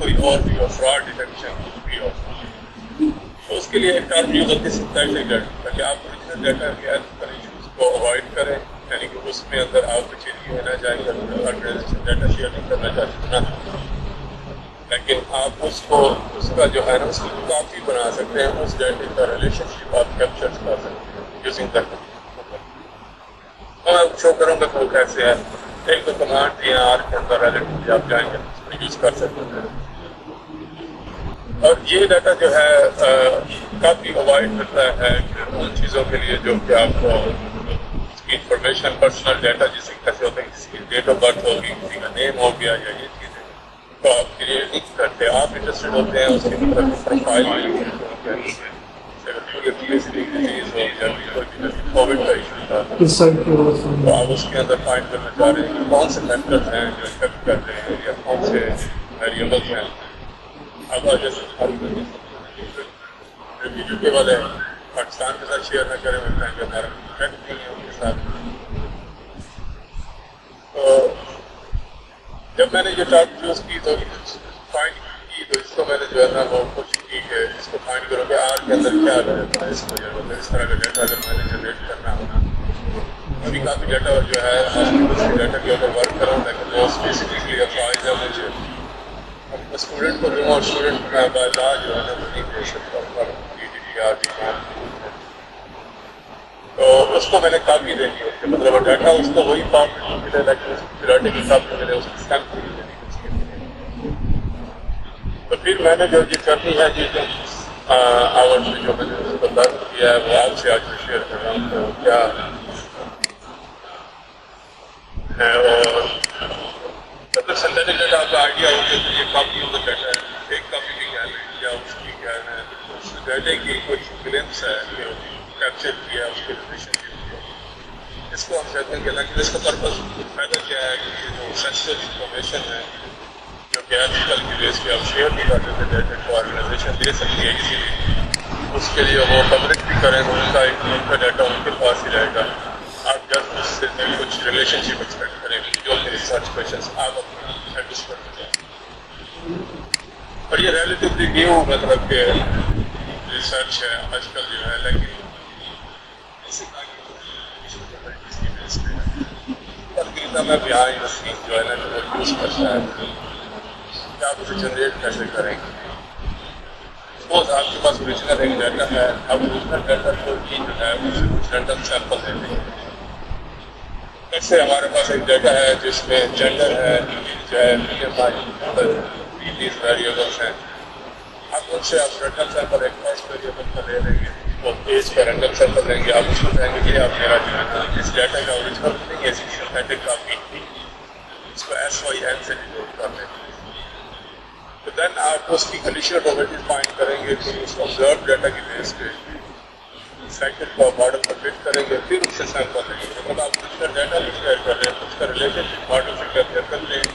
C: कोई और भी हो, फ्रॉड डिटेक्शन कुछ भी हो, तो उसके लिए एक टर्म यूज होती है सिंथेटिक डाटा, ताकि आप ओरिजिनल डाटा के एथिकल इशूज को अवॉइड करें, यानी कि उसमें अंदर आपको चीज़ ये ना जाएंगे ऑर्गेनाइजेशन डाटा शेयर नहीं करना चाहते ना, लेकिन आप उसको उसका जो है ना उसकी कॉपी बना सकते हैं, उस डाटा का रिलेशनशिप आप कैप्चर कर सकते हैं यूजिंग दैट। मैं शो करूँगा तो कैसे है, एक तो कमांड दिए आर के अंदर रिलेटिव आप जाएंगे उसको यूज़ कर सकते हैं। और ये डाटा जो है काफ़ी अवॉइड करता है उन चीज़ों के लिए जो कि आपको इंफॉर्मेशन पर्सनल डाटा जिसे कैसे होता है, किसी की डेट ऑफ बर्थ होगी, किसी का नेम हो गया या ये चीज़ें, तो आप क्रिएट नहीं करते, आप इंटरेस्टेड होते हैं उसकी प्रोफाइल कोविड का इशू था तो आप उसके अंदर फाइंड करना चाह रहे हैं कि कौन से फैक्टर्स हैं जो इफेक्ट कर रहे हैं या कौन से वेरिएबल्स हैं। अब जैसे वीडियो के वाले पाकिस्तान के साथ शेयर न करें, मैं कि हमारा इफेक्ट नहीं है उनके साथ। तो जब मैंने ये टर्म यूज़ की तो फाइंड की तो इसको मैंने जो है ना वो कोशिश की कि इसको फाइंड करो कि आर के अंदर क्या रहता है, इसको मतलब इस तरह का डाटा अगर मैंने जनरेट करना होगा। अभी काफ़ी डाटा जो है हॉस्पिटल डाटा के ऊपर वर्क कर रहा हूँ, लेकिन वो स्पेसिफिकली अप्लाइज है मुझे स्टूडेंट को दूँ और स्टूडेंट का बाजार जो है ना वो नहीं दे सकता पर तो उसको मैंने कापी देनी होती है, मतलब डाटा उसको वही फॉर्मेट मिले लेकिन उसकी डाटा की कापी मिले, उसकी सैम्पल देनी होती है। तो फिर मैंने जो ये करनी है जी आवर्स में जो मैंने उसको दर्ज किया है वो आपसे आज शेयर कर रहा हूँ। तो क्या है और मतलब सिंथेटिक डाटा आपका आइडिया हो कि ये कापी ऑफ द डाटा है, एक कापी की क्या है या उसकी क्या है, उस डाटे की कुछ ग्लिम्स है जो कैप्चर किया उसके रिलेशनशिप, इसको हम कहते हैं कि लेकिन इसका पर्पज फायदा क्या है कि ये जो सेंसिटिव इंफॉर्मेशन है जो कि एथिकल की बेस पे आप शेयर नहीं कर सकते, डाटा को ऑर्गेनाइजेशन दे सकती है इसीलिए उसके लिए वो पब्लिक भी करें तो उनका डाटा उनके पास ही रहेगा। आप जस्ट उससे कुछ रिलेशनशिप एक्सपेक्ट करें जो कि रिसर्च क्वेश्चन आप अपना एडजस्ट करते हैं। और ये रिलेटिवली न्यू मतलब कि रिसर्च है आजकल जो है, लेकिन तकरीबन में बिहाइंड द सीन जो है ना जो यूज़ करता है कि आप उसे जनरेट कैसे करेंगे। सपोज आपके पास ओरिजिनल एक डाटा है, आप ओरिजिनल डाटा को ही जो है उसे कुछ रैंडम सैंपल दे देंगे। जैसे हमारे पास एक डाटा है जिसमें जेंडर है, जो है BMI these वेरिएबल्स हैं, आप उनसे आप रैंडम सैंपल एक फर्स्ट वेरिएबल का ले लेंगे, वो एज का रैंडम सैंपल लेंगे, आप उसको कहेंगे कि आप मेरा जो है इस डाटा का ओरिजिनल नहीं है, इसकी सिंथेटिक कॉपी, इसको SYN से डिनोट कर लेंगे। तो देन आप उसकी कंडीशनल प्रोबेबिलिटी फाइंड करेंगे कि उस ऑब्जर्व डाटा की बेस पे साइकिल को मॉडल पर फिट करेंगे, फिर उससे सैंपल लेंगे। मतलब आप उसका डाटा भी शेयर कर रहे हैं, उसका रिलेशनशिप मॉडल से कैप्चर करते हैं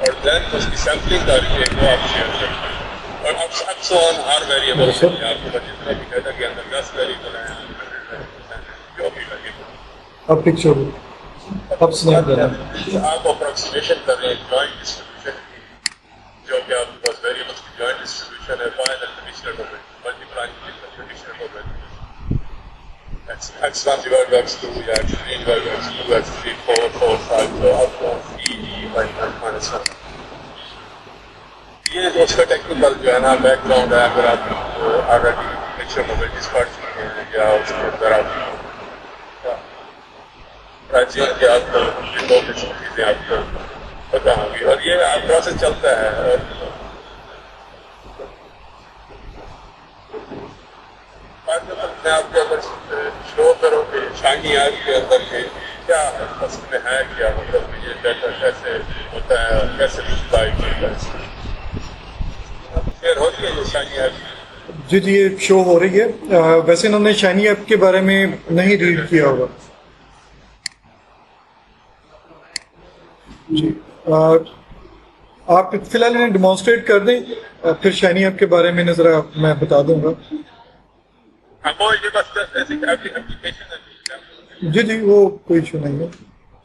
C: और देन उसकी सैम्पलिंग करके वो आप शेयर करते हैं। और अब so on her variable
A: Yes, sir.
C: में आपके पास जितना भी डाटा के अंदर 10 वेरिएबल हैं, 100 वेरिएबल हैं, जो भी लगे
A: अब पिक्चर अब स्नैप देना।
C: आप अप्रोक्सीमेशन कर रहे हैं जॉइंट डिस्ट्रीब्यूशन की, जो कि आपके पास वेरिएबल्स की जॉइंट डिस्ट्रीब्यूशन है, final conditional domain multiplying conditional domain x1 divided by x2 या x3 divided by x2 x3 4 4 5 तो up to e by minus 1। ये जो उसका टेक्निकल जो है ना बैकग्राउंड है, अगर आप ऑलरेडी मिक्सचर मोबिलिटीज पढ़ चुके हैं या उसके अंदर आप राज्यों के आपको बहुत अच्छी चीज़ें आपको पता होंगी और ये प्रोसेस चलता है। और मैं आपको अगर शो करूँ कि शाइनी ऐप के अंदर के क्या असल में है, क्या मतलब ये डाटा कैसे होता है और कैसे डिस्प्लाई होता है, शेयर हो रही है ये शाइनी ऐप।
A: जी जी, ये शो हो रही है। वैसे इन्होंने शाइनी ऐप के बारे में नहीं रीड किया होगा जी। आप फिलहाल इन्हें डिमॉन्स्ट्रेट कर दें, फिर शाइनी ऐप के बारे में ज़रा मैं बता दूंगा।
C: वो ये बस जस्ट ऐसी एप्लीकेशन है।
A: जी जी, वो कोई इशू नहीं है,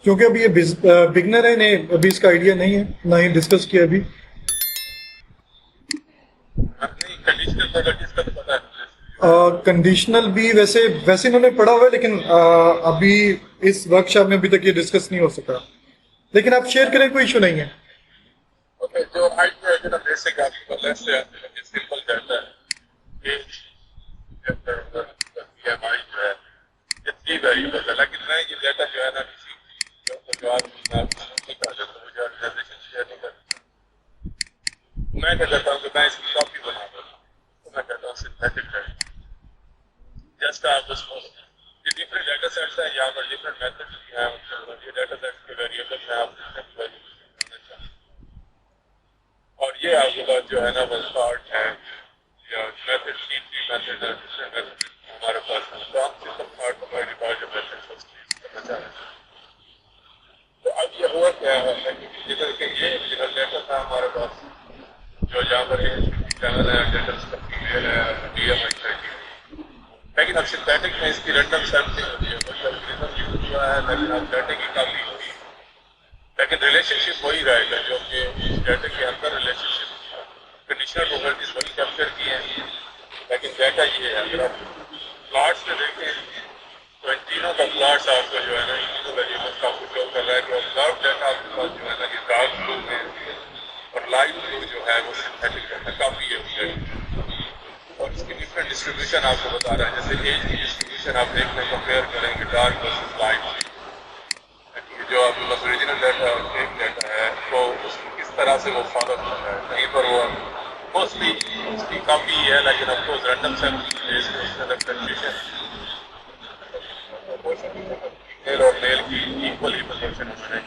A: क्योंकि अभी ये बिगनर है, इन्हें अभी इसका आइडिया नहीं है, ना ही डिस्कस किया अभी।
C: नहीं कंडीशनल प्रोपर्टीज का तो पता है।
A: कंडीशनल भी वैसे वैसे इन्होंने पढ़ा हुआ है, लेकिन अभी इस वर्कशॉप में अभी तक ये डिस्कस नहीं हो सका, लेकिन आप शेयर करें, कोई इशू नहीं है।
C: ओके, जो आइडिया है जो बेसिक आपको पता है, सिंपल डाटा है EMI जो है ये 3 वेरिएबल है, लेकिन मैं ये डाटा जो है ना किसी जो आदमी नहीं कर सकता, मुझे ऑर्गेनाइजेशन शेयर नहीं करता। मैं क्या करता हूँ कि मैं इसकी कॉपी बना दूँ, तो मैं कहता हूँ सिंथेटिक डाटा। जस्ट आप उसको ये डिफरेंट डाटा सेट्स हैं, यहाँ पर डिफरेंट मेथड भी हैं, ये डाटा सेट्स के वेरिएबल हैं, आप और ये आपके पास जो है ना वो पार्ट है या मेथड 3 मेथड है, दूसरे मेथड हमारे पास है, तो हम सिंपल पार्ट को डिवाइड मेथड को यूज करना चाह रहे हैं। तो अब ये हुआ क्या है कि जिधर के ये जिधर डाटा था हमारे पास जो यहाँ पर चैनल है, डाटा का फीमेल है, DMI है, लेकिन अब सिंथेटिक में इसकी रैंडम सैम्पलिंग होती है, कोई एल्गोरिथम यूज हुआ है, लेकिन अब डाटा की कॉपी होगी, लेकिन रिलेशनशिप वही रहेगा जो कि डाटा के अंदर रिलेशनशिप कंडीशनल प्रोपर्टीज वही कैप्चर की हैं, लेकिन डाटा ये है। अगर आप प्लॉट्स में देखें तो इन तीनों का प्लॉट्स आपको जो है ना इन तीनों वेरिएबल्स का आपको शो कर रहा है कि ऑब्जर्व डाटा आपके पास जो है ना ये डार्क ब्लू में और लाइट ब्लू जो है वो सिंथेटिक डाटा काफ़ी है उससे, और इसकी डिफरेंट डिस्ट्रीब्यूशन आपको बता रहा है। जैसे एज की डिस्ट्रीब्यूशन आप देख लें, कंपेयर करेंगे डार्क वर्सेस लाइट, जो आपके पास ओरिजिनल डाटा और फेक डाटा है तो उसको किस तरह से वो फॉलो कर रहा है। कहीं पर वो मोस्टली उसकी कॉपी है, लेकिन अफकोर्स रैंडम सैम्पलिंग की बेस पे उसके अंदर कंफ्यूजन मेल और मेल की इक्वली प्रोपोर्शन उसने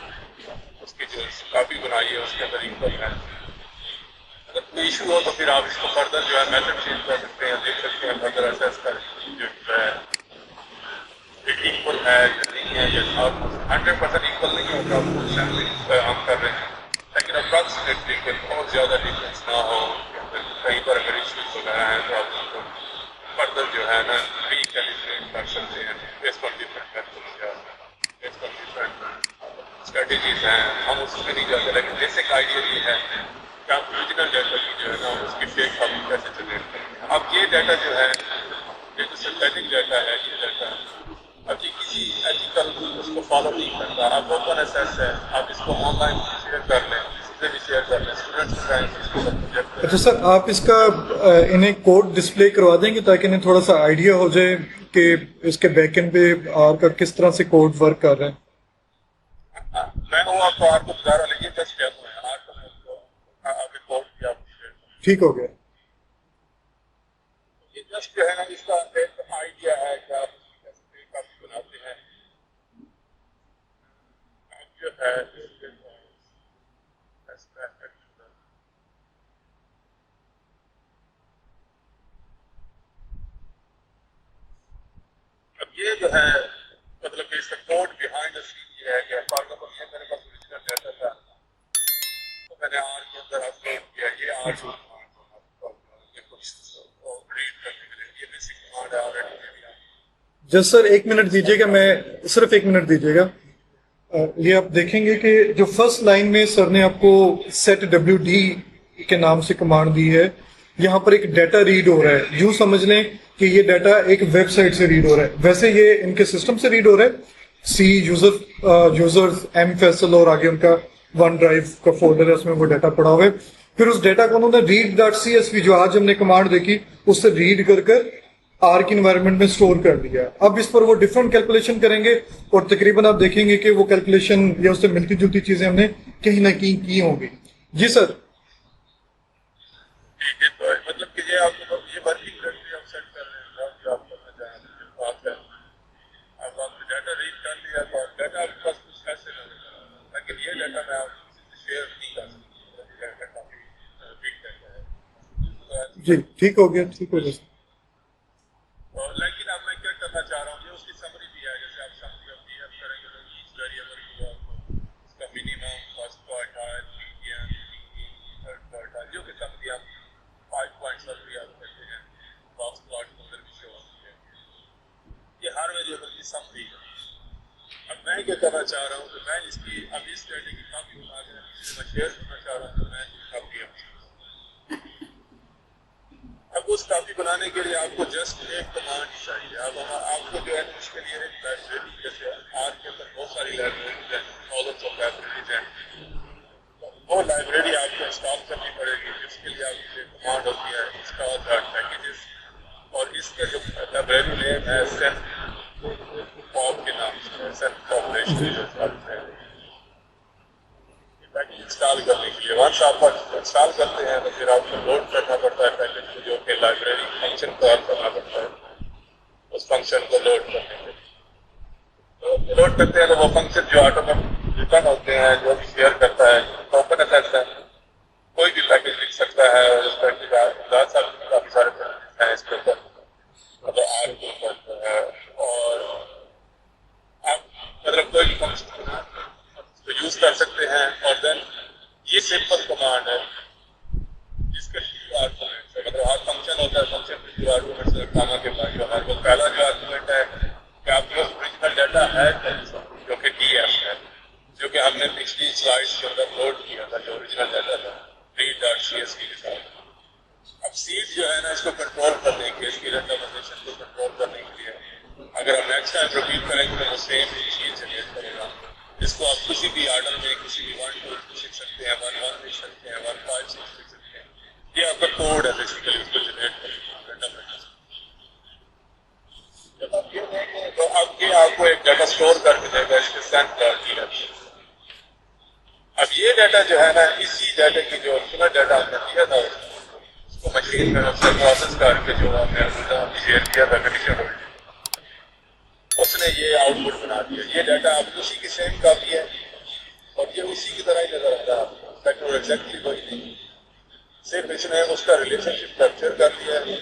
C: उसकी जो कॉपी बनाई है उसके अंदर इक्वल है। अगर कोई इशू हो तो फिर आप इसको फर्दर जो है मेथड चेंज कर सकते हैं, देख सकते हैं फर्दर असेस कर जो है इक्वल है या नहीं है, या 100% इक्वल नहीं होगा हम कर रहे हैं, लेकिन अप्रॉक्सीमेटली कोई बहुत ज़्यादा डिफरेंस ना हो, कहीं पर अगर इश्यूज वगैरह हैं तो आप उसको फर्दर जो है ना रिकैलिब्रेट कर सकते हैं बेस्ड ऑन डिफरेंट मेथड्स या बेस्ड ऑन डिफरेंट स्ट्रेटजीज हैं। हम उसमें नहीं जाते, लेकिन बेसिक आइडिया ये है कि आप ओरिजिनल डाटा की जो है ना उसकी फेक कॉपी कैसे जनरेट करें। अब ये डाटा जो है, ये जो सिंथेटिक डाटा है, ये डाटा अभी किसी एथिकल उसको फॉलो नहीं करता। आप ओपन एसेस है, आप इसको ऑनलाइन शेयर कर लें, किसी से भी शेयर कर लें, स्टूडेंट्स के टाइम इसको प्रोजेक्ट।
A: अच्छा सर, आप इसका इन्हें कोड डिस्प्ले करवा देंगे ताकि इन्हें थोड़ा सा आइडिया हो जाए कि इसके बैकएंड पे आर का किस तरह से कोड वर्क कर रहे हैं।
C: मैं वो आपको आर को बता रहा, लेकिन जस्ट क्या है आर को मैं उसको अभी कोड किया
A: ठीक हो गया।
C: ये जस्ट जो है ना इसका एक आइडिया है कि आप कैसे कॉपी बनाते हैं जो है ये जो है मतलब कि इसका कोड बिहाइंड द सीन ये है कि फॉर एग्जांपल ये मेरे पास ओरिजिनल डाटा था तो मैंने आर के अंदर अपलोड किया ये आर जो ये कुछ रीड करने के लिए ये बेसिक कमांड है ऑलरेडी मेरी।
A: जस्ट सर 1 मिनट दीजिएगा, मैं सिर्फ 1 मिनट दीजिएगा। ये आप देखेंगे कि जो फर्स्ट लाइन में सर ने आपको सेट WD के नाम से कमांड दी है, यहाँ पर एक डाटा रीड हो रहा है। यूं समझ लें कि ये डाटा एक वेबसाइट से रीड हो रहा है, वैसे ये इनके सिस्टम से रीड हो रहा है। सी यूजर्स एम फैसल और आगे उनका वन ड्राइव का फोल्डर है, उसमें वो डाटा पड़ा हुआ है। फिर उस डाटा को उन्होंने read.csv जो आज हमने कमांड देखी उससे रीड कर आर की एनवायरनमेंट में स्टोर कर दिया। अब इस पर वो डिफरेंट कैलकुलेशन करेंगे और तकरीबन आप देखेंगे कि वो कैलकुलेशन या उससे मिलती जुलती चीजें हमने कहीं ना कहीं की होंगी। जी सर।
C: ठीक है, तो मतलब कि ये आपको ये वर्किंग डायरेक्टरी आप सेट कर रहे हैं जो आप करना चाह रहे हैं बात है। अब आपने डाटा रीड कर लिया तो डाटा आपके पास कुछ कैसे लगेगा, लेकिन ये डाटा मैं आपको किसी से शेयर नहीं कर सकता, डाटा काफी बिग डाटा है।
A: जी ठीक हो गया, ठीक हो गया।
C: और लेकिन अब मैं क्या करना चाह रहा हूँ, ये उसकी समरी भी है, जैसे आप समरी ऑफ डीएफ करेंगे तो ईच वेरिएबल को आपको इसका minimum first quartile median third quartile जो कि समरी आप 5 पॉइंट समरी आप करते हैं बॉक्स प्लॉट के अंदर भी शो होती है। ये हर वेरिएबल की समरी है। अब मैं क्या करना चाह रहा हूँ कि मैं इसकी अब इस डाटा की कॉपी बना के मैं शेयर करना चाह रहा हूँ, तो मैं कॉपी अब उस कॉपी बनाने के लिए आपको जस्ट एक कमांड चाहिए। अब आपको जो है उसके लिए एक लाइब्रेरी, जैसे आर के अंदर बहुत सारी लाइब्रेरीज हैं, थाउजेंड्स ऑफ लाइब्रेरीज हैं, वो लाइब्रेरी आपको इंस्टॉल करनी पड़ेगी, जिसके लिए आपकी कमांड होती है इंस्टॉल पैकेजेस। और इसका जो लाइब्रेरी नेम है सेट पॉप के नाम से, सेट पॉपुलेशन पैकेज इंस्टॉल करने के लिए। वंस आप इंस्टॉल करते हैं तो फिर आपको लोड करना पड़ता है पैकेज को, जो कि लाइब्रेरी फंक्शन कॉल करना पड़ता है। उस फंक्शन को लोड करने के लिए लोड करते हैं तो वो फंक्शन जो ऑटोमेटिक रिटर्न होते हैं, जो भी शेयर करता है, ओपन करता है, कोई भी पैकेज लिख सकता है। और उस पैकेज काफी सारे पैकेज हैं इसके ऊपर, मतलब आर के ऊपर, और आप मतलब कोई भी फंक्शन तो यूज कर सकते हैं। और देन ये सिंपल कमांड है जिसका आर्गुमेंट है, मतलब हर फंक्शन होता है, फंक्शन के जो आर्गुमेंट्स है कामा के पास जो हमारे पास पहला जो आर्गुमेंट है कि आपके पास ओरिजिनल डाटा है जो कि डीएफ है, जो कि हमने पिछली स्लाइड्स के अंदर लोड किया था, जो ओरिजिनल डाटा था read.csv के साथ। अब सीड जो है ना, इसको कंट्रोल करने के, इसकी रेंडमाइजेशन को कंट्रोल करने के लिए अगर हम नेक्स्ट टाइम रिपीट करेंगे तो वो सेम चीज जनरेट करेगा। इसको आप किसी भी ऑर्डर में किसी भी 1 2 लिख सकते हैं, 1 1 लिख सकते हैं, 1 5 6 लिख सकते हैं। ये आपका कोड है बेसिकली, उसको जनरेट करने जब आप ये देंगे तो अब ये आपको एक डाटा स्टोर करके देगा इसके सेंट। अब ये डाटा जो है ना, इसी डाटा की जो ओरिजिनल डाटा हमने दिया था उसको मशीन में उससे प्रोसेस करके जो हमने शेयर किया था कंडीशन, उसने ये आउटपुट बना दिया। ये डाटा आप उसी की सेम कॉपी है और ये उसी की तरह ही नजर आता है आपको, और एग्जैक्टली वही नहीं, सिर्फ इसने उसका रिलेशनशिप कैप्चर कर दिया है।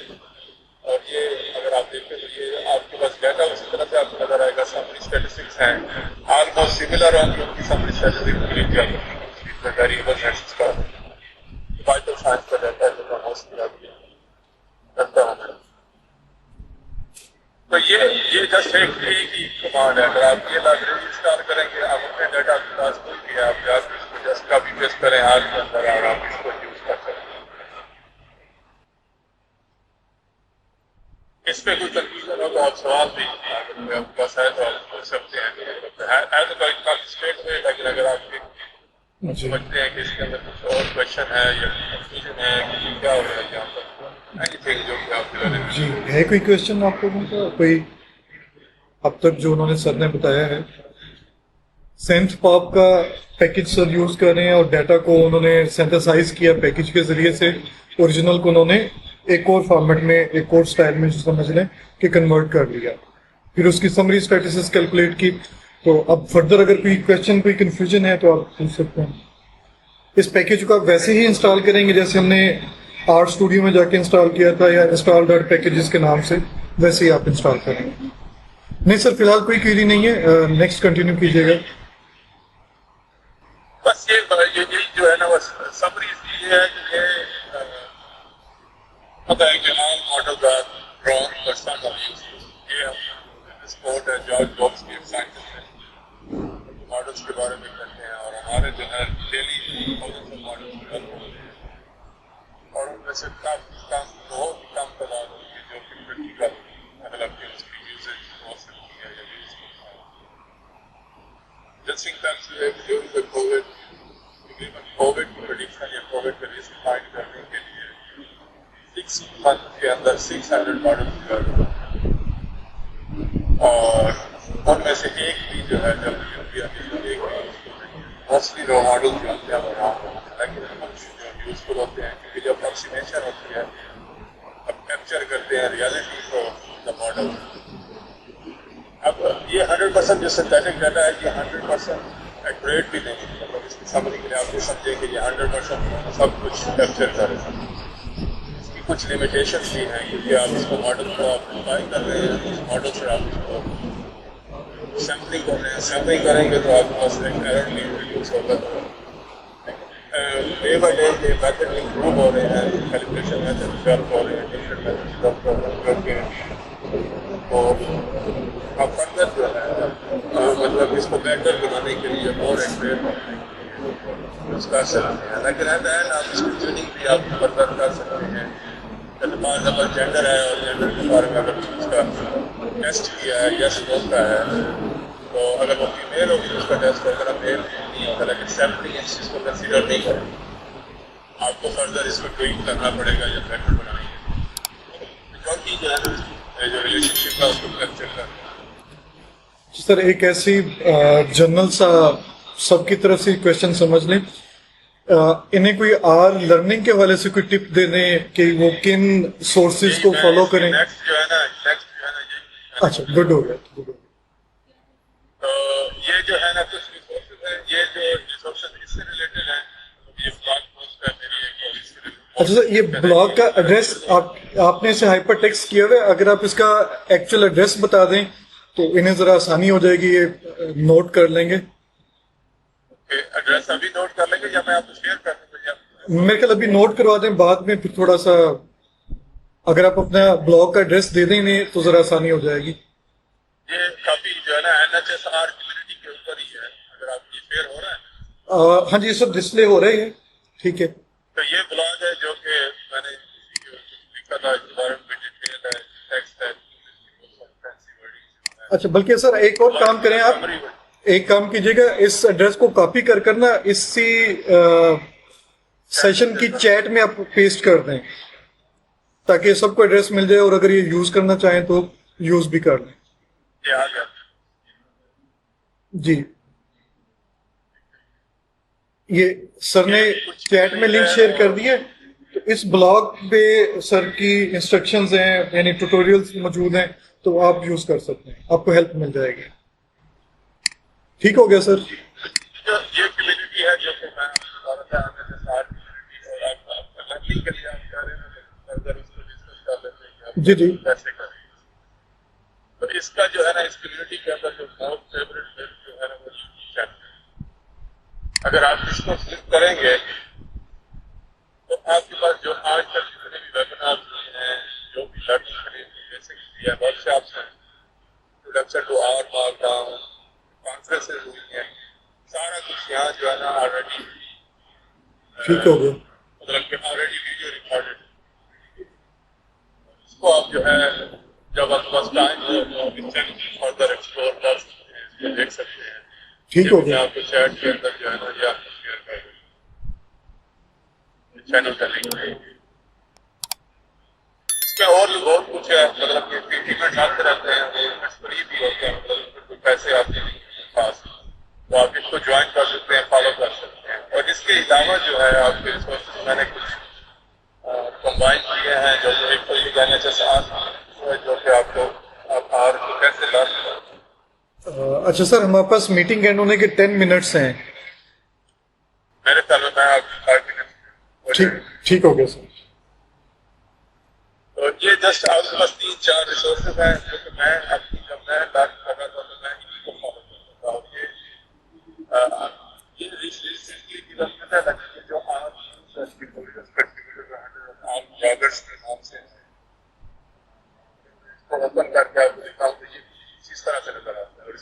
C: और ये अगर आप देखें तो ये आपके पास डाटा उसी तरह से आपको नजर आएगा। समरी स्टैटिस्टिक्स हैं ऑलमोस्ट सिमिलर होंगी उनकी समरी स्टैटिस्टिक्स वेरिएबल्स हैं, इसका वाइटल साइंस का डाटा है जो मोस्टली आपकी करता हूँ। तो ये जस्ट एक ही कमांड है। अगर आप ये लाइब्रेरी इंस्टॉल करेंगे, आप अपने डाटा के पास कोई भी आप जाकर इसको जस्ट कॉपी पेस्ट करें आर के अंदर और आप इसको यूज कर सकते हैं। इस पे कोई कंफ्यूजन हो तो आप सवाल भी अगर आपके पास है तो आप पूछ सकते हैं। है तो कोई काफी स्ट्रेट वे, लेकिन अगर आप समझते हैं कि इसके अंदर कुछ और क्वेश्चन है या कंफ्यूजन है कि क्या हो रहा है यहाँ पर, एनीथिंग जो कि आप
A: जी है कोई क्वेश्चन आप लोगों का, कोई अब तक जो उन्होंने सर ने बताया है। सेंथ पॉप का पैकेज सर यूज कर रहे हैं और डाटा को उन्होंने सिंथेसाइज किया पैकेज के जरिए से, ओरिजिनल को उन्होंने एक और फॉर्मेट में, एक और स्टाइल में जो समझ लें कि कन्वर्ट कर लिया, फिर उसकी समरी स्टैटिस्टिक्स कैलकुलेट की। तो अब फर्दर अगर कोई क्वेश्चन, कोई कंफ्यूजन है तो आप पूछ सकते हैं। इस पैकेज को आप वैसे ही इंस्टॉल करेंगे जैसे हमने आर स्टूडियो में जाके इंस्टॉल किया था, या इंस्टॉल.पैकेजेस के नाम से, वैसे ही आप इंस्टॉल करेंगे। नहीं सर, फिलहाल कोई क्वेरी नहीं है, नेक्स्ट कंटिन्यू कीजिएगा।
C: बस ये जो है ना, बस समरी ये है कि ये पता है कि all models are wrong but some are useful. ये हम स्पोर्ट है जॉर्ज बॉक्स की साइंटिस्ट है, मॉडल्स के बारे में कहते हैं और हमारे जो है daily thousands of models develop होते हैं और उनमें से बहुत कम तादाद होती है जो कि प्रैक्टिकल अगर आपके उसकी यूजेज हो सकती है या यूज होता है। Just in terms during the Covid, तकरीबन कोविड की प्रेडिक्शन या कोविड का रिस्क फाइंड करने के लिए 6 मंथ के अंदर 600 मॉडल्स डेवलप और उनमें से एक भी जो है जब इंडिया में एक मोस्टली रॉ मॉडल जो होते हैं लेकिन कुछ जो यूजफुल होते हैं क्योंकि जब अप्रोक्सीमेशन होती है अब कैप्चर करते हैं रियलिटी को द मॉडल। अब ये 100% जो सिंथेटिक डाटा है ये 100% एक्यूरेट भी नहीं है, मतलब इसकी समझने के लिए आप ये समझें कि ये 100% सब कुछ कैप्चर कर रहे हैं। इसकी कुछ लिमिटेशन भी हैं क्योंकि आप इसको मॉडल को आप अप्लाई कर रहे हैं, इस मॉडल से आप इसको सैम्पलिंग कर रहे हैं, सैम्पलिंग करेंगे तो आपके पास एक एरर नहीं रिड्यूस होगा। डे बाई डे ये मैथड इम्प्रूव हो रहे हैं, कैलिब्रेशन मैथड डेवलप हो रहे हैं, डिफरेंट मैथड डेवलप हो रहे हैं तो आप फर्दर जो है मतलब इसको बेटर बनाने के लिए और एक्यूरेट बनाने के लिए यूज कर सकते हैं। लेकिन एट द एंड आप इसकी ट्यूनिंग भी आप फर्दर कर सकते हैं। अगर जेंडर है और जेंडर के बारे में अगर उसका टेस्ट किया है यस होता है तो अगर वो फीमेल होगी तो उसका टेस्ट अगर मेल नहीं होता, लेकिन सैम्पलिंग इस चीज़ को कंसिडर नहीं करें। आपको फर्दर इसको ट्वीट करना पड़ेगा या बेटर बनाएंगे क्योंकि जो है जो रिलेशनशिप है उसको कैप्चर करना।
A: सर एक ऐसी जनरल सा सबकी तरफ से क्वेश्चन समझ लें, इन्हें कोई आर लर्निंग के हवाले से कोई टिप दे दें कि वो किन सोर्सेज को फॉलो करें।
C: नेक्स्ट जो है ना ये
A: अच्छा, गुड हो गया, गुड हो गया।
C: तो ये जो है ना कुछ रिसोर्सेज है, ये जो रिसोर्सेज इससे रिलेटेड है, ये ब्लॉग पोस्ट है मेरी एक और इससे related।
A: अच्छा सर, ये ब्लॉग का एड्रेस आपने इसे हाइपर टेक्स्ट किया हुआ है, अगर आप इसका एक्चुअल एड्रेस बता दें तो इन्हें जरा आसानी हो जाएगी, ये नोट कर लेंगे।
C: एड्रेस अभी नोट कर लेंगे या मैं आपको शेयर कर दूं?
A: मेरे ख्याल अभी नोट करवा दें, बाद में फिर थोड़ा सा अगर आप अपना ब्लॉग का एड्रेस दे दें इन्हें तो जरा आसानी हो जाएगी।
C: ये काफी जो है ना NHSR कम्युनिटी के ऊपर ही है, अगर आप ये शेयर हो रहा है।
A: हाँ जी सर, डिस्प्ले हो रहे हैं, ठीक है।
C: तो ये ब्लॉग है जो कि मैंने लिखा था, इस बारे में डिटेल है, टेक्स्ट है,
A: अच्छा, बल्कि सर एक और काम करें, आप एक काम कीजिएगा, इस एड्रेस को कॉपी कर करना इसी सेशन की चैट में आप पेस्ट कर दें ताकि सबको एड्रेस मिल जाए और अगर ये यूज करना चाहें तो यूज भी कर लें।
C: ये आ गया
A: जी, ये सर ने चैट में लिंक शेयर कर दिया, तो इस ब्लॉग पे सर की इंस्ट्रक्शंस हैं यानी ट्यूटोरियल्स मौजूद हैं, तो आप यूज कर सकते हैं, आपको हेल्प मिल जाएगी। ठीक हो गया सर।
C: ये कम्युनिटी है जो कि मैं आपको बता रहा था, NHSR कम्युनिटी, और आप लर्निंग के लिए आप कह रहे हैं फर्दर उसको डिस्कस कर लेते हैं
A: जी जी,
C: कैसे करें। तो इसका जो है ना इस कम्युनिटी के अंदर जो मोस्ट फेवरेट जो है ना वो चैट है। अगर आप इसको क्लिक करेंगे तो आपके पास जो आज तक जितने भी वेबिनार हुए हैं, जो भी लर्निंग के लिए बेसिक है, वर्कशॉप्स हैं, introduction to R markdown, conferences हुई हैं, सारा कुछ यहाँ जो है ना ऑलरेडी
A: ठीक हो गया,
C: मतलब कि ऑलरेडी वीडियो रिकॉर्डेड। इसको आप जो है जब आपके पास टाइम हो तो आप इस चैनल को फर्दर एक्सप्लोर कर सकते हैं, इसको देख सकते हैं।
A: ठीक हो गया।
C: आपको चैट के अंदर जो है ना ये आपको शेयर कर चैनल का लिंक है। इसमें और भी बहुत कुछ है, मतलब कि इवेंट्स आते रहते हैं, वो इवेंट्स फ्री भी होते हैं, मतलब कोई पैसे आते नहीं खास, तो आप इसको ज्वाइन कर सकते हैं, फॉलो कर सकते हैं। और इसके अलावा जो है आपके रिसोर्सेज मैंने कुछ कंबाइन किए हैं, जो कि एक तो ये NHSR जो कि आपको आप आर को कैसे लर्न करें।
A: अच्छा सर, हमारे पास मीटिंग एंड होने के 10 मिनट्स हैं।
C: मेरे ख्याल में मैं आपको 5 मिनट
A: ठीक हो गया सर।
C: तो ये जस्ट आपके पास 3-4 रिसोर्सेज हैं जो कि मैं अपनी जब मैं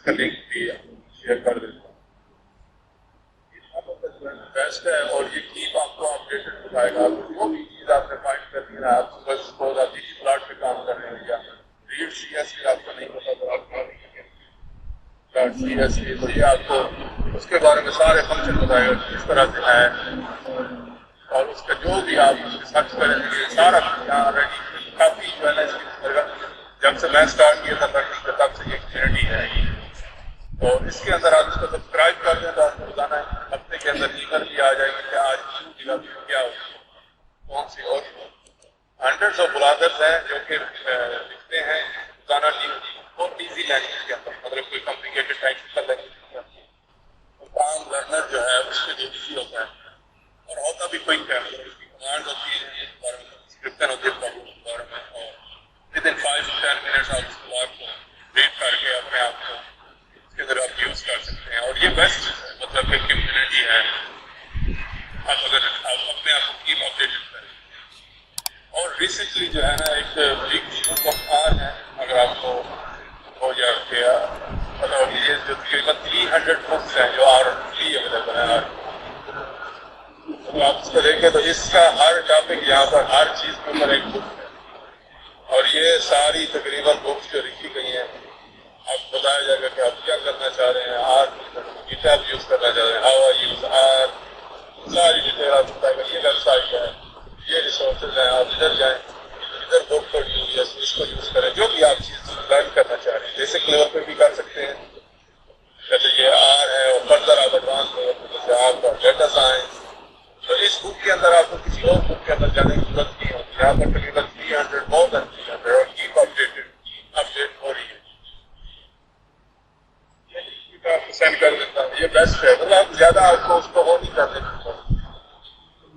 C: इसका लिंक भी शेयर कर देता हूँ। बेस्ट है और ये कीप आपको अपडेटेड दिखाएगा। आपको जो भी चीज़ आपने फाइंड करनी है, आप सुबह सपोज आप किसी प्लाट पे काम कर रहे हैं या रीड CS भी आपको नहीं पता तो आप प्लाट CS तो ये आपको उसके बारे में सारे फंक्शन बताएगा किस तरह से है, और उसका जो भी आप सर्च करेंगे सारा यहाँ रेडी काफ़ी जो है ना इसकी जब से मैं स्टार्ट किया था तब से ये कम्युनिटी है। और इसके अंदर आप इसको सब्सक्राइब कर दें तो आपको रोजाना हफ्ते के अंदर ईमेल भी आ जाएगी कि आज क्या हो कौन सी और हंड्रेड्स ऑफ ब्लॉगर्स हैं जो कि लिखते हैं रोजाना बहुत ईजी लैंग्वेज के अंदर, मतलब कोई कॉम्प्लिकेटेड टेक्निकल लैंग्वेज के अंदर। काम लर्नर जो है उसके लिए ईजी होता है और होता भी क्विक है, मतलब उसकी कमांड होती है डिस्क्रिप्शन होती है बारे में, और विद इन 5 to 10 मिनट्स आप उस ब्लॉग को रीड करके अपने आप को इसके अंदर आप यूज कर सकते हैं। और ये बेस्ट मतलब कि कम्युनिटी है आप अगर आप अपने आप को कीप अपडेटेड करें। और रिसेंटली जो है ना एक बिग ग्रुप ऑफ आर है, अगर आपको हो जाए पता होगी, ये जो तकरीबन 300 बुक्स हैं जो आर फ्री अवेलेबल है। तो आप उसको देखें तो इसका हर टॉपिक यहाँ पर हर चीज़ के ऊपर एक बुक है, और ये सारी तकरीबन बुक्स जो लिखी गई हैं आपको बताया जाएगा कि आप क्या करना चाह रहे हैं, आर गिटहब यूज करना चाह रहे हैं, हाउ आई यूज आर, सारी डिटेल आपको बताएगा। ये वेबसाइट है, ये रिसोर्सेज हैं, आप इधर जाएं, इधर बुक को इसको यूज करें, जो भी आप चीज लर्न करना चाह रहे हैं। बेसिक लेवल पे भी कर सकते हैं, जैसे ये आर है, और फर्दर आप एडवांस लेवल पे जैसे आपका डेटा साइंस। तो इस बुक के अंदर आपको किसी और बुक के अंदर जाने की जरूरत नहीं होती। यहाँ पर तकरीबन 300 मोर देन 300 और कीप अपडेट हो रही है। आपको सेंड कर देता हूँ, ये बेस्ट है। मतलब आप ज्यादा आपको उसको वो नहीं कर देते,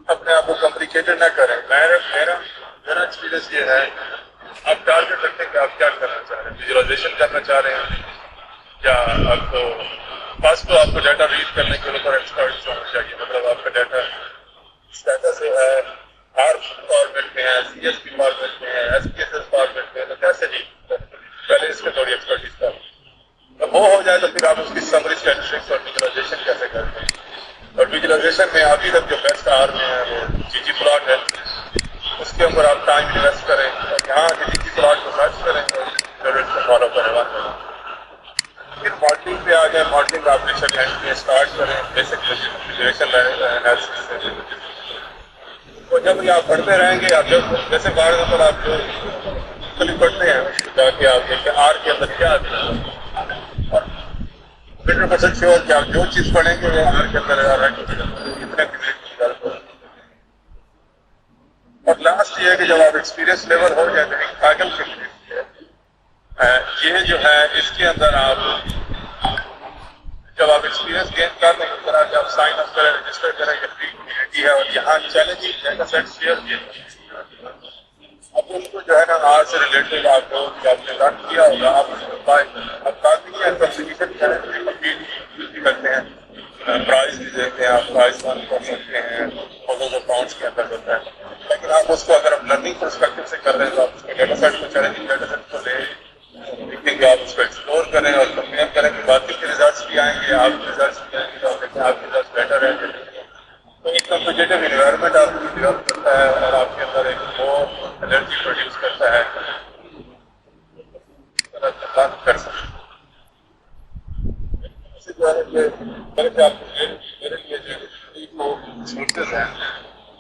C: अपने आप को कॉम्प्लिकेटेड ना करें। मेरा एक्सपीरियंस ये है, आप टारगेट रखते हैं कि आप क्या करना चाह रहे हैं, विजुअलाइजेशन करना चाह रहे हैं, या आपको फर्स्ट तो आपको डाटा रीड करने के ऊपर एक्सपर्ट होना चाहिए। मतलब आपका डाटा स्टेटस जो है आर फॉर्मेट में है, CSV फॉर्मेट में है, SPSS फॉर्मेट में है, तो कैसे रीड पहले इसमें थोड़ी एक्सपर्टीज कर, तो वो हो जाए तो फिर आप उसकी समरी स्टैटिस्टिक्स और विजुअलाइजेशन कैसे करते हैं। और विजुअलाइजेशन में अभी तक जो बेस्ट आर में है वो ggplot है, उसके ऊपर आप टाइम इन्वेस्ट करें और यहाँ के ggplot को सर्च करें और ट्यूटोरियल को फॉलो करें। फिर मॉडलिंग पे आ जाए, मॉडलिंग एप्लीकेशन में स्टार्ट करें बेसिक कन्फिगरेशन एनालिसिस से। तो जब ये आप पढ़ते रहेंगे, आप जब जैसे फॉर एग्जाम्पल आप जो पढ़ते हैं जाके आप देखिए आर के अंदर क्या आता है, और 100% श्योर कि आप जो चीज पढ़ेंगे वो आर के अंदर इतना। और लास्ट ये है कि जब आप एक्सपीरियंस लेवल हो जाते हैं कागल के लिए, ये जो है इसके अंदर आप जब आप एक्सपीरियंस गेन कर लेंगे, फिर आप जब साइन अप करें, रजिस्टर करें, ये फ्री कम्युनिटी है और यहाँ चैलेंजिंग डेटा सेट शेयर किए। अब उनको जो है ना आर से रिलेटेड आपको आपने लर्न किया होगा, आप कंपटीशन करते हैं, प्राइस भी देते हैं, आप प्राइस वन कर सकते हैं, थाउजेंड ऑफ पाउंड्स के अंदर होता है। लेकिन आप उसको अगर आप लर्निंग परस्पेक्टिव से कर रहे हैं तो आप उसके डेटा सेट को चैलेंजिंग डेटा सेट को देखेंगे, आप उसको एक्सप्लोर करें और कंपेयर करें कि बाकी के रिजल्ट्स भी आएंगे, आपके रिजल्ट्स भी आएंगे, तो देखें आपके रिजल्ट्स बेटर है। तो एक कॉम्पिटिटिव इन्वायरमेंट आपको डेवलप करता है और आपके अंदर एक मोर एनर्जी प्रोड्यूस करता है, कर सकते हैं। मेरे लिए जो रिसोर्सेज हैं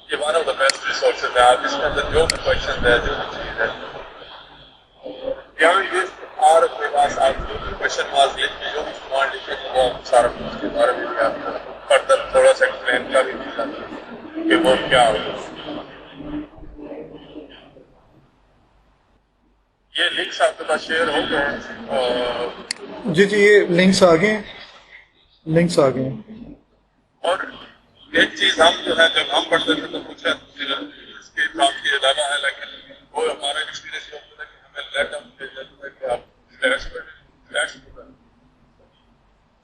C: ये one of the best resources है। आप इसके अंदर जो भी क्वेश्चन है, जो भी चीज़ है, ये और अपने पास आप जो भी क्वेश्चन मार्क लिख के जो भी कमांड लिखेंगे वो सारा उसके बारे में भी आपको फर्दर थोड़ा सा एक्सप्लेन कर दीजिएगा कि वो क्या होगा। ये लिंक्स आपके पास शेयर हो गए।
A: जी ये लिंक्स आ गए, लिंक्स आ गए। और
C: एक चीज हम जो है जब हम पढ़ते थे तो कुछ इसके काम के अलावा है, लेकिन वो हमारा एक्सपीरियंस ये होता है कि हमें लेट अप कि आप फ्लैश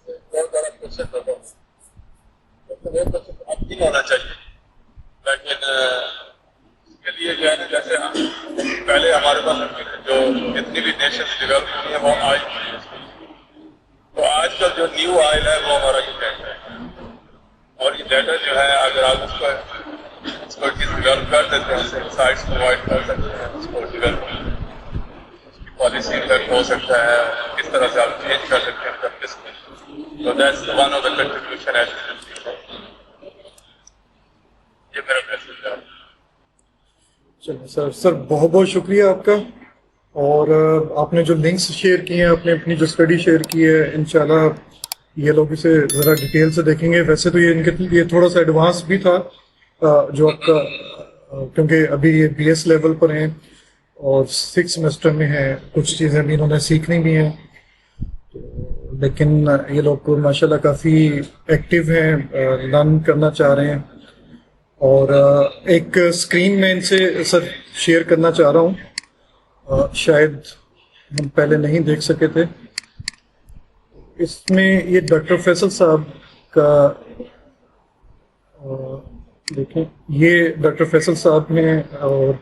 C: बहुत बड़ा क्वेश्चन होता है, तो वो क्वेश्चन अब नहीं होना चाहिए। लेकिन इसके लिए जो है ना, जैसे पहले हमारे पास जो जितनी भी नेशन डेवलप हुई है वो आई, तो जो न्यू आयल है वो हमारा ये डाटा है, और ये डाटा जो है अगर आप उसको डेवलप कर देते हैं, साइट्स प्रोवाइड कर सकते हैं, उसको डेवलप पॉलिसी इफेक्ट हो सकता है, किस तरह से आप चेंज कर सकते हैं प्रैक्टिस में। तो that's one of the contribution ये मेरा मैसेज है।
A: चलिए सर बहुत बहुत शुक्रिया आपका। और आपने जो लिंक्स शेयर किए हैं, आपने अपनी जो स्टडी शेयर की है, इंशाल्लाह ये लोग इसे ज़रा डिटेल से देखेंगे। वैसे तो ये इनके लिए थोड़ा सा एडवांस भी था जो आपका, क्योंकि अभी ये BS लेवल पर हैं और 6 सेमेस्टर में है, कुछ चीज़ें भी इन्होंने सीखनी भी हैं। तो लेकिन ये लोग माशाल्लाह काफ़ी एक्टिव हैं, लर्न करना चाह रहे हैं। और एक स्क्रीन में इनसे सर शेयर करना चाह रहा हूँ, शायद हम पहले नहीं देख सके थे। इसमें ये डॉक्टर फैसल साहब का देखें, ये डॉक्टर फैसल साहब ने और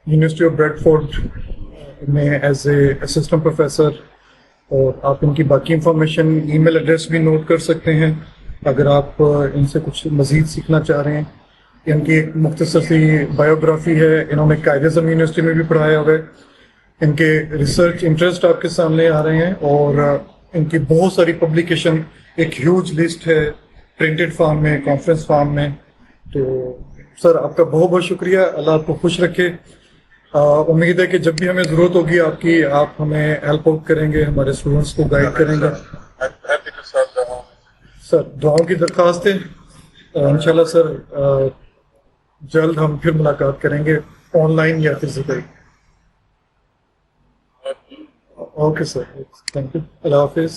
A: यूनिवर्सिटी ऑफ ब्रेडफोर्ड में एज ए असिस्टेंट प्रोफेसर, और आप इनकी बाकी इंफॉर्मेशन, ईमेल एड्रेस भी नोट कर सकते हैं अगर आप इनसे कुछ मज़ीद सीखना चाह रहे हैं। इनकी एक मुख्तसर सी बायोग्राफी है, इन्होंने कायद-ए-आज़म यूनिवर्सिटी में भी पढ़ाया हुआ है। इनके रिसर्च इंटरेस्ट आपके सामने आ रहे हैं और इनकी बहुत सारी पब्लिकेशन, एक ह्यूज लिस्ट है प्रिंटेड फॉर्म में, कॉन्फ्रेंस फॉर्म में। तो सर आपका बहुत बहुत शुक्रिया, अल्लाह आपको खुश रखे। उम्मीद है कि जब भी हमें ज़रूरत होगी आपकी, आप हमें हेल्प आउट करेंगे, हमारे स्टूडेंट्स को गाइड करेंगे। सर दुआओं की दरख्वास्त है, इंशाल्लाह सर जल्द हम फिर मुलाकात करेंगे, ऑनलाइन या physical. Okay sir, thank you, अल्लाह हाफिज।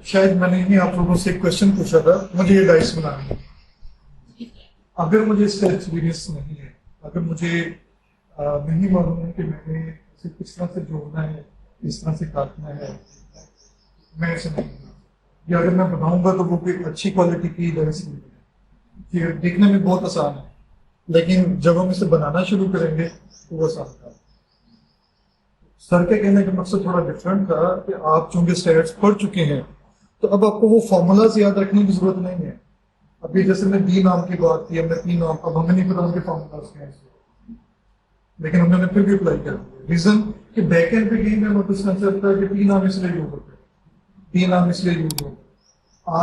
A: शायद मैंने ही आप लोगों से एक क्वेश्चन पूछा था, मुझे ये डाइस बनानी है। अगर मुझे इसका एक्सपीरियंस नहीं है, अगर मुझे नहीं मालूम है कि मैंने इसे किस तरह से जोड़ना है, किस तरह से काटना है, मैं इसे नहीं बनाऊंगा। या अगर मैं बनाऊंगा तो वो कोई अच्छी क्वालिटी की डाइस नहीं है। ये देखने में बहुत आसान है, लेकिन जब हम इसे बनाना शुरू करेंगे तो वो आसान था। सर के कहने का मकसद थोड़ा डिफरेंट था कि आप चूंकि स्टैट्स पढ़ चुके हैं तो अब आपको वो फॉर्मूलाज याद रखने की जरूरत नहीं है। अभी जैसे मैं D नाम की बात की, हमने P नाम, अब हमें नहीं पता उनके फॉर्मूलाज क्या है, लेकिन हमने फिर भी अप्लाई कर दिया। रीजन कि बैक एंड पे कहीं में डिस्टेंस रहता है कि P नाम इसलिए यूज होता है, P नाम इसलिए यूज होता है,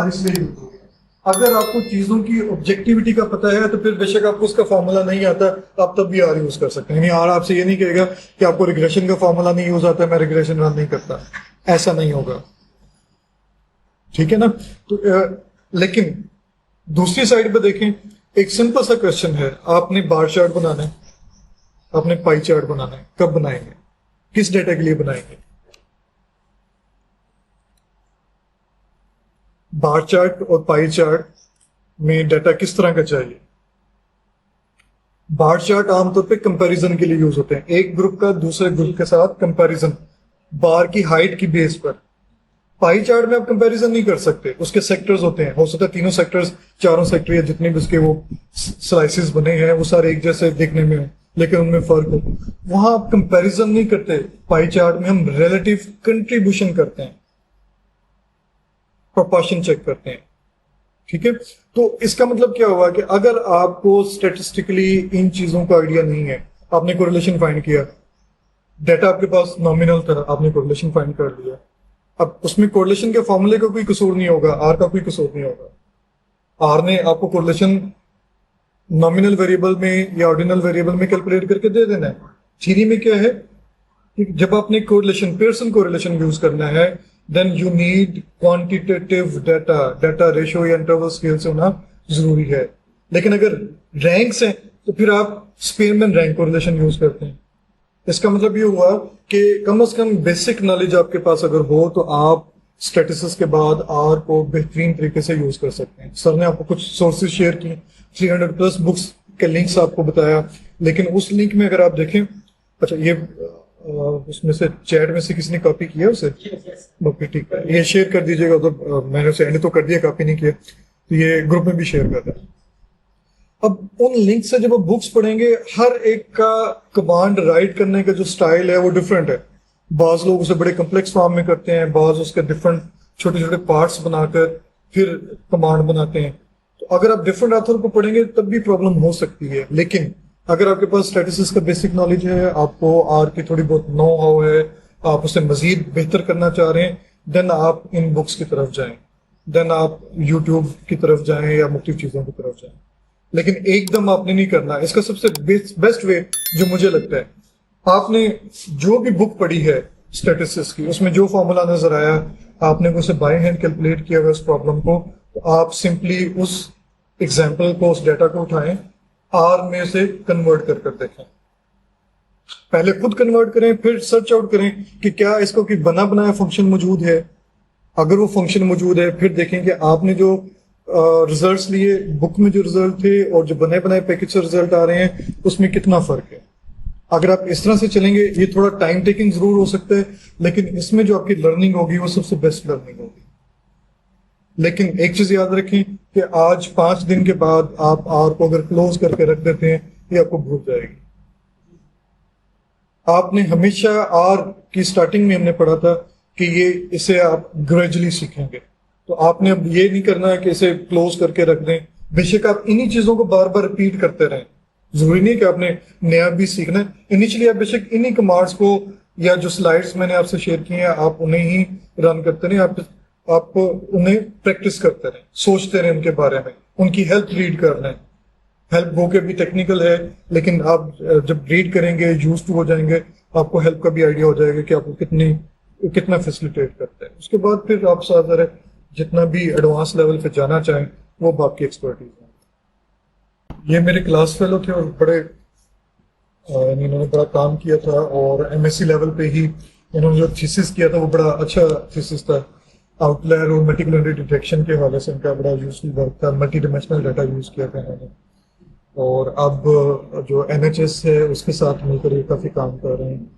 A: R इसलिए यूज होता है। अगर आपको चीजों की ऑब्जेक्टिविटी का पता है तो फिर बेशक आपको उसका फॉर्मूला नहीं आता, आप तब भी R यूज कर सकते हैं। यानी R आपसे ये नहीं कहेगा कि आपको रिग्रेशन का फॉर्मूला नहीं यूज आता, मैं रिग्रेशन रन नहीं करता, ऐसा नहीं होगा, ठीक है ना। तो लेकिन दूसरी साइड पे देखें, एक सिंपल सा क्वेश्चन है, आपने बार चार्ट बनाना है, आपने पाई चार्ट बनाना है, कब बनाएंगे, किस डेटा के लिए बनाएंगे? बार चार्ट और पाई चार्ट में डेटा किस तरह का चाहिए? बार चार्ट आमतौर पे कंपैरिजन के लिए यूज होते हैं, एक ग्रुप का दूसरे ग्रुप के साथ कंपैरिजन, बार की हाइट की बेस पर। पाई चार्ट में आप कंपैरिजन नहीं कर सकते, उसके सेक्टर्स होते हैं, हो सकता है तीनों सेक्टर्स, चारों सेक्टर या जितने भी उसके वो स्लाइसेस बने हैं वो सारे एक जैसे देखने में हो, लेकिन उनमें फर्क हो। वहां आप कंपैरिजन नहीं करते, पाई चार्ट में हम रिलेटिव कंट्रीब्यूशन करते हैं, प्रोपोर्शन चेक करते हैं, ठीक है। तो इसका मतलब क्या हुआ कि अगर आपको स्टेटिस्टिकली इन चीजों का आइडिया नहीं है, आपने कोरिलेशन फाइंड किया, डेटा आपके पास नॉमिनल था, आपने कोरिलेशन फाइंड कर लिया, अब उसमें कोरिलेशन के फॉर्मूले का कोई कसूर नहीं होगा, आर का कोई कसूर नहीं होगा। आर ने आपको कोरिलेशन नॉमिनल वेरिएबल में या ऑर्डिनल वेरिएबल में कैलकुलेट करके दे देना है। थ्योरी में क्या है कि जब आपने कोरिलेशन, पियर्सन कोरिलेशन यूज करना है, then you need quantitative data, data ratio या इंटरवल स्केल से होना जरूरी है। लेकिन अगर रैंक्स हैं तो फिर आप स्पीयरमैन रैंक कोरिलेशन यूज करते हैं। इसका मतलब ये हुआ कि कम से कम बेसिक नॉलेज आपके पास अगर हो तो आप स्टैटिस्टिक्स के बाद आर को बेहतरीन तरीके से यूज कर सकते हैं। सर ने आपको कुछ सोर्सेज शेयर की, 300+ बुक्स के लिंक्स आपको बताया, लेकिन उस लिंक में अगर आप देखें, अच्छा ये उसमें से चैट में से किसी ने कॉपी किया उसे? ओके ठीक है, ये शेयर कर दीजिएगा। तो मैंने उसे एंड तो कर दिया, कॉपी नहीं किया, तो ये ग्रुप में भी शेयर कर दें। अब उन लिंक से जब आप बुक्स पढ़ेंगे, हर एक का कमांड राइट करने का जो स्टाइल है वो डिफरेंट है। बाज लोग उसे बड़े कम्प्लेक्स फॉर्म में करते हैं, बाज उसके डिफरेंट छोटे छोटे पार्ट्स बनाकर फिर कमांड बनाते हैं। तो अगर आप डिफरेंट ऑथर को पढ़ेंगे तब भी प्रॉब्लम हो सकती है। लेकिन अगर आपके पास स्टैटिस्टिक्स का बेसिक नॉलेज है, आपको आर की थोड़ी बहुत नो हाउ है, आप उसे मजीद बेहतर करना चाह रहे हैं, देन आप इन बुक्स की तरफ जाएं, देन आप यूट्यूब की तरफ जाएं या मुख्तलिफ चीजों की तरफ जाएं। लेकिन एकदम आपने नहीं करना। इसका सबसे बेस्ट वे जो मुझे लगता है, आपने जो भी बुक पढ़ी है स्टैटिस्टिक्स की, उसमें जो फॉर्मूला नजर आया, आपने उसे बाय हैंड कैलकुलेट किया हुआ उस प्रॉब्लम को, तो आप सिंपली उस एग्जाम्पल को, उस डेटा को उठाएं, आर में से कन्वर्ट कर देखें। पहले खुद कन्वर्ट करें, फिर सर्च आउट करें कि क्या इसका कोई बना बनाया फंक्शन मौजूद है। अगर वो फंक्शन मौजूद है, फिर देखें कि आपने जो रिजल्ट्स लिए बुक में, जो रिजल्ट थे और जो बने बनाए पैकेज से रिजल्ट आ रहे हैं, उसमें कितना फर्क है। अगर आप इस तरह से चलेंगे, ये थोड़ा टाइम टेकिंग जरूर हो सकता है, लेकिन इसमें जो आपकी लर्निंग होगी वो सबसे बेस्ट लर्निंग होगी। लेकिन एक चीज याद रखें कि आज 5 दिन के बाद आप आर को अगर क्लोज करके रख देते हैं, ये आपको भूल जाएगी। आपने हमेशा आर की स्टार्टिंग में हमने पढ़ा था कि ये इसे आप ग्रेजुअली सीखेंगे, तो आपने अब ये नहीं करना है कि इसे क्लोज करके रख दें। बेशक आप इन्हीं चीजों को बार बार रिपीट करते रहें, जरूरी नहीं कि आपने नया भी सीखना है। इनिशियली आप बेशक इन्हीं कमांड्स को या जो स्लाइड्स मैंने आपसे शेयर किए हैं, आप उन्हें ही रन करते रहें, आप उन्हें प्रैक्टिस करते रहें, सोचते रहें उनके बारे में, उनकी हेल्प रीड कर लें। हेल्प वो के भी टेक्निकल है, लेकिन आप जब रीड करेंगे, यूज टू हो जाएंगे, आपको हेल्प का भी आइडिया हो जाएगा कि आपको कितना फैसिलिटेट करता है। उसके बाद फिर आप साथ जितना भी एडवांस लेवल पे जाना चाहें, वो बाकी एक्सपर्टीज है। ये मेरे क्लास फेलो थे और बड़े इन्होंने बड़ा काम किया था, और एमएससी लेवल पे ही इन्होंने जो थीसिस किया था वो बड़ा अच्छा थीसिस था। आउटलायर और मल्टीकुलर डिटेक्शन के हवाले से इनका बड़ा यूजफुल वर्क था, मल्टी डिमेंशनल डाटा यूज किया था इन्होंने। और अब जो NHS है उसके साथ मिलकर ये काफी काम कर रहे हैं।